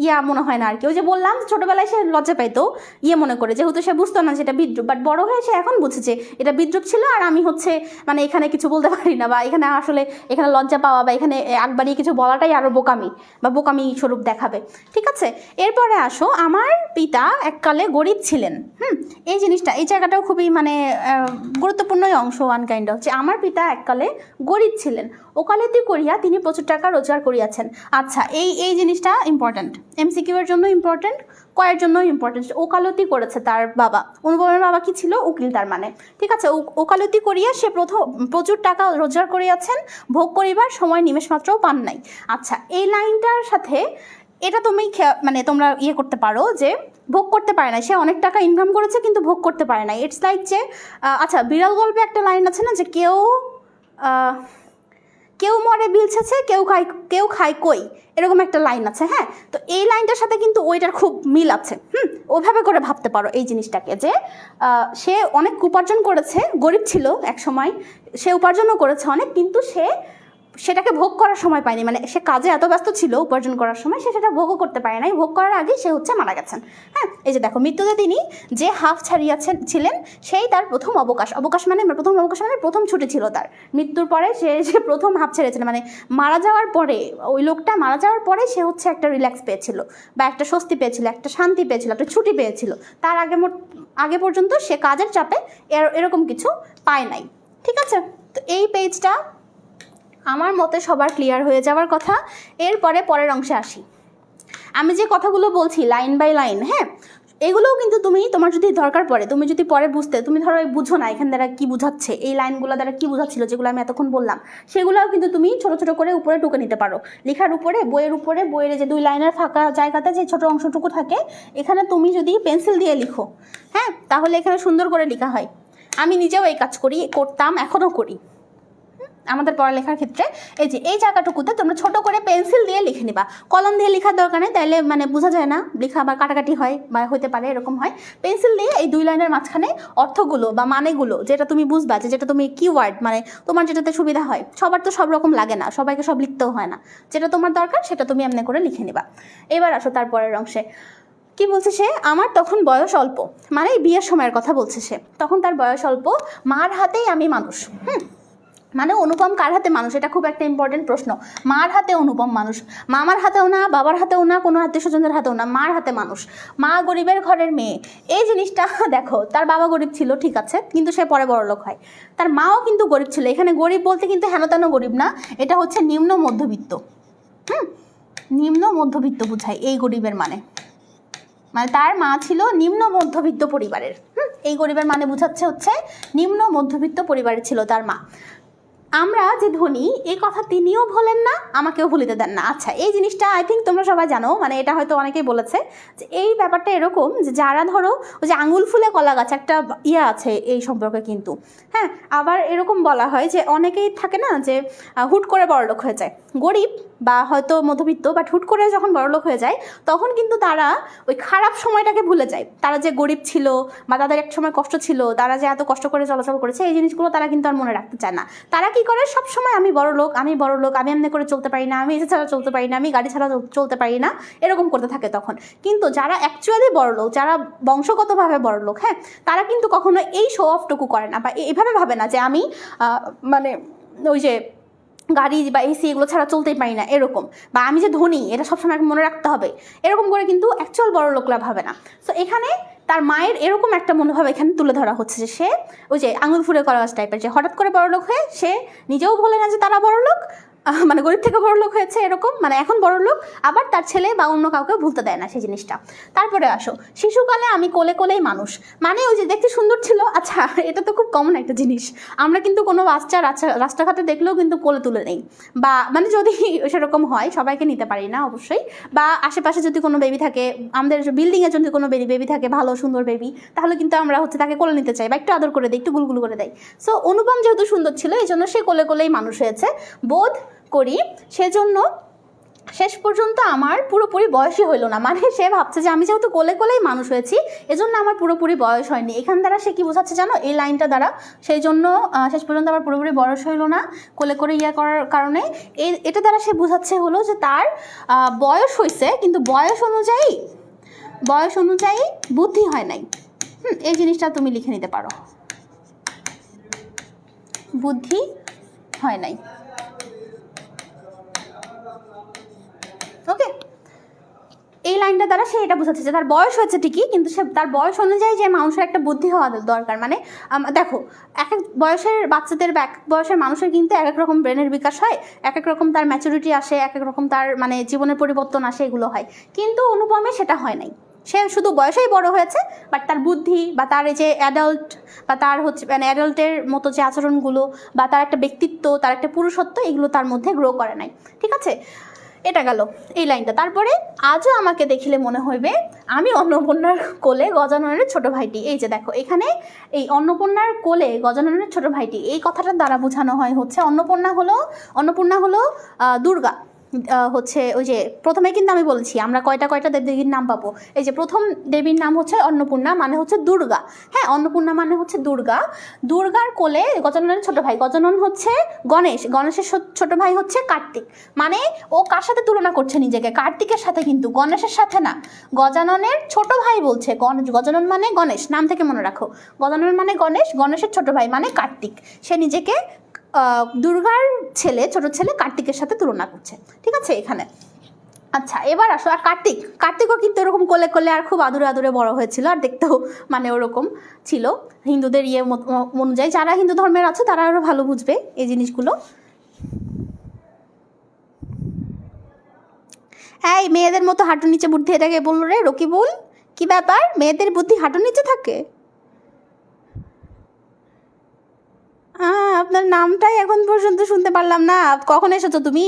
[SPEAKER 1] ইয়া মনে হয় না আর কি। ওই যে বললাম ছোটবেলায় সে লজ্জা পাইতো ইয়ে মনে করে, যেহেতু সে বুঝতো না সেটা বিদ্রুপ, বাট বড় হয়ে সে এখন বুঝেছে এটা বিদ্রুপ ছিল, আর আমি হচ্ছে মানে এখানে কিছু বলতে পারি না, বা এখানে আসলে এখানে লজ্জা পাওয়া বা এখানে একবারই কিছু বলাটাই আরও বোকামি বা বোকামি স্বরূপ দেখাবে। ঠিক আছে, এরপরে আসো, আমার পিতা এককালে গরিব ছিলেন। এই জিনিসটা, এই জায়গাটাও খুবই মানে গুরুত্বপূর্ণই অংশ ওয়ান কাইন্ড অফ, যে আমার পিতা এককালে গরিব ছিলেন, ওকালতি করিয়া তিনি প্রচুর টাকা রোজগার করিয়াছেন। আচ্ছা, এই জিনিসটা ইম্পর্ট্যান্ট, MCQ এর জন্য ইম্পর্ট্যান্ট, কয়ের জন্য ইম্পর্ট্যান্ট। ওকালতি করেছে তার বাবা, অনুপমের বাবা কি ছিল? উকিল, তার মানে ঠিক আছে। ওকালতি করিয়া সে প্রচুর টাকা রোজগার করিয়াছেন, ভোগ করিবার সময় নিমেষ মাত্রও পান নাই। আচ্ছা, এই লাইনটার সাথে এটা তুমি মানে তোমরা ইয়ে করতে পারো যে ভোগ করতে পারে না, সে অনেক টাকা ইনকাম করেছে কিন্তু ভোগ করতে পারে না। ইটস লাইক যে আচ্ছা, বিড়াল গল্পে একটা লাইন আছে না যে কেউ মরে বিলছেছে, কেউ খায় কই, এরকম একটা লাইন আছে। হ্যাঁ, তো এই লাইনটার সাথে কিন্তু ওইটার খুব মিল আছে। ওইভাবে করে ভাবতে পারো এই জিনিসটাকে, যে সে অনেক উপার্জন করেছে, গরিব ছিল এক সময়, সে উপার্জনও করেছে অনেক, কিন্তু সে সেটাকে ভোগ করার সময় পায়নি, মানে সে কাজে এত ব্যস্ত ছিল উপার্জন করার সময় সে সেটা ভোগও করতে পারে নাই, ভোগ করার আগেই সে হচ্ছে মারা গেছেন। হ্যাঁ, এই যে দেখো, মৃত্যুতে তিনি যে হাফ ছিলেন সেই তার প্রথম অবকাশ মানে প্রথম ছুটি ছিল তার। মৃত্যুর পরে সে প্রথম হাফ ছেড়েছিল, মানে মারা যাওয়ার পরে, ওই লোকটা মারা যাওয়ার পরে সে হচ্ছে একটা রিল্যাক্স পেয়েছিল বা একটা স্বস্তি পেয়েছিল, একটা শান্তি পেয়েছিল, একটা ছুটি পেয়েছিল। তার আগে পর্যন্ত সে কাজের চাপে এরকম কিছু পায় নাই। ঠিক আছে, তো এই পেজটা আমার মতে সবার ক্লিয়ার হয়ে যাওয়ার কথা। এরপরে পরের অংশে আসি। আমি যে কথাগুলো বলছি লাইন বাই লাইন, হ্যাঁ, এগুলোও কিন্তু তোমার যদি দরকার পড়ে, তুমি যদি পরে বুঝতে, তুমি ধরো বুঝো না এখান দ্বারা কী বুঝাচ্ছে, এই লাইনগুলো দ্বারা কী বুঝাচ্ছিল যেগুলো আমি এতক্ষণ বললাম, সেগুলোও কিন্তু তুমি ছোটো ছোটো করে উপরে টুকে নিতে পারো। লেখার উপরে, বইয়ের যে 2 লাইনের ফাঁকা জায়গাতে যে ছোটো অংশটুকু থাকে, এখানে তুমি যদি পেন্সিল দিয়ে লিখো, হ্যাঁ, তাহলে এখানে সুন্দর করে লেখা হয়। আমি নিজেও এই কাজ করতাম, এখনও করি আমাদের পড়ালেখার ক্ষেত্রে। এই যে এই জায়গাটুকুতে তোমরা ছোট করে পেন্সিল দিয়ে লিখে নিবা, কলম দিয়ে লেখার দরকার নেই, তাইলে মানে বোঝা যায় না, লেখা আবার কাটাকাটি হয় বা হতে পারে, এরকম হয়। পেন্সিল দিয়ে এই 2 লাইনের মাঝখানে অর্থগুলো বা মানেগুলো যেটা তুমি বুঝবা, যেটা তুমি কিওয়ার্ড, মানে তোমার যেটাতে সুবিধা হয়, সবার তো সব রকম লাগে না, সবাইকে সব লিখতেও হয় না, যেটা তোমার দরকার সেটা তুমি এমনি করে লিখে নিবা। এবার আসো তারপরের অংশে। কি বলছে সে? আমার তখন বয়স অল্প, মানে বিয়ের সময়ের কথা বলছে সে, তখন তার বয়স অল্প, মার হাতেই আমি মানুষ।
[SPEAKER 3] মানে অনুপম কার হাতে মানুষ, এটা খুব একটা ইম্পর্টেন্ট প্রশ্ন। মার হাতে অনুপম মানুষ, মামার হাতেও না, বাবার হাতেও না, কোনো আত্মীয় স্বজনের হাতেও না, মার হাতে মানুষ। মা গরিবের ঘরের মেয়ে, এই জিনিসটা দেখো, তার বাবা গরিব ছিল ঠিক আছে, কিন্তু সে পরে বড়লোক হয়। তার মাও কিন্তু গরিব ছিল। এখানে গরিব বলতে কিন্তু হেন তেন গরিব না, এটা হচ্ছে নিম্ন মধ্যবিত্ত। নিম্ন মধ্যবিত্ত বোঝায় এই গরিবের মানে তার মা ছিল নিম্ন মধ্যবিত্ত পরিবারের। এই গরিবের মানে বোঝাচ্ছে হচ্ছে নিম্ন মধ্যবিত্ত পরিবারের ছিল তার মা। আমরা যে ধনী এই কথা তিনিও বলেন না, আমাকেও ভুলিতে দেন না। আচ্ছা, এই জিনিসটা আই থিঙ্ক তোমরা সবাই জানো, মানে এটা হয়তো অনেকেই বলেছে যে এই ব্যাপারটা এরকম যে যারা ধরো ওই যে আঙুল ফুলে কলা গাছ একটা ইয়ে আছে এই সম্পর্কে কিন্তু। হ্যাঁ, আবার এরকম বলা হয় যে অনেকেই থাকে না যে হুট করে বড়লোক হয়ে যায়, গরিব বা হয়তো মধ্যবিত্ত, বাট হুট করে যখন বড়লোক হয়ে যায় তখন কিন্তু তারা ওই খারাপ সময়টাকে ভুলে যায়। তারা যে গরিব ছিল বা তাদের এক সময় কষ্ট ছিল, তারা যে এত কষ্ট করে চলাচল করেছে, এই জিনিসগুলো তারা কিন্তু আর মনে রাখতে চায় না। তারা কি করে, সব সময় আমি বড় লোক, আমি বড় লোক, আমি এমনি করে চলতে পারি না, আমি এসে ছাড়া চলতে পারি না, আমি গাড়ি ছাড়া চলতে পারি না, এরকম করতে থাকে তখন। কিন্তু যারা অ্যাকচুয়ালি বড় লোক, যারা বংশগতভাবে বড় লোক, হ্যাঁ, তারা কিন্তু কখনো এই শো অফটুকু করে না বা এইভাবে ভাবে না যে আমি মানে ওই যে গাড়ি বা এসি এগুলো ছাড়া চলতেই পারি না এরকম, বা আমি যে ধনী এটা সবসময় মনে রাখতে হবে, এরকম করে কিন্তু অ্যাকচুয়াল বড় লোকরা ভাবে না। সো এখানে তার মায়ের এরকম একটা মনোভাব এখানে তুলে ধরা হচ্ছে যে সে ওই যে আঙুল ফুলে কলা গাছ টাইপের, যে হঠাৎ করে বড় লোক হয়ে সে নিজেও বলে না যে তারা বড় লোক, মানে গরিব থেকে বড় লোক হয়েছে এরকম, মানে এখন বড় লোক, আবার তার ছেলে বা অন্য কাউকে ভুলতে দেয় না সেই জিনিসটা। তারপরে আসো, শিশুকালে আমি কোলে কোলেই মানুষ, মানে ওই যে দেখতে সুন্দর ছিল। আচ্ছা, এটা তো খুব কমন একটা জিনিস, আমরা কিন্তু কোনো বাচ্চা রাস্তাঘাটে দেখলেও কিন্তু কোলে তুলে নেই, বা মানে যদি সেরকম হয় সবাইকে নিতে পারি না অবশ্যই, বা আশেপাশে যদি কোনো বেবি থাকে, আমাদের বিল্ডিংয়ে যদি কোনো বেবি থাকে ভালো সুন্দর বেবি, তাহলে কিন্তু আমরা হচ্ছে তাকে কোলে নিতে চাই বা একটু আদর করে দিই, একটু গুলগুলো করে দেয়। সো অনুপম যেহেতু সুন্দর ছিল এই জন্য সে কোলে কোলেই মানুষ হয়েছে বোধ করি, সেজন্য শেষ পর্যন্ত আমার পুরোপুরি বয়সই হইল না। মানে সে ভাবছে যে আমি যেহেতু কোলে কোলেই মানুষ হয়েছি এজন্য আমার পুরোপুরি বয়স হয়নি। এখান দ্বারা সে কি বোঝাচ্ছে জানো, এই লাইনটা দ্বারা, সেই জন্য শেষ পর্যন্ত আমার পুরোপুরি বয়স হইল না কোলে করে ইয়ে করার কারণে, এটা দ্বারা সে বোঝাচ্ছে হলো যে তার বয়স হয়েছে কিন্তু বয়স অনুযায়ী বুদ্ধি হয় নাই। এই জিনিসটা তুমি লিখে নিতে পারো, বুদ্ধি হয় নাই। ওকে, এই লাইনটা দ্বারা সে এটা বোঝাচ্ছে যে তার বয়স হয়েছে ঠিকই, কিন্তু সে তার বয়স অনুযায়ী যে মানুষের একটা বুদ্ধি হওয়া দরকার। মানে দেখো, এক এক বয়সের বাচ্চাদের বা এক এক বয়সের মানুষের কিন্তু এক এক রকম ব্রেনের বিকাশ হয়, এক এক রকম তার ম্যাচুরিটি আসে, এক এক রকম তার মানে জীবনের পরিবর্তন আসে, এগুলো হয়। কিন্তু অনুপমে সেটা হয় নাই, সে শুধু বয়সেই বড় হয়েছে, বাট তার বুদ্ধি বা তার এই যে অ্যাডাল্ট বা তার হচ্ছে মানে অ্যাডাল্টের মতো যে আচরণগুলো বা তার একটা ব্যক্তিত্ব, তার একটা পুরুষত্ব, এগুলো তার মধ্যে গ্রো করে নাই। ঠিক আছে, এটা গেল এই লাইনটা। তারপরে আজও আমাকে দেখিলে মনে হইবে আমি অন্নপূর্ণার কোলে গজাননের ছোট ভাইটি। এই যে দেখো, এখানে এই অন্নপূর্ণার কোলে গজাননের ছোট ভাইটি, এই কথাটার দ্বারা বোঝানো হয় হচ্ছে অন্নপূর্ণা হলো দুর্গা। হচ্ছে ওই যে প্রথমে কিন্তু আমি বলছি আমরা কয়টা দেবীর নাম পাবো। এই যে প্রথম দেবীর নাম হচ্ছে অন্নপূর্ণা, মানে হচ্ছে দুর্গা। হ্যাঁ, অন্নপূর্ণা মানে হচ্ছে দুর্গা। দুর্গার কোলে গজাননের ছোট ভাই, গজানন হচ্ছে গণেশের ছোট ভাই হচ্ছে কার্তিক। মানে ও কার সাথে তুলনা করছে নিজেকে, কার্তিকের সাথে, কিন্তু গণেশের সাথে না। গজাননের ছোট ভাই বলছে, গজানন মানে গণেশ, নাম থেকে মনে রাখো, গজানন মানে গণেশের ছোট ভাই মানে কার্তিক। সে নিজেকে দুর্গার ছোট ছেলে কার্তিকের সাথে তুলনা করছে। ঠিক আছে এখানে। আচ্ছা, এবার আসো, আর কার্তিকও কিন্তু এরকম কোলে কোলে আর খুব আদুরে আদুরে বড় হয়েছিল, আর দেখতেও মানে ওরকম ছিল হিন্দুদের অনুযায়ী। যারা হিন্দু ধর্মের আছে তারা আরও ভালো বুঝবে এই জিনিসগুলো। এই মেয়েদের মতো হাঁটুর নিচে বুদ্ধি, এটাকে বললো রে রকিবুল, কি ব্যাপার, মেয়েদের বুদ্ধি হাঁটুর নিচে থাকে? আপনার নামটাই এখন পর্যন্ত শুনতে পারলাম না। কখন এসেছো তুমি?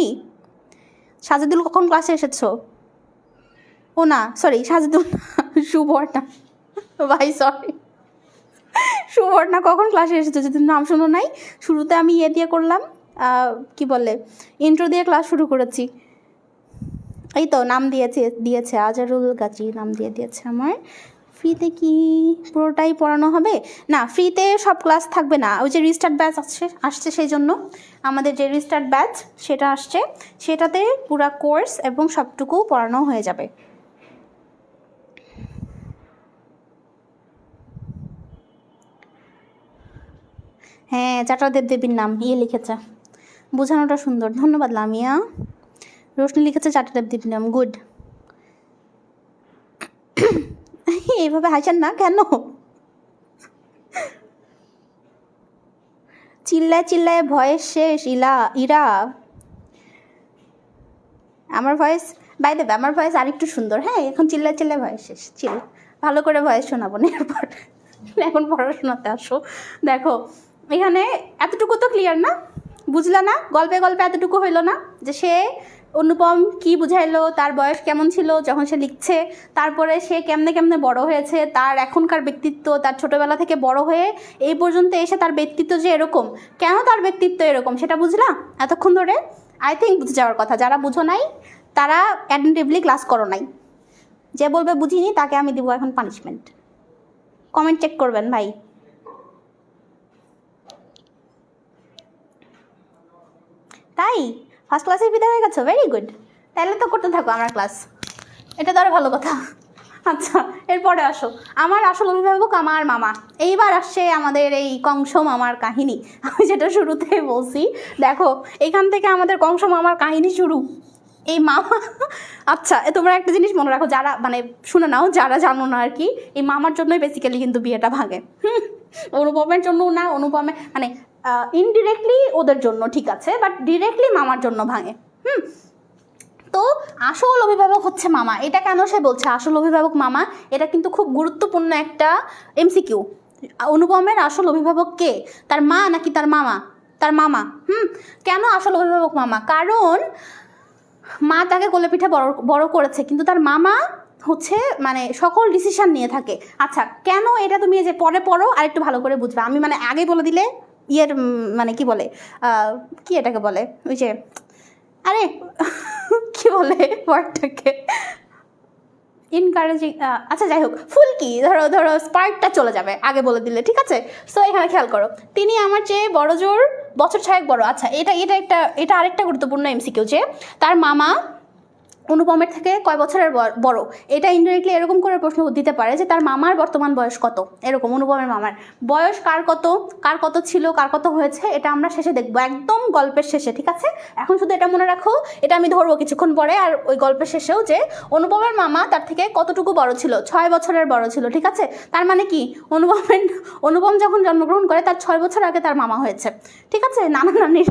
[SPEAKER 3] সাজিদুল কখন ক্লাসে এসেছো? ও না, সরি, সাজিদুল সুবর্ণা, ভাই সরি, সুবর্ণা কখন ক্লাসে এসেছো? যদি নাম শোনো নাই, শুরুতে আমি দিয়ে করলাম, কি বলে, ইন্ট্রো দিয়ে ক্লাস শুরু করেছি। এই তো নাম দিয়েছে আজারুল গাজী, নাম দিয়েছে আমার। ফ্রিতে কি পুরোটাই পড়ানো হবে? না, ফ্রিতে সব ক্লাস থাকবে না। ওই যে রিস্টার্ট ব্যাচ আসছে, সেই জন্য আমাদের যে রিস্টার্ট ব্যাচ সেটা আসছে, সেটাতে পুরা কোর্স এবং সবটুকু পড়ানো হয়ে যাবে। হ্যাঁ, চাটা দেবদেবীর নাম লিখেছে, বোঝানোটা সুন্দর, ধন্যবাদ লামিয়া। রোশনি লিখেছে চাটা দেবদেবীর নাম, গুড। এইভাবে হাসেন না কেন? চিল্লায় চিল্লায় ভয়েস শেষ। ইরা আমার ভয়েস বাই দেবে, আমার ভয়েস আরেকটু সুন্দর। হ্যাঁ, এখন চিল্লায় চিল্লায় ভয়েস শেষ, চিল ভালো করে ভয়েস শোনাবো না এরপর। এখন পড়াশোনাতে আসো। দেখো এখানে এতটুকু তো ক্লিয়ার না, বুঝলা না? গল্পে গল্পে এতটুকু হইলো না যে সে অনুপম কি বুঝাইলো, তার বয়স কেমন ছিল যখন সে লিখছে, তারপরে সে কেমনে কেমনে বড় হয়েছে, তার এখনকার ব্যক্তিত্ব, তার ছোটোবেলা থেকে বড় হয়ে এই পর্যন্ত এসে তার ব্যক্তিত্ব যে এরকম, কেন তার ব্যক্তিত্ব এরকম সেটা বুঝলা এতক্ষণ ধরে? আই থিঙ্ক বুঝে যাওয়ার কথা। যারা বুঝো নাই তারা অ্যাটেন্টিভলি ক্লাস করো নাই। যে বলবে বুঝিনি তাকে আমি দিব এখন পানিশমেন্ট। কমেন্ট চেক করবেন ভাই। তাই ফার্স্ট ক্লাসে বিদায় হয়ে গেছো, ভেরি গুড। তাহলে তো করতে থাকো আমার ক্লাস, এটা তো আরো ভালো কথা। আচ্ছা, এরপরে আসো। আমার আসল অভিভাবক আমার মামা। এইবার আসছে আমাদের এই কংস মামার কাহিনী। আমি যেটা শুরুতে বলছি, দেখো এখান থেকে আমাদের কংস মামার কাহিনী শুরু। এই মামা, আচ্ছা তোমরা একটা জিনিস মনে রাখো, যারা মানে শুনে নাও, যারা জানো না আর কি, এই মামার জন্যই বেসিক্যালি কিন্তু বিয়েটা ভাঙে। অনুপমের জন্য না, অনুপমে মানে ইনডিরেক্টলি ওদের জন্য ঠিক আছে, বাট ডিরেক্টলি মামার জন্য ভাঙে। তো আসল অভিভাবক হচ্ছে মামা। এটা কেন সে বলছে আসল অভিভাবক মামা, এটা কিন্তু খুব গুরুত্বপূর্ণ একটা এমসিকিউ। অনুপমের আসল অভিভাবক কে, তার মা নাকি তার মামা? তার মামা। কেন আসল অভিভাবক মামা? কারণ মা তাকে কোলে পিঠে বড় করেছে, কিন্তু তার মামা হচ্ছে মানে সকল ডিসিশন নিয়ে থাকে। আচ্ছা কেন, এটা তুমি যে পরে পড়ো আর একটু ভালো করে বুঝবে। আমি মানে আগে বলে দিলে ইয়ের মানে কি বলে, কি এটাকে বলে, ওই যে আরে কি বলে ওয়ার্ডটাকে, ইনকারেজিং, আচ্ছা যাই হোক, ফুলকি ধরো স্পার্কটা চলে যাবে আগে বলে দিলে, ঠিক আছে? সো এখানে খেয়াল করো, তিনি আমার চেয়ে বড় জোর বছর 6 বড়। আচ্ছা এটা আরেকটা গুরুত্বপূর্ণ এমসিকিউ যে তার মামা অনুপমের থেকে কয় বছরের বড়। এটা ইনডিরেক্টলি এরকম করে প্রশ্ন দিতে পারে যে তার মামার বর্তমান বয়স কত, এরকম অনুপমের মামার বয়স কার কত ছিল, কার কত হয়েছে, এটা আমরা শেষে দেখবো, একদম গল্পের শেষে, ঠিক আছে? এখন শুধু এটা মনে রাখো, এটা আমি ধরবো কিছুক্ষণ পরে, আর ওই গল্পের শেষেও যে অনুপমের মামা তার থেকে কতটুকু বড় ছিল, 6 বছরের বড় ছিল, ঠিক আছে? তার মানে কি অনুপম যখন জন্মগ্রহণ করে তার 6 বছর আগে তার মামা হয়েছে, ঠিক আছে? নানা নানির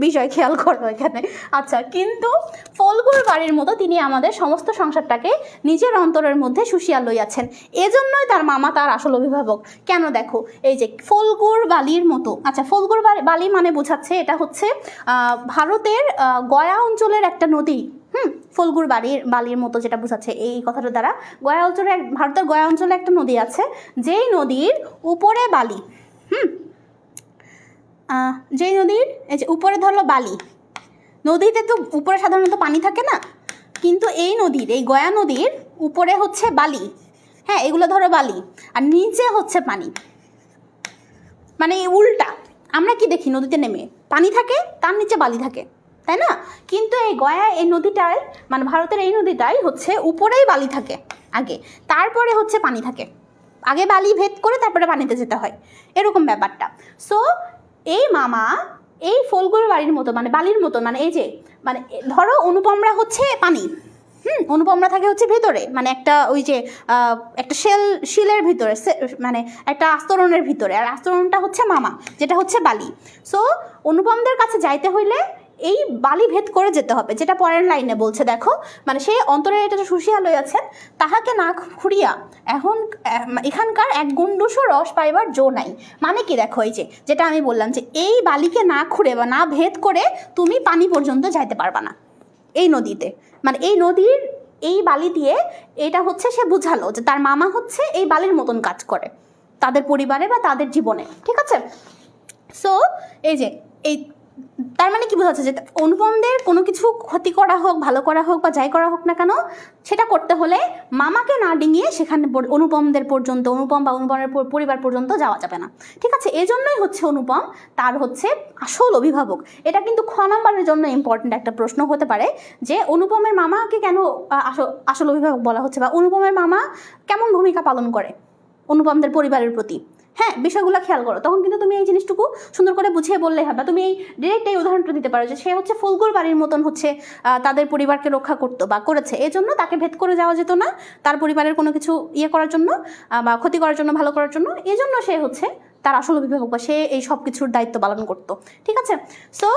[SPEAKER 3] বিষয় খেয়াল করো এখানে। আচ্ছা, কিন্তু ফলগুর বাড়ির মতো তিনি আমাদের সমস্ত সংসারটাকে নিজের অন্তরের মধ্যে শুষিয়া লইয়াছেন, এজন্যই তার মামা তার আসল অভিভাবক। কেন দেখো, এই যে ফলগুর বালির মতো, আচ্ছা ফলগুর বালি মানে বোঝাচ্ছে এটা হচ্ছে ভারতের গয়া অঞ্চলের একটা নদী। ফলগুর বালির মতো যেটা বোঝাচ্ছে এই কথাটা দ্বারা, ভারতের গয়া অঞ্চলে একটা নদী আছে, যেই নদীর উপরে বালি, যেই নদীর এই যে উপরে ধরলো বালি, নদীতে তো উপরে সাধারণত পানি থাকে না, কিন্তু এই নদীর, এই গয়া নদীর উপরে হচ্ছে বালি, হ্যাঁ এগুলো ধরো বালি, আর নিচে হচ্ছে পানি, মানে উল্টা। আমরা কি দেখি, নদীতে নেমে পানি থাকে, তার নিচে বালি থাকে, তাই না? কিন্তু এই গয়া এই নদীটাই, মানে ভারতের এই নদীটাই হচ্ছে উপরেই বালি থাকে আগে, তারপরে হচ্ছে পানি থাকে, আগে বালি ভেদ করে তারপরে পানিতে যেতে হয়, এরকম ব্যাপারটা। সো এই মামা এই ফলগুলো বাড়ির মতো, মানে বালির মতো, মানে এই যে মানে ধরো অনুপমরা হচ্ছে পানি, অনুপমরা থাকে হচ্ছে ভেতরে, মানে একটা ওই যে একটা শিলের ভিতরে, মানে একটা আস্তরণের ভিতরে, আর আস্তরণটা হচ্ছে মামা, যেটা হচ্ছে বালি। সো অনুপমদের কাছে যাইতে হইলে এই বালি ভেদ করে যেতে হবে, যেটা পরের লাইনে বলছে, দেখো মানে সে অন্তরে এটা যে শুষিয়া লইয়াছেন, তাহাকে না খুঁড়িয়া এখন এখানকার এক গুন্ডুসও রস পাইবার জো নাই। মানে কি দেখো, এই যে যেটা আমি বললাম যে এই বালিকে না খুঁড়ে বা না ভেদ করে তুমি পানি পর্যন্ত যাইতে পারবা না এই নদীতে, মানে এই নদীর এই বালি দিয়ে এটা হচ্ছে সে বুঝালো যে তার মামা হচ্ছে এই বালির মতন কাজ করে তাদের পরিবারে বা তাদের জীবনে, ঠিক আছে? সো এই যে এই তার মানে কি বোঝাচ্ছে যে অনুপমদের কোনো কিছু ক্ষতি করা হোক, ভালো করা হোক বা যাই করা হোক না কেন, সেটা করতে হলে মামাকে না ডিঙিয়ে সেখানে অনুপমদের পর্যন্ত, অনুপম বা অনুপমের পরিবার পর্যন্ত যাওয়া যাবে না, ঠিক আছে? এই জন্যই হচ্ছে অনুপম তার হচ্ছে আসল অভিভাবক। এটা কিন্তু খ নম্বরের জন্য ইম্পর্টেন্ট একটা প্রশ্ন হতে পারে যে অনুপমের মামাকে কেন আসল অভিভাবক বলা হচ্ছে, বা অনুপমের মামা কেমন ভূমিকা পালন করে অনুপমদের পরিবারের প্রতি, হ্যাঁ, বিষয়গুলো খেয়াল করো, তখন কিন্তু তুমি এই জিনিসটুকু সুন্দর করে বুঝিয়ে বললে হবে। তুমি এই ডিরেক্ট এই উদাহরণটা দিতে পারো যে সে হচ্ছে ফুলগুর বাড়ির মতন হচ্ছে তাদের পরিবারকে রক্ষা করতো বা করেছে, এই জন্য তাকে ভেদ করে যাওয়া যেত না তার পরিবারের কোনো কিছু ইয়ে করার জন্য বা ক্ষতি করার জন্য, ভালো করার জন্য, এই জন্য সে হচ্ছে তার আসল অভিভাবক বা সে এই সব কিছুর দায়িত্ব পালন করতো। ঠিক আছে, সো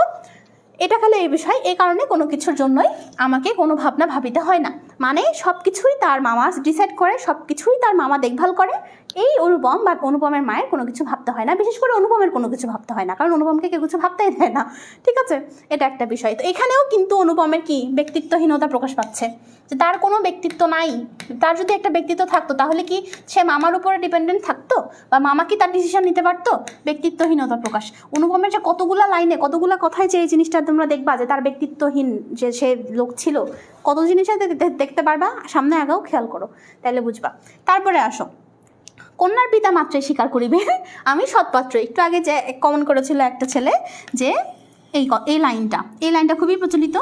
[SPEAKER 3] এটা খালি এই বিষয়, এই কারণে কোনো কিছুর জন্যই আমাকে কোনো ভাবনা ভাবিতে হয় না, মানে সব কিছুই তার মামা ডিসাইড করে, সব কিছুই তার মামা দেখভাল করে। এই অনুপম বা অনুপমের মায়ের কোনো কিছু ভাবতে হয় না, বিশেষ করে অনুপমের কোনো কিছু ভাবতে হয় না, কারণ অনুপমকে কেউ কিছু ভাবতেই দেয় না। ঠিক আছে, এটা একটা বিষয়। তো এখানেও কিন্তু অনুপমের কি ব্যক্তিত্বহীনতা প্রকাশ পাচ্ছে, যে তার কোনো ব্যক্তিত্ব নাই। তার যদি একটা ব্যক্তিত্ব থাকতো তাহলে কি সে মামার উপরে ডিপেন্ডেন্ট থাকতো, বা মামা কি তার ডিসিশন নিতে পারতো? ব্যক্তিত্বহীনতা প্রকাশ অনুপমের যে কতগুলা লাইনে, কতগুলা কথায় যে এই জিনিসটা তোমরা দেখবা যে তার ব্যক্তিত্বহীন যে সে লোক ছিল, কত জিনিসে দেখতে পারবা, সামনে আগাও খেয়াল করো, তাহলে বুঝবা। তারপরে আসো, কন্যার পিতা মাত্রই স্বীকার করিবে আমি সৎপাত্র। একটু আগে যে কমেন্ট করেছিল একটা ছেলে যে এই লাইনটা খুবই প্রচলিত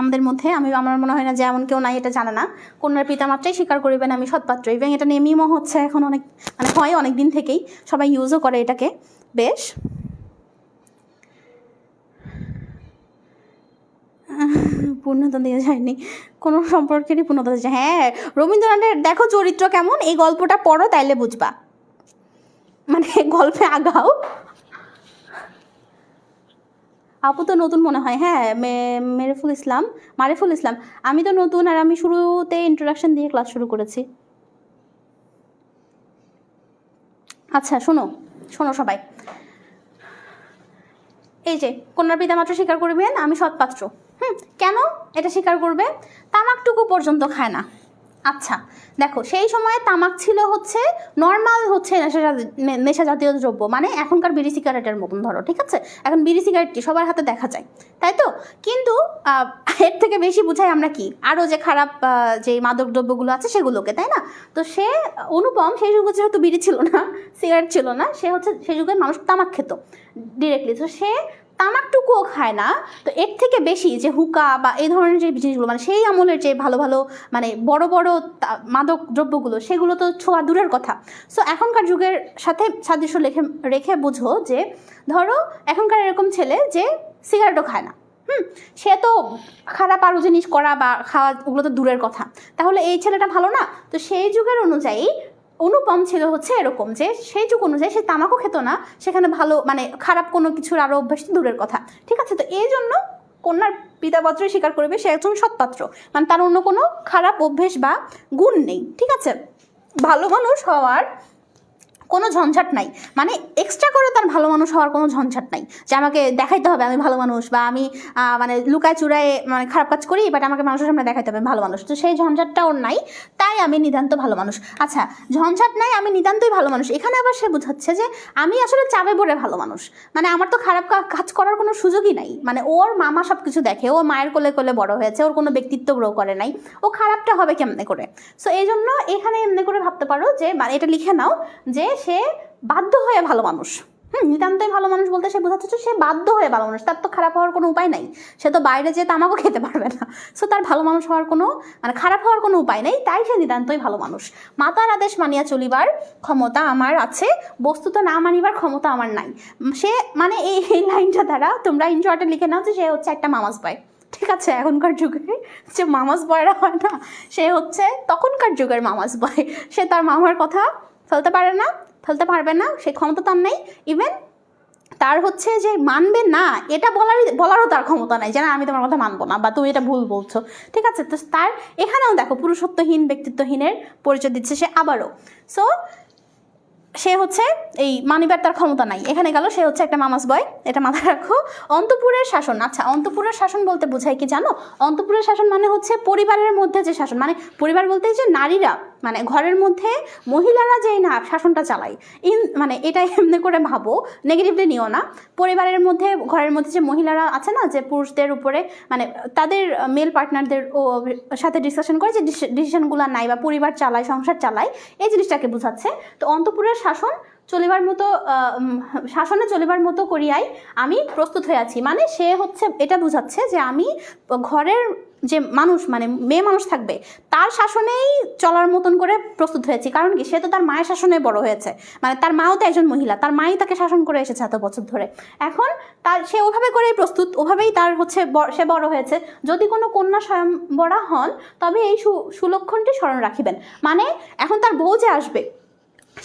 [SPEAKER 3] আমাদের মধ্যে। আমার মনে হয় না যে এমন কেউ নাই এটা জানে না। কন্যার পিতা মাত্রই স্বীকার করিবেন আমি সৎপাত্র, এবং এটা নিয়ে মিমও হচ্ছে এখন অনেক, মানে হয় অনেক দিন থেকেই, সবাই ইউজও করে এটাকে বেশ। পূর্ণতা দিয়ে যায়নি, কোনো সম্পর্কেরই পূর্ণতা দিয়ে যায়। হ্যাঁ, রবীন্দ্রনাথের দেখো চরিত্র কেমন, এই গল্পটা পড়ো তাইলে বুঝবা, মানে গল্পে আগাও। আপু তো নতুন মনে হয়। হ্যাঁ, মারিফুল ইসলাম, আমি তো নতুন, আর আমি শুরুতে ইন্ট্রোডাকশন দিয়ে ক্লাস শুরু করেছি। আচ্ছা শোনো সবাই, এই যে কন্যার পিতা মাত্র স্বীকার করবেন আমি সৎপাত্র, কেন এটা স্বীকার করবে? তামাকটুকু পর্যন্ত খায় না। আচ্ছা দেখো, সেই সময়ে তামাক ছিল হচ্ছে নর্মাল হচ্ছে নেশা জাতীয় দ্রব্য, মানে এখনকার বিড়ি সিগারেটের মতন ধরো। ঠিক আছে, এখন বিড়ি সিগারেটটি সবার হাতে দেখা যায়, তাই তো? কিন্তু এর থেকে বেশি বুঝাই আমরা কি আরও যে খারাপ যে মাদক দ্রব্যগুলো আছে সেগুলোকে, তাই না? তো সে অনুপম সেই যুগে যেহেতু বিড়ি ছিল না, সিগারেট ছিল না, সে হচ্ছে সেই যুগে মানুষ তামাক খেত ডিরেক্টলি, তো সে তামাকটুকুও খায় না। তো এর থেকে বেশি যে হুকা বা এই ধরনের যে জিনিসগুলো, মানে সেই আমলের যে ভালো ভালো মানে বড় বড় মাদক দ্রব্যগুলো, সেগুলো তো ছোঁয়া দূরের কথা। সো এখনকার যুগের সাথে সাদৃশ্য রেখে বুঝো যে ধরো এখনকার এরকম ছেলে যে সিগারেটও খায় না, সে তো খারাপ আরও জিনিস করা বা খাওয়া ওগুলো তো দূরের কথা, তাহলে এই ছেলেটা ভালো না? তো সেই যুগের অনুযায়ী অনুপম ছিল হচ্ছে এরকম যে সেই যুগ অনুযায়ী সে তামাকও খেত না, সেখানে ভালো মানে খারাপ কোনো কিছুর আরও অভ্যাস দূরের কথা। ঠিক আছে, তো এই জন্য কন্যার পিতাপাত্রই স্বীকার করবে সে একজন সৎপাত্র, মানে তার অন্য কোনো খারাপ অভ্যেস বা গুণ নেই। ঠিক আছে, ভালো মানুষ হওয়ার কোনো ঝঞ্ঝাট নাই, মানে এক্সট্রা করে তার ভালো মানুষ হওয়ার কোনো ঝঞ্ঝাট নাই যে আমাকে দেখাইতে হবে আমি ভালো মানুষ, বা আমি মানে লুকায় চুরায় মানে খারাপ কাজ করি, বাট আমাকে মানুষের সামনে দেখাইতে হবে ভালো মানুষ। তো সেই ঝঞ্ঝাটটা ওর নাই, তাই আমি নিতান্ত ভালো মানুষ। আচ্ছা, ঝঞ্ঝাট নাই, আমি নিতান্তই ভালো মানুষ, এখানে আবার সে বোঝাচ্ছে যে আমি আসলে চাপে পড়ে ভালো মানুষ, মানে আমার তো খারাপ কাজ করার কোনো সুযোগই নাই, মানে ওর মামা সব কিছু দেখে, ও মায়ের কোলে কোলে বড় হয়েছে, ওর কোনো ব্যক্তিত্ব গ্রো করে নাই, ও খারাপটা হবে কেমনে করে? সো এই জন্য এখানে এমনি করে ভাবতে পারো যে মানে এটা লিখে নাও যে সে বাধ্য হয়ে ভালো মানুষ। নিতান্তই ভালো মানুষ বলতে সে বোঝাচ্ছে সে বাধ্য হয়ে ভালো মানুষ, তার তো খারাপ হওয়ার কোনো উপায় নাই, সে তো বাইরে যেয়ে তামাকও খেতে পারবে না। সো তার ভালো মানুষ হওয়ার কোনো মানে খারাপ হওয়ার কোনো উপায় নেই, তাই সে নিতান্তই ভালো মানুষ। মাতার আদেশ মানিয়া চলিবার ক্ষমতা আমার আছে, বস্তুত না মানিবার ক্ষমতা আমার নাই। সে মানে এই লাইনটা দ্বারা তোমরা ইনশর্টে লিখে নাও যে সে হচ্ছে একটা মামাস বয়। ঠিক আছে, এখনকার যুগে যে মামাস বয়রা হয় না, সে হচ্ছে তখনকার যুগের মামাস বয়। সে তার মামার কথা ফেলতে পারবে না, সেই ক্ষমতা তার নেই। ইভেন তার হচ্ছে যে মানবে না এটা বলারও তার ক্ষমতা নাই, যে না আমি তোমার কথা মানবো না, বা তুমি এটা ভুল বলছো। ঠিক আছে, তো তার এখানেও দেখো পুরুষত্বহীন ব্যক্তিত্বহীনের পরিচয় দিচ্ছে সে আবারও। সো সে হচ্ছে এই মানিবার তার ক্ষমতা নাই, এখানে গেল সে হচ্ছে একটা মামাস বয়, এটা মাথায় রাখো। অন্তঃপুরের শাসন, আচ্ছা অন্তঃপুরের শাসন বলতে বোঝায় কি জানো? অন্তঃপুরের শাসন মানে হচ্ছে পরিবারের মধ্যে যে শাসন, মানে পরিবার বলতে যে নারীরা মানে ঘরের মধ্যে মহিলারা যেই না শাসনটা চালায়, মানে এটা এমনি করে ভাবো, নেগেটিভলি নিও না। পরিবারের মধ্যে ঘরের মধ্যে যে মহিলারা আছে না, যে পুরুষদের উপরে মানে তাদের মেল পার্টনারদের সাথে ডিসকাশন করে যে ডিসিশনগুলো নাই বা পরিবার চালায়, সংসার চালায়, এই জিনিসটাকে বোঝাচ্ছে। তো অন্তঃপুরের শাসনে চলিবার মতো করিয়াই আমি প্রস্তুত হয়ে আছি, মানে সে হচ্ছে এটা বোঝাচ্ছে যে আমি ঘরের যে মানুষ মানে মেয়ে মানুষ থাকবে তার শাসনেই চলার মতন করে প্রস্তুত হয়েছি। কারণ কি, সে তো তার মায়ের শাসনে বড় হয়েছে, মানে তার মাও তো একজন মহিলা, তার মাই তাকে শাসন করে এসেছে এত বছর ধরে। এখন সে ওভাবে করেই প্রস্তুত, ওভাবেই তার হচ্ছে সে বড় হয়েছে। যদি কোনো কন্যা স্বয়ংবরা হন তবে এই সুলক্ষণটি স্মরণ রাখিবেন। মানে এখন তার বউ যে আসবে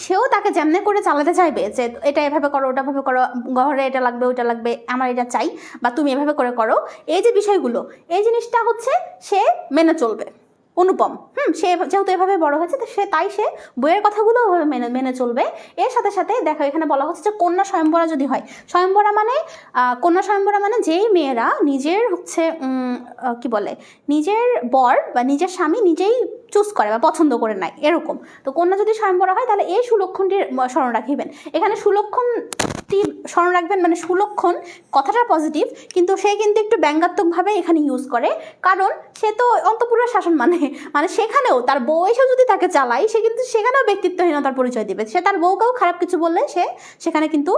[SPEAKER 3] সেও তাকে যেমনে করে চালাতে চাইবে যে এটা এভাবে করো, ওটা ভাবে করো, ঘরে এটা লাগবে, ওইটা লাগবে, আমার এটা চাই, বা তুমি এভাবে করে করো, এই যে বিষয়গুলো, এই জিনিসটা হচ্ছে সে মেনে চলবে। অনুপম সে যেহেতু এভাবে বড় হয়েছে তো সে বইয়ের কথাগুলো মেনে মেনে চলবে। এর সাথে সাথে দেখো এখানে বলা হচ্ছে যে কন্যা স্বয়ংবরা যদি হয়, স্বয়ংবরা মানে কন্যা স্বয়ংবরা মানে যেই মেয়েরা নিজের হচ্ছে কি বলে নিজের বর বা নিজের স্বামী নিজেই চুজ করে বা পছন্দ করে নেয় এরকম। তো কন্যা যদি স্বয়ংবরা হয় তাহলে এই সুলক্ষণটির স্মরণ রাখিবেন। এখানে সুলক্ষণটি স্মরণ রাখবেন মানে সুলক্ষণ কথাটা পজিটিভ, কিন্তু সে কিন্তু একটু ব্যঙ্গাত্মকভাবে এখানে ইউজ করে। কারণ সে তো অন্তঃপুরের শাসন মানে সেখানেও তার বউ এসেও যদি তাকে চালায় সে কিন্তু সেখানেও ব্যক্তিত্বহীনতার পরিচয় দিবে। সে তার বউকেও খারাপ কিছু বললে সে সেখানে কিন্তু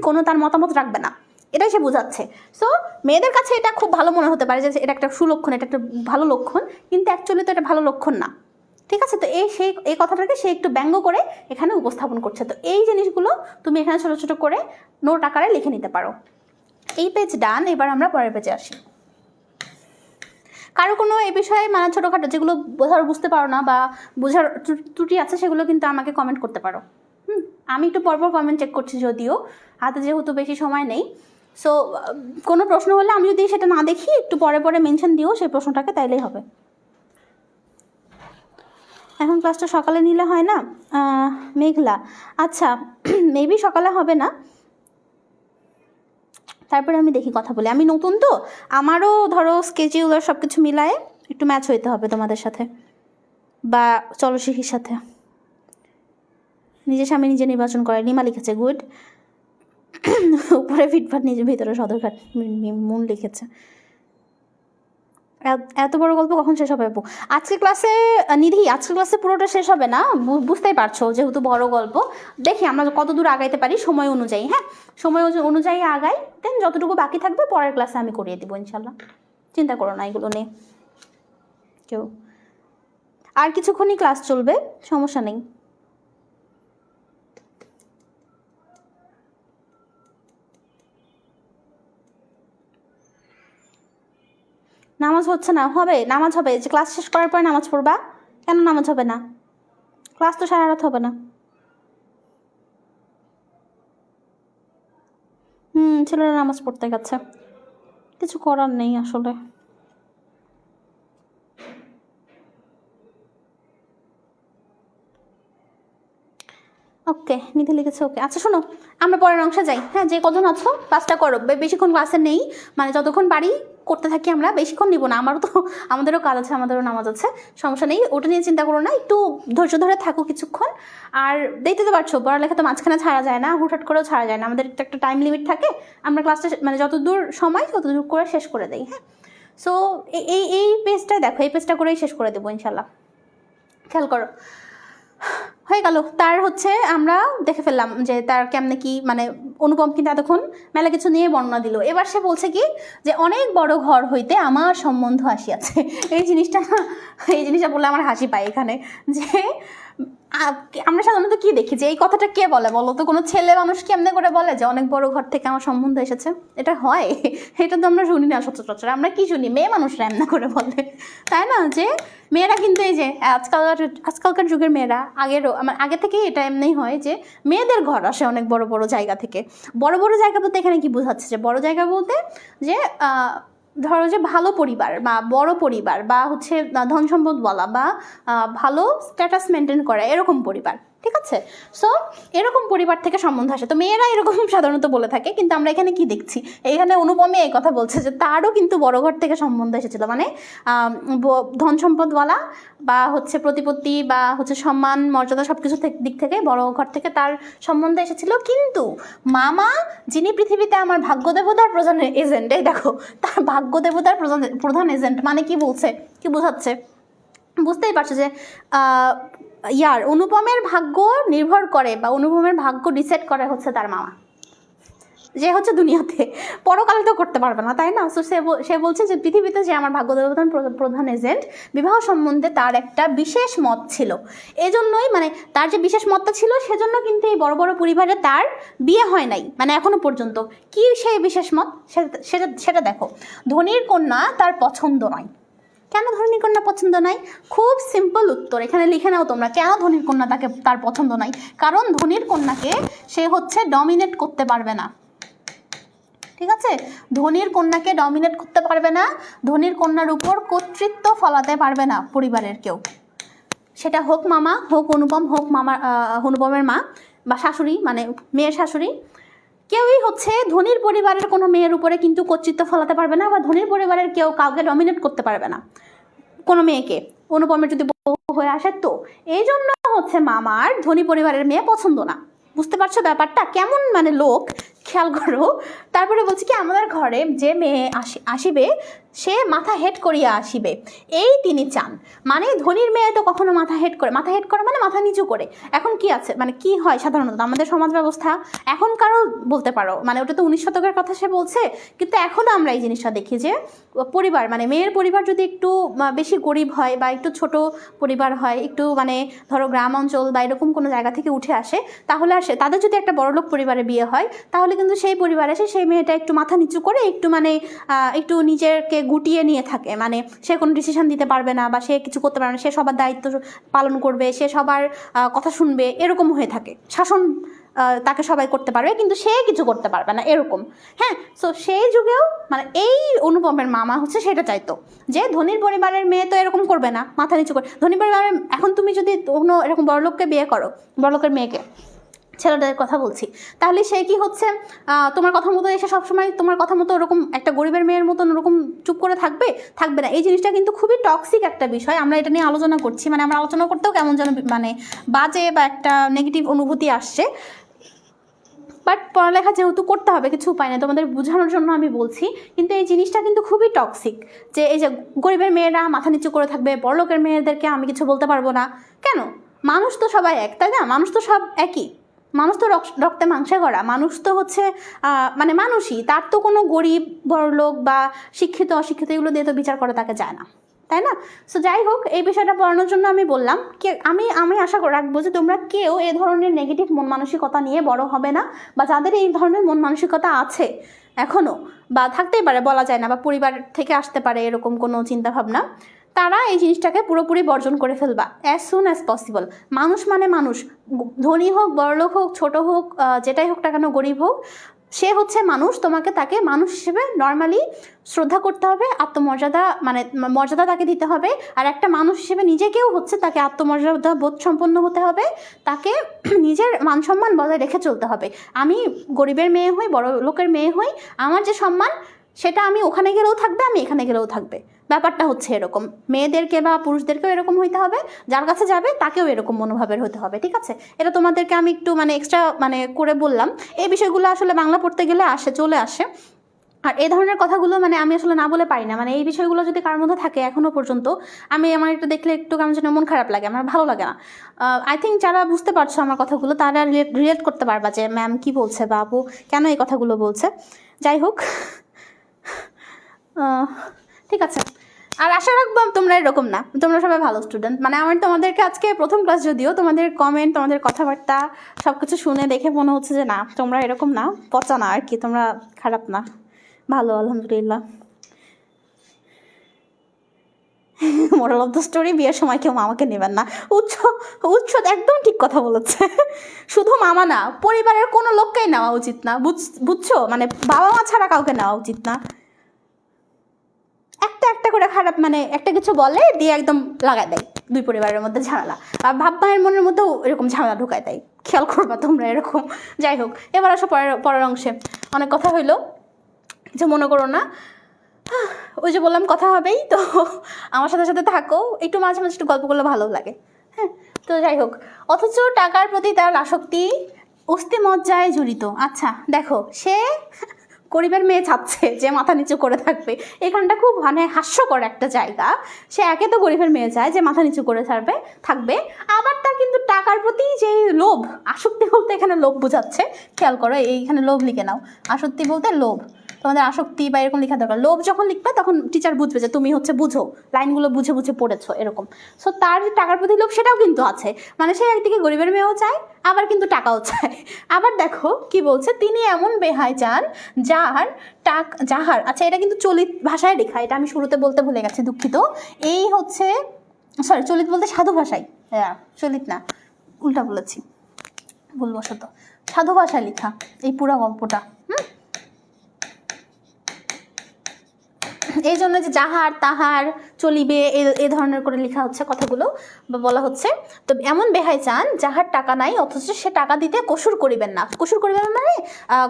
[SPEAKER 3] কোনো তার মতামত রাখবে না, এটাই সে বোঝাচ্ছে। সো মেয়েদের কাছে এটা খুব ভালো মনে হতে পারে যে এটা একটা সুলক্ষণ, এটা একটা ভালো লক্ষণ, কিন্তু অ্যাকচুয়ালি তো এটা ভালো লক্ষণ না। ঠিক আছে, তো এই কথাটাকে সে একটু ব্যঙ্গ করে এখানে উপস্থাপন করছে। তো এই জিনিসগুলো তুমি এখানে ছোটো ছোটো করে নোট আকারে লিখে নিতে পারো। এই পেজ ডান, এবার আমরা পরের পেজে আসি। কারো কোনো এই বিষয়ে মানে ছোটোখাটো যেগুলো বুঝতে পারো না বা বোঝার ত্রুটি আছে সেগুলো কিন্তু আমাকে কমেন্ট করতে পারো। আমি একটু পরপর কমেন্ট চেক করছি, যদিও হাতে যেহেতু বেশি সময় নেই। সো কোনো প্রশ্ন হলে আমি যদি সেটা না দেখি একটু পরে পরে মেনশন দিও সেই প্রশ্নটাকে, তাইলেই হবে। এখন ক্লাসটা সকালে নিলে হয় না? মেঘলা, আচ্ছা মেবি সকালে হবে না, তারপরে আমি দেখি কথা বলি। আমি নতুন তো, আমারও ধরো স্কেজিউল আর সব কিছু মিলায়ে একটু ম্যাচ হইতে হবে তোমাদের সাথে বা চলশিখির সাথে। নিজের স্বামী নিজে নির্বাচন করে, নিমা লিখেছে গুড। উপরে ফিটফাট নিজের ভিতরে সদরঘাট মন লিখেছে। এত বড় গল্প কখন শেষ হবে আপু? আজকে ক্লাসে নিধি, আজকে ক্লাসে পুরোটা শেষ হবে না, বুঝতেই পারছো যেহেতু বড় গল্প। দেখি আমরা কত দূর আগাইতে পারি সময় অনুযায়ী। হ্যাঁ, সময় অনুযায়ী আগাই, দেন যতটুকু বাকি থাকবে পরের ক্লাসে আমি করিয়ে দেবো ইনশাল্লাহ। চিন্তা করো না এগুলো নিয়ে কেউ। আর কিছুক্ষণই ক্লাস চলবে, সমস্যা নেই। নামাজ হচ্ছে না? হবে, নামাজ হবে। যে ক্লাস শেষ করার পরে নামাজ পড়বা, কেন নামাজ হবে না? ক্লাস তো সারা রাত হবে না। ছেলেরা নামাজ পড়তে গেছে, কিছু করার নেই আসলে। ওকে, নিধি লিখেছে ওকে। আচ্ছা শোনো, আমরা পরের অংশে যাই। হ্যাঁ, যে কজন আছো ক্লাসটা করো, বেশিক্ষণ ক্লাসে নেই, মানে যতক্ষণ পারি করতে থাকি আমরা, বেশিক্ষণ নিব না। আমাদেরও কাজ আছে, আমাদেরও নামাজ আছে, সমস্যা নেই, ওটা নিয়ে চিন্তা করো না। একটু ধৈর্য ধরে থাকো কিছুক্ষণ। আর দেখতে তো পারছো পড়ালেখা তো মাঝখানে ছাড়া যায় না, হুটহাট করেও ছাড়া যায় না, আমাদের একটা টাইম লিমিট থাকে। আমরা ক্লাসটা মানে যতদূর সময় ততদূর করে শেষ করে দেই। হ্যাঁ, সো এই পেজটাই দেখো, এই পেজটা করেই শেষ করে দেবো ইনশাল্লাহ। খেয়াল করো, হয়ে গেল। তার হচ্ছে আমরা দেখে ফেললাম যে তার কেমনে কি, মানে অনুপম কিন্তু এতক্ষণ মেলা কিছু নিয়ে বর্ণনা দিল। এবার সে বলছে কি যে অনেক বড় ঘর হইতে আমার সম্বন্ধ আসিয়াছে। এই জিনিসটা বললে আমার হাসি পায় এখানে, যে আমরা সাধারণত কি দেখি যে এই কথাটা কে বলে বলো তো? কোনো ছেলে মানুষ কেমনে করে বলে যে অনেক বড় ঘর থেকে আমার সম্বন্ধ এসেছে? এটা হয়? এটা তো আমরা শুনি না সচরাচর। আমরা কি শুনি? মেয়ে মানুষরা এমনা করে বলে, তাই না? যে মেয়েরা কিন্তু এই যে আজকালকার যুগের মেয়েরা আগে থেকেই এটা এমনিই হয় যে মেয়েদের ঘর আসে অনেক বড় বড় জায়গা থেকে। বড় বড় জায়গা বলতে এখানে কি বোঝাচ্ছে? যে বড় জায়গা বলতে যে ধরো যে ভালো পরিবার বা বড় পরিবার বা হচ্ছে ধন সম্পদ বলা বা ভালো স্ট্যাটাস মেনটেন করা, এরকম পরিবার। ঠিক আছে, সো এরকম পরিবার থেকে সম্বন্ধ আসে। তো মেয়েরা এরকম সাধারণত বলে থাকে, কিন্তু আমরা এখানে কি দেখছি? এখানে অনুপমে এই কথা বলছে যে তারও কিন্তু বড় ঘর থেকে সম্বন্ধ এসেছিল, মানে ধন সম্পদওয়ালা বা হচ্ছে প্রতিপত্তি বা হচ্ছে সম্মান মর্যাদা সব কিছু দিক থেকে বড় ঘর থেকে তার সম্বন্ধ এসেছিল। কিন্তু মামা, যিনি পৃথিবীতে আমার ভাগ্য দেবতার প্রধান এজেন্ট, এই দেখো তার ভাগ্য দেবতার প্রধান এজেন্ট, মানে কি বলছে, কি বোঝাচ্ছে? বুঝতেই পারছো যে অনুপমের ভাগ্য নির্ভর করে বা অনুপমের ভাগ্য ডিসাইড করে হচ্ছে তার মামা। যে হচ্ছে দুনিয়াতে, পরকালে তো করতে পারবে না, তাই না? সো সে বলছে যে পৃথিবীতে যে আমার ভাগ্য দেবতার প্রধান এজেন্ট, বিবাহ সম্বন্ধে তার একটা বিশেষ মত ছিল। এজন্যই মানে তার যে বিশেষ মতটা ছিল সেজন্য কিন্তু এই বড় বড় পরিবারে তার বিয়ে হয় নাই, মানে এখনো পর্যন্ত। কি সেই বিশেষ মত সেটা দেখো। ধনীর কন্যা তার পছন্দ নয়। কেন ধনীর কন্যা পছন্দ নয়? খুব সিম্পল উত্তর, এখানে লিখে নাও তোমরা, কেন ধনীর কন্যা তার পছন্দ নয়। কারণ ধনীর কন্যাকে সে হচ্ছে ডমিনেট করতে পারবে না, ঠিক আছে? ধনীর কন্যাকে ডমিনেট করতে পারবে না, ধনীর কন্যার উপর কর্তৃত্ব ফলাতে পারবে না পরিবারের কেউ, সেটা হোক মামা, হোক অনুপম, হোক অনুপমের মা বা শাশুড়ি, মানে মেয়ের শাশুড়ি, কেউই হচ্ছে ধনীর পরিবারের কোনো মেয়ের উপরে কিন্তু কর্তৃত্ব ফলাতে পারবে না, বা ধনীর পরিবারের কেউ কাউকে ডমিনেট করতে পারবে না কোনো মেয়েকে, অনুপমের যদি বউ হয়ে আসে। তো এই জন্য হচ্ছে মামার ধনী পরিবারের মেয়ে পছন্দ না। বুঝতে পারছো ব্যাপারটা কেমন মানে লোক? খেয়াল করো। তারপরে বলছি কি, আমাদের ঘরে যে মেয়ে আসিবে সে মাথা হেড করিয়া আসিবে, এই তিনি চান। মানে ধনীর মেয়ে তো কখনো মাথা হেড করে মানে মাথা নিচু করে। এখন কি আছে, মানে কি হয় সাধারণত আমাদের সমাজ ব্যবস্থা এখনকারও বলতে পারো, মানে ওটা তো 19 শতকের কথা সে বলছে, কিন্তু এখনও আমরা এই জিনিসটা দেখি যে পরিবার, মানে মেয়ের পরিবার যদি একটু বেশি গরিব হয় বা একটু ছোট পরিবার হয়, একটু মানে ধরো গ্রাম অঞ্চল বা এরকম কোনো জায়গা থেকে উঠে আসে, তাহলে তাদের যদি একটা বড়লোক পরিবারে বিয়ে হয়, তাহলে কিন্তু সেই পরিবারে এসে সেই মেয়েটা একটু মাথা নিচু করে একটু মানে একটু নিজেকে গুটিয়ে নিয়ে থাকে, মানে সে কোনো ডিসিশন দিতে পারবে না বা সে কিছু করতে পারবে না, সে সবার দায়িত্ব পালন করবে, সে সবার কথা শুনবে, এরকম হয়ে থাকে। শাসন তাকে সবাই করতে পারবে কিন্তু সে কিছু করতে পারবে না, এরকম। হ্যাঁ, সো সেই যুগেও মানে এই অনুপমের মামা হচ্ছে সেটা চাইতো যে ধনীর পরিবারের মেয়ে তো এরকম করবে না, মাথা নিচু করে। ধনী পরিবারের, এখন তুমি যদি কোনো এরকম বড়লোককে বিয়ে করো, বড়লোকের মেয়েকে, ছেলেটার কথা বলছি, তাহলে সে কি হচ্ছে তোমার কথা মতো এসে সবসময় তোমার কথা মতো ওরকম একটা গরিবের মেয়ের মতন ওরকম চুপ করে থাকবে না। এই জিনিসটা কিন্তু খুবই টক্সিক একটা বিষয়। আমরা এটা নিয়ে আলোচনা করছি, মানে আমরা আলোচনা করতেও কেমন যেন মানে বাজে বা একটা নেগেটিভ অনুভূতি আসছে। বাট পড়ালেখা যেহেতু করতে হবে, কিছু উপায় নেই, তোমাদের বোঝানোর জন্য আমি বলছি। কিন্তু এই জিনিসটা কিন্তু খুবই টক্সিক, যে এই যে গরিবের মেয়েরা মাথা নিচু করে থাকবে, বড়লোকের মেয়েদেরকে আমি কিছু বলতে পারবো না। কেন? মানুষ তো সবাই এক, তাই না? মানুষ তো সব একই, মানুষ তো রক্তে মাংসে গড়া, মানুষ তো হচ্ছে মানে মানুষই, তার তো কোনো গরিব বড়লোক বা শিক্ষিত অশিক্ষিত এগুলো দিয়ে তো বিচার করা তাকে যায় না, তাই না? সো যাই হোক, এই বিষয়টা পড়ানোর জন্য আমি বললাম আমি আশা রাখবো যে তোমরা কেউ এ ধরনের নেগেটিভ মন মানসিকতা নিয়ে বড় হবে না, বা যাদের এই ধরনের মন মানসিকতা আছে এখনও, বা থাকতেই পারে, বলা যায় না, বা পরিবার থেকে আসতে পারে এরকম কোনো চিন্তাভাবনা, তারা এই জিনিসটাকে পুরোপুরি বর্জন করে ফেলবা অ্যাজ সুন অ্যাজ পসিবল। মানুষ মানে মানুষ, ধনী হোক, বড়লোক হোক, ছোট হোক, যেটাই হোক না কেন, গরিব হোক, সে হচ্ছে মানুষ। তাকে মানুষ হিসেবে নর্মালি শ্রদ্ধা করতে হবে, আত্মমর্যাদা মানে মর্যাদা তাকে দিতে হবে। আর একটা মানুষ হিসেবে নিজেকেও হচ্ছে তাকে আত্মমর্যাদা বোধ সম্পন্ন হতে হবে, তাকে নিজের মান সম্মান বজায় রেখে চলতে হবে। আমি গরিবের মেয়ে হই, বড় লোকের মেয়ে হই, আমার যে সম্মান সেটা আমি ওখানে গেলেও থাকবে, আমি এখানে গেলেও থাকবে। ব্যাপারটা হচ্ছে এরকম, মেয়েদেরকে বা পুরুষদেরকেও এরকম হইতে হবে, যার কাছে যাবে তাকেও এরকম মনোভাবের হতে হবে, ঠিক আছে? এটা তোমাদেরকে আমি একটু মানে এক্সট্রা মানে করে বললাম। এই বিষয়গুলো আসলে বাংলা পড়তে গেলে চলে আসে। আর এই ধরনের কথাগুলো মানে আমি আসলে না বলে পারি না, মানে এই বিষয়গুলো যদি কার মধ্যে থাকে এখনও পর্যন্ত, আমার একটু দেখলে একটু কেমন যেন মন খারাপ লাগে, আমার ভালো লাগে না। আই থিঙ্ক যারা বুঝতে পারছো আমার কথাগুলো, তারা রিলেট করতে পারবা যে ম্যাম কি বলছে বা আপু কেন এই কথাগুলো বলছে। যাই হোক, ঠিক আছে। আর আশা রাখবো তোমরা এরকম না, তোমরা সবাই ভালো স্টুডেন্ট। মানে আমার তোমাদেরকে আজকে প্রথম ক্লাস, যদিও তোমাদের কমেন্ট, তোমাদের কথাবার্তা সব কিছু শুনে দেখে মনে হচ্ছে যে না, তোমরা এরকম না, পচা না আর কি, তোমরা খারাপ না, ভালো, আলহামদুলিল্লাহ। মোরাল অফ দ্য স্টোরি, বিয়ের সময় কেউ মামাকে নেবেন না। উৎস একদম ঠিক কথা বলেছে। শুধু মামা না, পরিবারের কোনো লোককেই নেওয়া উচিত না, বুঝছো? মানে বাবা মা ছাড়া কাউকে নেওয়া উচিত না। একটা করে খারাপ মানে একটা কিছু বলে দিয়ে একদম লাগাই দেয় দুই পরিবারের মধ্যে ঝামেলা, আর ভাব ভাইয়ের মনের মধ্যেও এরকম ঝামেলা ঢুকায় দেয়। খেয়াল করবা তোমরা এরকম। যাই হোক, এবার আসো পরের অংশে। অনেক কথা হইলো, কিছু মনে করো না। ওই যে বললাম কথা হবেই, তো আমার সাথে সাথে থাকো, একটু মাঝে মাঝে একটু গল্প করলে ভালো লাগে। হ্যাঁ, তো যাই হোক, অথচ টাকার প্রতি তার আসক্তি অস্থিমজ্জায় জড়িত। আচ্ছা দেখো, সে গরিবের মেয়ে চাচ্ছে যে মাথা নিচু করে থাকবে, এখানটা খুব মানে হাস্যকর একটা জায়গা। সে একে তো গরিবের মেয়ে চায় যে মাথা নিচু করে থাকবে, আবার তার কিন্তু টাকার প্রতি যে লোভ, আসক্তি বলতে এখানে লোভ বোঝাচ্ছে, খেয়াল করো এইখানে লোভ লিখে নাও, আসক্তি বলতে লোভ, তোমাদের আসক্তি বা এরকম লেখা দরকার। লোভ যখন লিখবে তখন টিচার বুঝবে যে তুমি হচ্ছে বুঝো, লাইনগুলো বুঝে বুঝে পড়েছো এরকম। সো তার যে টাকার প্রতি লোভ সেটাও কিন্তু আছে, মানে সে একদিকে গরিবের মেয়েও চায় আবার কিন্তু টাকাও চায়। আবার দেখো কি বলছে, তিনি এমন বেহাই চান যাহার আচ্ছা এটা কিন্তু চলিত ভাষায় লেখা, এটা আমি শুরুতে বলতে ভুলে গেছি, দুঃখিত। এই হচ্ছে সরি, চলিত বলতে সাধু ভাষায়, হ্যাঁ চলিত না, উল্টা বলেছি ভুলবশত, সাধু ভাষায় লেখা এই পুরো গল্পটা। এই জন্য যে যাহার তাহার চলিবে এ ধরনের করে লেখা হচ্ছে কথাগুলো বা বলা হচ্ছে। তো এমন বেহাই চান যাহার টাকা নাই অথচ সে টাকা দিতে কসুর করিবেন না। কসুর করিবেন মানে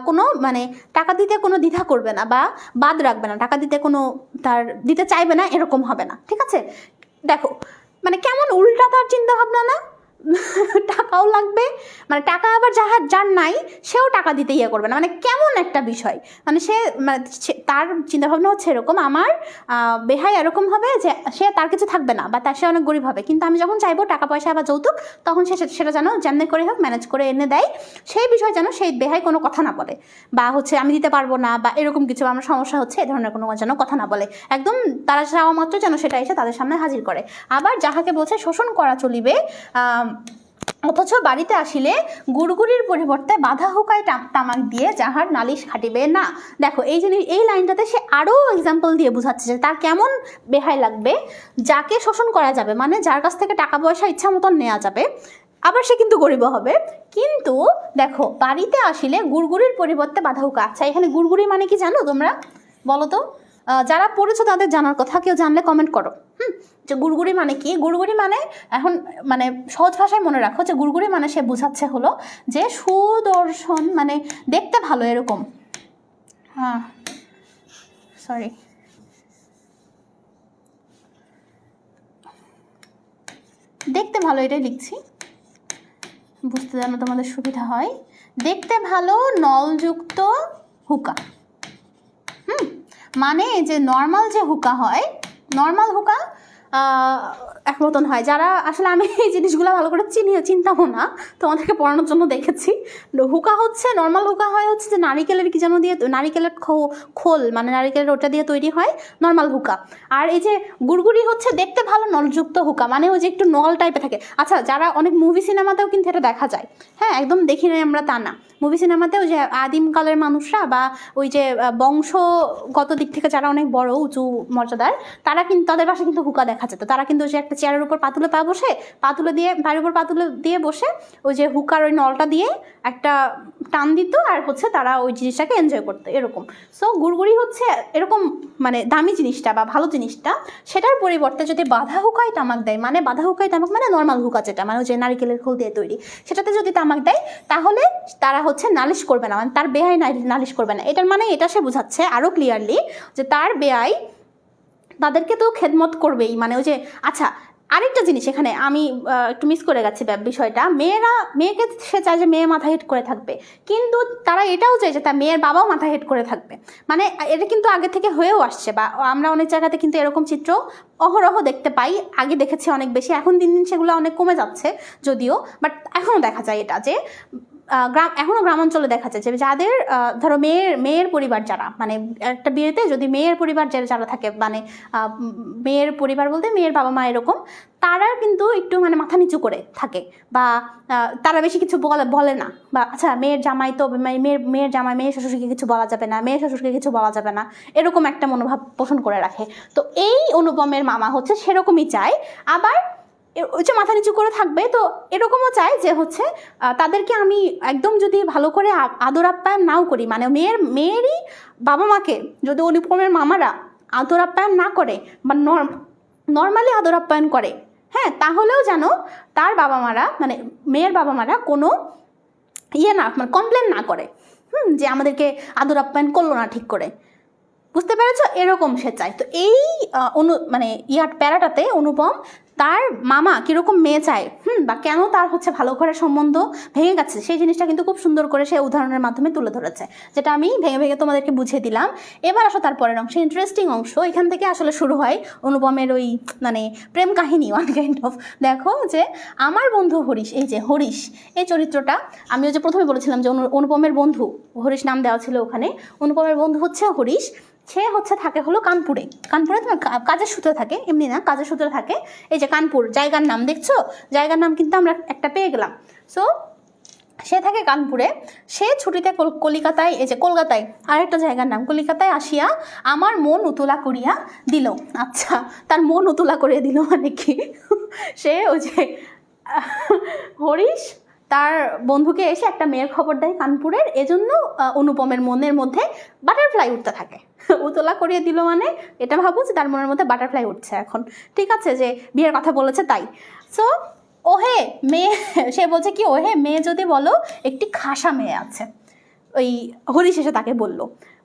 [SPEAKER 3] কোনো মানে টাকা দিতে কোনো দ্বিধা করবে না বা বাদ রাখবে না, টাকা দিতে কোনো তার দিতে চাইবে না এরকম হবে না, ঠিক আছে। দেখো মানে কেমন উল্টা তার চিন্তা ভাবনা না, টাকাও লাগবে, মানে টাকা আবার যার নাই সেও টাকা দিতে ইয়ে করবে না, মানে কেমন একটা বিষয়। মানে তার চিন্তাভাবনা হচ্ছে এরকম, আমার বেহাই এরকম হবে যে সে তার কিছু থাকবে না বা সে অনেক গরিব হবে, কিন্তু আমি যখন চাইবো টাকা পয়সা বা যৌতুক তখন সেটা যেন যেমনি করে হোক ম্যানেজ করে এনে দেয়, সেই বিষয় যেন সেই বেহাই কোনো কথা না বলে বা হচ্ছে আমি দিতে পারবো না বা এরকম কিছু আমার সমস্যা হচ্ছে এ ধরনের কোনো যেন কথা না বলে, একদম তারা চাওয়া মাত্র যেন সেটা এসে তাদের সামনে হাজির করে। আবার যাহাকে বলছে শোষণ করা চলিবে অথচ বাড়িতে আসিলে গুড়গুড়ির পরিবর্তে বাধা হুকায় তামাক দিয়ে যাহার নালিশ খাটিবে না। দেখো এই লাইনটাতে সে আরও এক্সাম্পল দিয়ে বোঝাচ্ছে যে তার কেমন বেহাই লাগবে, যাকে শোষণ করা যাবে মানে যার কাছ থেকে টাকা পয়সা ইচ্ছা মতন নেওয়া যাবে, আবার সে কিন্তু গরিব হবে, কিন্তু দেখো বাড়িতে আসিলে গুড়গুড়ির পরিবর্তে বাধা হুকা। আচ্ছা এখানে গুড়গুড়ি মানে কি জানো তোমরা, বলো তো? যারা পড়েছো তাদের জানার কথা, কেউ জানলে কমেন্ট করো। যে গুড়গুড়ি মানে কি? গুড়গুড়ি মানে এখন মানে সহজ ভাষায় মনে রাখো যে গুড়গুড়ি মানে সে বোঝাচ্ছে হলো যে সুদর্শন, মানে দেখতে ভালো এরকম, হ্যাঁ সরি দেখতে ভালো এটাই লিখছি বুঝতে যেন তোমাদের সুবিধা হয়। দেখতে ভালো নলযুক্ত হুকা, মানে যে নর্মাল যে হুকা হয়, নর্মাল হুকা এক মতন হয়। যারা আসলে আমি এই জিনিসগুলো ভালো করে চিনতামও না, তোমাদেরকে পড়ানোর জন্য দেখেছি। হুকা হচ্ছে নর্মাল হুকা হয় হচ্ছে যে নারিকেলের কি যেন দিয়ে, নারিকেলের খোল মানে নারিকেলের ওটা দিয়ে তৈরি হয় নর্মাল হুকা। আর এই যে গুড়গুড়ি হচ্ছে দেখতে ভালো নলযুক্ত হুকা, মানে ওই যে একটু নল টাইপে থাকে। আচ্ছা যারা অনেক মুভি সিনেমাতেও কিন্তু এটা দেখা যায়, হ্যাঁ একদম দেখি নাই আমরা তা না, মুভি সিনেমাতেও যে আদিমকালের মানুষরা বা ওই যে বংশগত দিক থেকে যারা অনেক বড় উঁচু মর্যাদার, তারা কিন্তু তাদের বাসায় কিন্তু হুকা দেখা যেত। তারা কিন্তু যে একটা চেয়ারের উপর পাতুলে বসে পায়ের উপর পাতুলে দিয়ে বসে ওই যে হুকার ওই নলটা দিয়ে একটা টান দিত আর হচ্ছে তারা ওই জিনিসটাকে এনজয় করতো এরকম। সো গুড়গুড়ি হচ্ছে এরকম মানে দামি জিনিসটা বা ভালো জিনিসটা, সেটার পরিবর্তে যদি বাধা হুকায় তামাক দেয়, মানে বাধা হুকায় তামাক মানে নর্মাল হুকা যেটা মানে যে নারিকেলের খোল দিয়ে তৈরি, সেটাতে যদি তামাক দেয় তাহলে তারা হচ্ছে নালিশ করবে না, মানে তার বেয়াই নালিশ করবে না। এটার মানে এটা সে বোঝাচ্ছে আরও ক্লিয়ারলি যে তার বেয়াই তাদেরকে তো খেদমত করবেই, মানে ওই যে আচ্ছা আরেকটা জিনিস এখানে আমি একটু মিস করে গেছি বিষয়টা, মেয়েকে সে চায় যে মেয়ে মাথা হেট করে থাকবে, কিন্তু তারা এটাও চায় যে তার মেয়ের বাবাও মাথা হেট করে থাকবে। মানে এটা কিন্তু আগে থেকে হয়েও আসছে বা আমরা অনেক জায়গাতে কিন্তু এরকম চিত্র অহরহ দেখতে পাই, আগে দেখেছি অনেক বেশি, এখন দিন দিন সেগুলো অনেক কমে যাচ্ছে যদিও, বাট এখনও দেখা যায় এটা যে এখনও গ্রামাঞ্চলে দেখা যায় যে যাদের ধরো মেয়ের পরিবার যারা মানে একটা বিয়েতে যদি মেয়ের পরিবার যারা থাকে, মানে মেয়ের পরিবার বলতে মেয়ের বাবা মা এরকম, তারা কিন্তু একটু মানে মাথা নিচু করে থাকে বা তারা বেশি কিছু বলে না, বা আচ্ছা মেয়ের জামাই তো মেয়ের জামাই মেয়ের শ্বশুরকে কিছু বলা যাবে না, মেয়ের শ্বশুরকে কিছু বলা যাবে না, এরকম একটা মনোভাব পোষণ করে রাখে। তো এই অনুপমের মামা হচ্ছে সেরকমই চায়, আবার ওই যে মাথা নিচু করে থাকবে, তো এরকমও চায় যে হচ্ছে তাদেরকে আমি একদম যদি ভালো করে আদর আপ্যায়ন নাও করি, মানে মেয়েরই বাবা মাকে যদি অনুপমের মামারা আদর আপ্যায়ন না করে বা নর্মালি আদর আপ্যায়ন করে, হ্যাঁ তাহলেও যেন তার বাবা মারা মানে মেয়ের বাবা মারা কোনো মানে কমপ্লেন না করে, যে আমাদেরকে আদর আপ্যায়ন করলো না ঠিক করে, বুঝতে পেরেছ? এরকম সে চায়। তো এই মানে প্যারাটাতে অনুপম তার মামা কীরকম মেয়ে চায়, বা কেন তার হচ্ছে ভালো ঘরের সম্বন্ধ ভেঙে গেছে, সেই জিনিসটা কিন্তু খুব সুন্দর করে সে উদাহরণের মাধ্যমে তুলে ধরেছে, যেটা আমি ভেঙে ভেঙে তোমাদেরকে বুঝিয়ে দিলাম। এবার আসো তারপরের অংশ, ইন্টারেস্টিং অংশ। এখান থেকে আসলে শুরু হয় অনুপমের ওই মানে প্রেম কাহিনী ওয়ান কাইন্ড অফ। দেখো যে আমার বন্ধু হরিশ, এই যে হরিশ এই চরিত্রটা, আমি ওই যে প্রথমে বলেছিলাম যে অনুপমের বন্ধু হরিশ নাম দেওয়া ছিল ওখানে, অনুপমের বন্ধু হচ্ছে হরিশ। সে হচ্ছে থাকে হলো কানপুরে, কানপুরে তোমার কাজের সূত্রে থাকে, এমনি না, কাজের সূত্রে থাকে। এই যে কানপুর জায়গার নাম দেখছো, জায়গার নাম কিন্তু আমরা একটা পেয়ে গেলাম। সো সে থাকে কানপুরে, সে ছুটিতে কলিকাতায়, এই যে কলকাতায় আরেকটা জায়গার নাম, কলিকাতায় আসিয়া আমার মন উতলা করিয়া দিল। আচ্ছা, তার মন উতলা করিয়া দিল মানে কি? সে ওই যে হরিশ তার বন্ধুকে এসে একটা মেয়ের খবর দেয় কানপুরের, এজন্য অনুপমের মনের মধ্যে বাটারফ্লাই উঠতে থাকে। উতলা করিয়ে দিল মানে এটা ভাবো যে তার মনের মধ্যে বাটারফ্লাই উঠছে এখন, ঠিক আছে, যে বিয়ের কথা বলেছে তাই। সো ওহে মেয়ে, সে বলছে কি, ওহে মেয়ে যদি বলো একটি খাসা মেয়ে আছে, ওই হরিশ এসে তাকে বলল,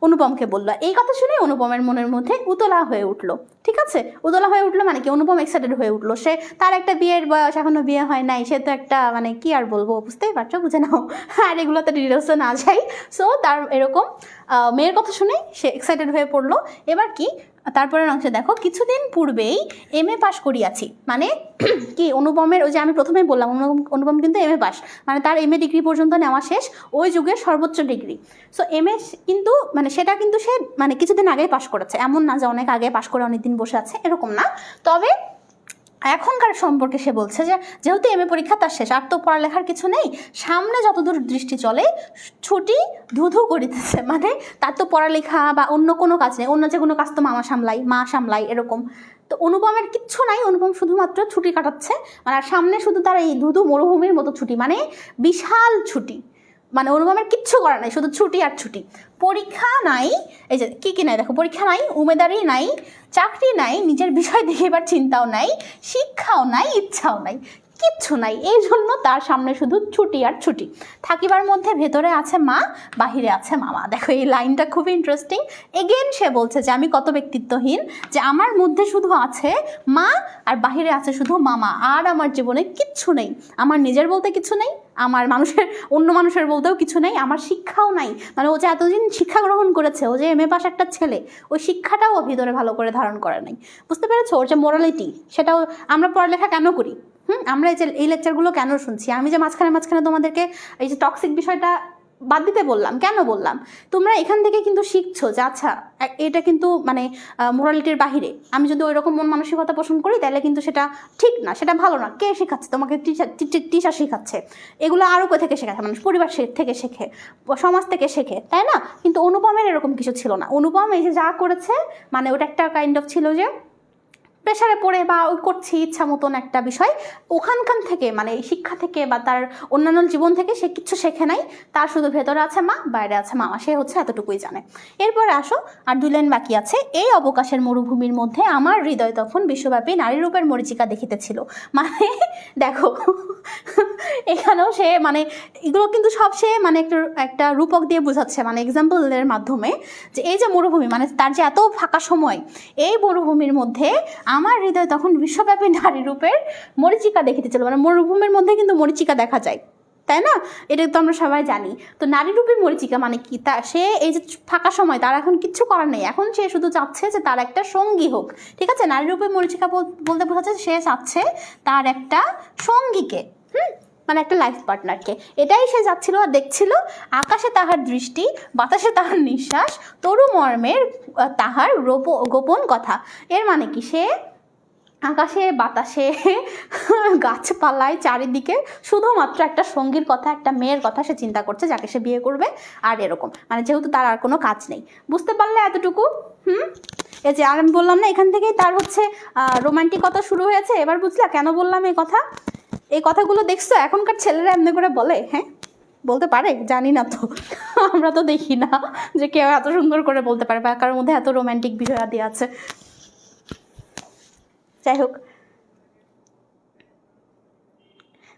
[SPEAKER 3] অনুপমকে বলল। এই কথা শুনে অনুপমের মনের মধ্যে উতলা হয়ে উঠলো, ঠিক আছে। উতলা হয়ে উঠলো মানে কি, অনুপম এক্সাইটেড হয়ে উঠলো। সে তার একটা বিয়ের বয়স, এখনো বিয়ে হয় নাই, সে তো একটা মানে কি আর বলবো, বুঝতেই পারছো, বুঝে নাও, আর এগুলোতে ডিটেলসে না যাই। সো তার এরকম মেয়ের কথা শুনে সে এক্সাইটেড হয়ে পড়লো। এবার কি, তারপরের অংশে দেখো, কিছুদিন পূর্বেই MA পাশ করিয়াছি, মানে কি অনুপমের, ওই যে আমি প্রথমেই বললাম অনুপম কিন্তু MA পাস, মানে তার MA ডিগ্রি পর্যন্ত নেওয়া শেষ, ওই যুগের সর্বোচ্চ ডিগ্রি। সো MA কিন্তু মানে সেটা কিন্তু সে মানে কিছুদিন আগেই পাশ করেছে, এমন না যে অনেক আগে পাশ করে অনেকদিন বসে আছে, এরকম না। তবে এখনকার সম্পর্কে সে বলছে যে যেহেতু MA পরীক্ষা তার শেষ, আর তো পড়ালেখার কিছু নেই, সামনে যতদূর দৃষ্টি চলে ছুটি ধুধু করিতেছে, মানে তার তো পড়ালেখা বা অন্য কোনো কাজ নেই, অন্য যে কোনো কাজ তো মামা সামলাই, মা সামলাই, এরকম। তো অনুপমের কিচ্ছু নাই, অনুপম শুধুমাত্র ছুটি কাটাচ্ছে, মানে আর সামনে শুধু তার এই ধুধু মরুভূমির মতো ছুটি, মানে বিশাল ছুটি, মানে অনুপমের কিচ্ছু করা নাই, শুধু ছুটি আর ছুটি। পরীক্ষা নাই, এই যে কি নাই দেখো, পরীক্ষা নাই, উমেদারি নাই, চাকরি নাই, নিজের বিষয় দেখে এবার চিন্তাও নাই, শিক্ষাও নাই, ইচ্ছাও নাই, কিচ্ছু নাই। এই জন্য তার সামনে শুধু ছুটি আর ছুটি। থাকিবার মধ্যে ভেতরে আছে মা, বাহিরে আছে মামা। দেখো এই লাইনটা খুবই ইন্টারেস্টিং। এগেন সে বলছে যে আমি কত ব্যক্তিত্বহীন, যে আমার মধ্যে শুধু আছে মা আর বাহিরে আছে শুধু মামা, আর আমার জীবনে কিচ্ছু নেই, আমার নিজের বলতে কিছু নেই, আমার মানুষের অন্য মানুষের বলতেও কিছু নেই, আমার শিক্ষাও নাই। মানে ও যে এতদিন শিক্ষা গ্রহণ করেছে, ও যে MA পাস একটা ছেলে, ওই শিক্ষাটাও ও ভিতরে ভালো করে ধারণ করে নাই। বুঝতে পেরেছো, ওর যে মোরালিটি, সেটাও, আমরা পড়ালেখা কেন করি, আমরা এই লেকচারগুলো কেন শুনছি, আমি যে মাঝখানে তোমাদেরকে এই যে টক্সিক বিষয়টা বাদ দিতে বললাম, কেন বললাম, তোমরা এখান থেকে কিন্তু শিখছো যে আচ্ছা এটা কিন্তু মানে মোরালিটির বাহিরে, আমি যদি ওই রকম মন মানসিকতা পোষণ করি তাহলে কিন্তু সেটা ঠিক না, সেটা ভালো না। কে শেখাচ্ছে তোমাকে? টিচার শেখাচ্ছে। এগুলো আরও কোথা থেকে শেখাচ্ছে? মানুষ পরিবার থেকে শেখে, সমাজ থেকে শেখে, তাই না? কিন্তু অনুপমের এরকম কিছু ছিল না। অনুপম এই যে যা করেছে, মানে ওটা একটা কাইন্ড অফ ছিল যে প্রেশারে পড়ে বা ওই করছি ইচ্ছা মতন একটা বিষয়, ওখানকার থেকে মানে শিক্ষা থেকে বা তার অন্যান্য জীবন থেকে সে কিছু শেখে নাই। তার শুধু ভেতরে আছে মা, বাইরে আছে মামা, সে হচ্ছে এতটুকুই জানে। এরপরে আসো, আর 2 লাইন বাকি আছে। এই অবকাশের মরুভূমির মধ্যে আমার হৃদয় তখন বিশ্বব্যাপী নারী রূপের মরিচিকা দেখিতেছিল। মানে দেখো এখানেও সে মানে এগুলো কিন্তু সব সে মানে একটা রূপক দিয়ে বোঝাচ্ছে, মানে এক্সাম্পলের মাধ্যমে, যে এই যে মরুভূমি, মানে তার যে এত ফাঁকা সময়, এই মরুভূমির মধ্যে আমার হৃদয় তখন বিশ্বব্যাপী নারী রূপের মরিচিকা দেখিতেছিল। মানে মরুভূমির মধ্যে কিন্তু মরিচিকা দেখা যায়, তাই না? এটা তো আমরা সবাই জানি। তো নারী রূপী মরিচিকা মানে কি, তা সে এই যে ফাঁকা সময়, তার এখন কিচ্ছু করার নেই, এখন সে শুধু চাচ্ছে যে তার একটা সঙ্গী হোক, ঠিক আছে? নারী রূপী মরিচিকা বলতে বোঝাচ্ছে সে চাচ্ছে তার একটা সঙ্গীকে, মানে একটা লাইফ পার্টনারকে। এটাই সে যাচ্ছিল আর দেখছিল। আকাশে তাহার দৃষ্টি, বাতাসে তাহার নিঃশ্বাস, তরু মর্মের তাহার গোপন কথা। এর মানে কি, সে আকাশে বাতাসে গাছপালায় চারিদিকে শুধুমাত্র একটা সঙ্গীর কথা, একটা মেয়ের কথা সে চিন্তা করছে, যাকে সে বিয়ে করবে। আর এরকম মানে যেহেতু তার আর কোনো কাজ নেই, বুঝতে পারলে এতটুকু? এই যে আর আমি বললাম না, এখান থেকেই তার হচ্ছে রোমান্টিকতা শুরু হয়েছে। এবার বুঝলা কেন বললাম এই কথা? এই কথাগুলো দেখছো এখনকার ছেলেরা এমনি করে বলে? হ্যাঁ, বলতে পারে, জানি না তো, আমরা তো দেখি না যে কেউ এত সুন্দর করে বলতে পারে বা কারোর মধ্যে এত রোমান্টিক বিষয় আদি আছে। যাই হোক,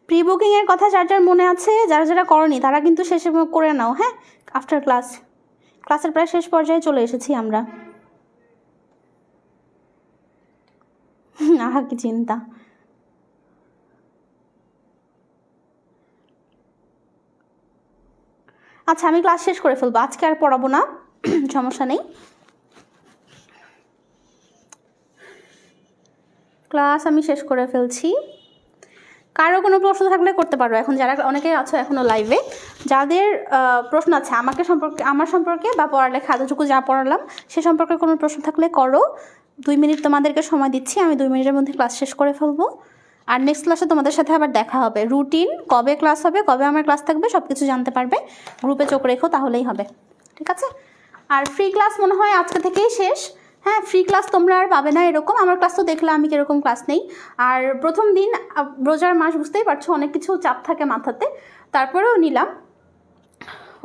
[SPEAKER 3] প্রি বুকিংয়ের কথা যার যার মনে আছে, যারা যারা করনি তারা কিন্তু শেষে করে নাও, হ্যাঁ, আফটার ক্লাসের প্রায় শেষ পর্যায়ে চলে এসেছি আমরা। আহা কি চিন্তা, আচ্ছা আমি ক্লাস শেষ করে ফেলবো, আজকে আর পড়াবো না, সমস্যা নেই। ক্লাস আমি শেষ করে ফেলছি। কারো কোনো প্রশ্ন থাকলে করতে পারো এখন, যারা অনেকে আছো এখনও লাইভে, যাদের প্রশ্ন আছে আমার সম্পর্কে বা পড়ালেখা এতটুকু যা পড়ালাম সে সম্পর্কে কোনো প্রশ্ন থাকলে করো। 2 মিনিট তোমাদেরকে সময় দিচ্ছি, আমি 2 মিনিটের মধ্যে ক্লাস শেষ করে ফেলবো। আর নেক্সট ক্লাসে তোমাদের সাথে আবার দেখা হবে। রুটিন, কবে ক্লাস হবে, কবে আমার ক্লাস থাকবে সব কিছু জানতে পারবে, গ্রুপে চোখ রেখো, তাহলেই হবে, ঠিক আছে? আর ফ্রি ক্লাস মনে হয় আজকে থেকেই শেষ। হ্যাঁ, ফ্রি ক্লাস তোমরা আর পাবে না এরকম। আমার ক্লাস তো দেখলে আমি কীরকম ক্লাস নেই। আর প্রথম দিন রোজার মাস, বুঝতেই পারছো অনেক কিছু চাপ থাকে মাথাতে, তারপরেও নিলাম।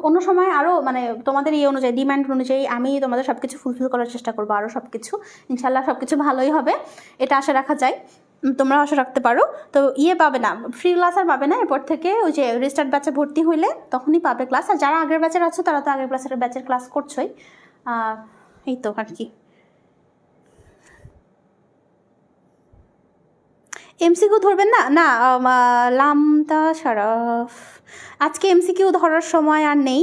[SPEAKER 3] অন্য সময় আরও মানে তোমাদের এই অনুযায়ী, ডিমান্ড অনুযায়ী আমি তোমাদের সব কিছু ফুলফিল করার চেষ্টা করবো, আরও সব কিছু ইনশাল্লাহ সব কিছু ভালোই হবে, এটা আশা রাখা যায়। তোমরা আশা রাখতে পারো। তো পাবে না, ফ্রি ক্লাস আর পাবে না এরপর থেকে। ওই যে রেজিস্টার্ড ব্যাচে ভর্তি হইলে তখনই পাবে ক্লাস। আর যারা আগের ব্যাচের আছো তারা তো আগের ব্যাচের ক্লাস করছোই। এই তো আর কি। এমসিকিউ ধরবেন না? না, লামতা শরফ, আজকে এমসিকিউ ধরার সময় আর নেই।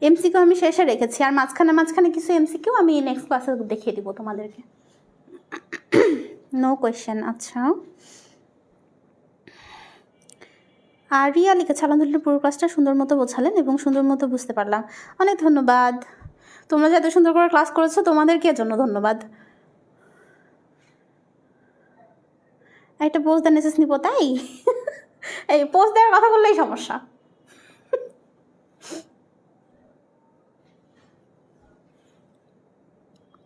[SPEAKER 3] এমসিকিউ আমি শেষে রেখেছি, আর মাঝখানে কিছু এমসিকিউ আমি নেক্সট ক্লাসে দেখিয়ে দিব তোমাদেরকে। No question. আচ্ছা, আর রিয়া লিখেছে আলহামদুলিল্লাহ পুরো ক্লাসটা সুন্দর মতো বোঝালেন এবং সুন্দর মতো বুঝতে পারলাম, অনেক ধন্যবাদ। তোমরা যে এত সুন্দর করে ক্লাস করেছো তোমাদেরকে জন্য ধন্যবাদ। একটা পোস্ট দেন এসেস নিব তাই? এই পোস্ট দেওয়ার কথা বললেই সমস্যা।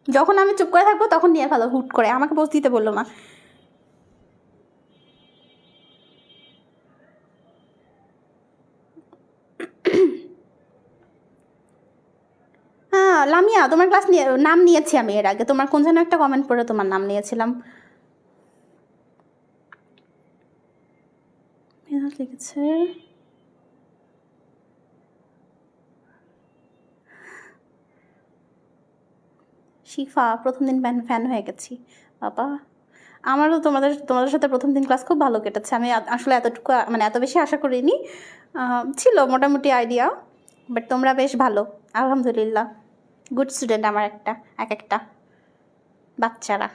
[SPEAKER 3] যখন আমি চুপ করে থাকবো তখন নিয়ে ফেলো হুট করে, আমাকে পোস্ট দিতে বললো না। হ্যাঁ লামিয়া, তোমার ক্লাস নাম নিয়েছি আমি এর আগে, তোমার কোন যেন একটা কমেন্ট পড়ে তোমার নাম নিয়েছিলাম। লিখেছে শিফা, প্রথম দিন ফ্যান হয়ে গেছি বাবা। আমারও তোমাদের সাথে প্রথম দিন ক্লাস খুব ভালো কেটেছে। আমি আসলে এতটুকু মানে এত বেশি আশা করিনি, ছিল মোটামুটি আইডিয়া, বাট তোমরা বেশ ভালো আলহামদুলিল্লাহ। গুড স্টুডেন্ট আমার এক একটা বাচ্চারা।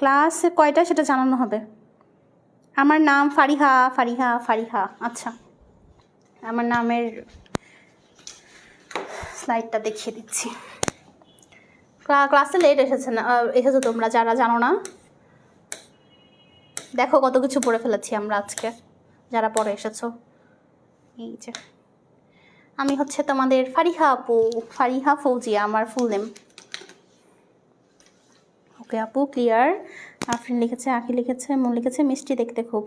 [SPEAKER 3] ক্লাস কয়টা সেটা জানানো হবে। আমার নাম ফারিহা। আচ্ছা, আমার নামের স্লাইডটা দেখিয়ে দিচ্ছি। ক্লাসে লেট এসেছো তোমরা যারা জানো না, দেখো কত কিছু পড়ে ফেলেছি আমরা আজকে যারা পরে এসেছো। এই যে আমি হচ্ছে তোমাদের ফারিহা আপু, ফারিহা ফৌজিয়া আমার ফুল নেম। ওকে আপু, ক্লিয়ার। আফরিন লিখেছে, আঁকি লিখেছে, মন লিখেছে মিষ্টি দেখতে খুব।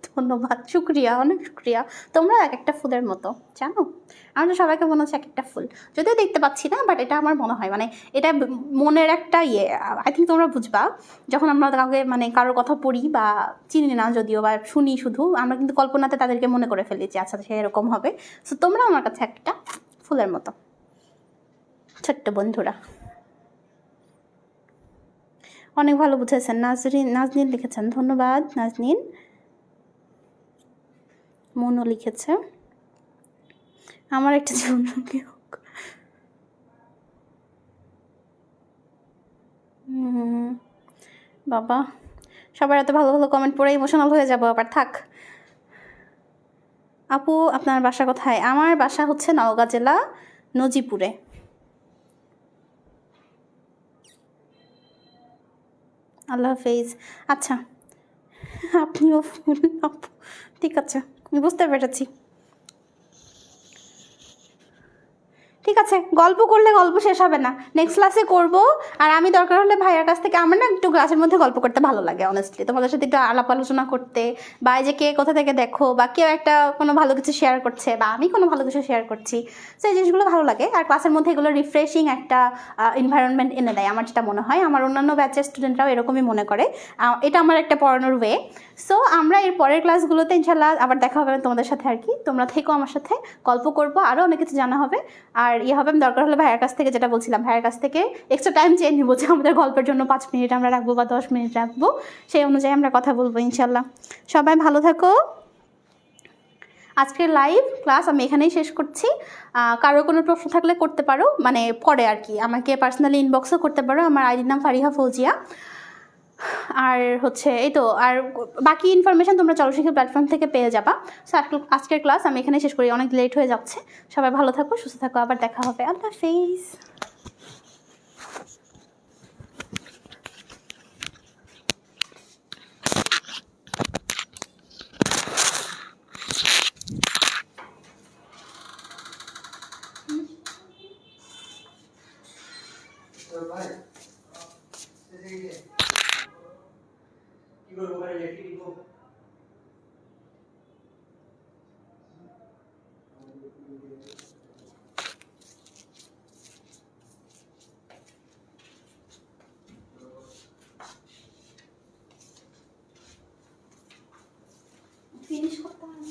[SPEAKER 3] ধন্যবাদ, শুক্রিয়া, অনেক শুক্রিয়া। তোমরা এক একটা ফুলের মতো জানো, আমরা তো সবাইকে মনে হচ্ছে এক একটা ফুল, যদিও দেখতে পাচ্ছি না, বাট এটা আমার মনে হয় মানে এটা মনের একটা আই থিঙ্ক তোমরা বুঝবা যখন আমরা কাউকে মানে কারোর কথা পড়ি বা চিনি না যদিও বা শুনি, শুধু আমরা কিন্তু কল্পনাতে তাদেরকে মনে করে ফেলি যে আচ্ছা সে এরকম হবে। সো তোমরা আমার কাছে একটা ফুলের মতো ছোট্ট বন্ধুরা। অনেক ভালো বুঝেছেন। নাজনীন লিখেছেন, ধন্যবাদ নাজনীন। মনও লিখেছে, আমার একটা জীবনসঙ্গী হোক। বাবা, সবার এত ভালো ভালো কমেন্ট পড়ে ইমোশনাল হয়ে যাবো আবার, থাক। আপু আপনার বাসা কোথায়? আমার বাসা হচ্ছে নওগাঁ জেলা নজিপুরে। আল্লাহ হাফেজ। আচ্ছা, আপনিও ফুল আপু, ঠিক আছে আমি বুঝতে পেরেছি। ঠিক আছে, গল্প করলে গল্প শেষ হবে না, নেক্সট ক্লাসে করব। আর আমি দরকার হলে ভাইয়ার কাছ থেকে, আমার না একটু ক্লাসের মধ্যে গল্প করতে ভালো লাগে অনেস্টলি, তোমাদের সাথে একটু আলাপ আলোচনা করতে, বা এই যে কে কোথা থেকে দেখো, বা কেউ একটা কোনো ভালো কিছু শেয়ার করছে বা আমি কোনো ভালো কিছু শেয়ার করছি, তো এই জিনিসগুলো ভালো লাগে। আর ক্লাসের মধ্যে এগুলো রিফ্রেশিং একটা এনভায়রনমেন্ট এনে দেয়, আমার যেটা মনে হয়। আমার অন্যান্য ব্যাচের স্টুডেন্টরাও এরকমই মনে করে, এটা আমার একটা পড়ানোর ওয়ে। সো আমরা এর পরের ক্লাসগুলোতে ইনশাল্লাহ আবার দেখা হবে তোমাদের সাথে আর কি। তোমরা থেকো আমার সাথে, গল্প করবো, আরও অনেক কিছু জানা হবে। আর
[SPEAKER 1] ইয়ে হবে, আমি দরকার হলে ভাইয়ের কাছ থেকে, যেটা বলছিলাম, ভাইয়ের কাছ থেকে এক্সট্রা টাইম চেয়ে নিব যে আমাদের গল্পের জন্য 5 মিনিট আমরা রাখবো বা 10 মিনিট রাখবো, সেই অনুযায়ী আমরা কথা বলবো ইনশাল্লাহ। সবাই ভালো থাকো। আজকের লাইভ ক্লাস আমি এখানেই শেষ করছি। কারো কোনো প্রশ্ন থাকলে করতে পারো, মানে পরে আর কি, আমাকে পার্সোনালি ইনবক্সও করতে পারো। আমার আইডির নাম ফারিহা ফৌজিয়া। আর হচ্ছে এই তো, আর বাকি ইনফরমেশন তোমরা চলশিক্ষা প্ল্যাটফর্ম থেকে পেয়ে যাবা। সো আজকের ক্লাস আমি এখানে শেষ করি, অনেক লেট হয়ে যাচ্ছে। সবাই ভালো থাকো, সুস্থ থাকো, আবার দেখা হবে। আল্লাহ হাফেজ।
[SPEAKER 2] কি করবো ভাই, একটি দিব?
[SPEAKER 1] ফিনিশ করতে হবে।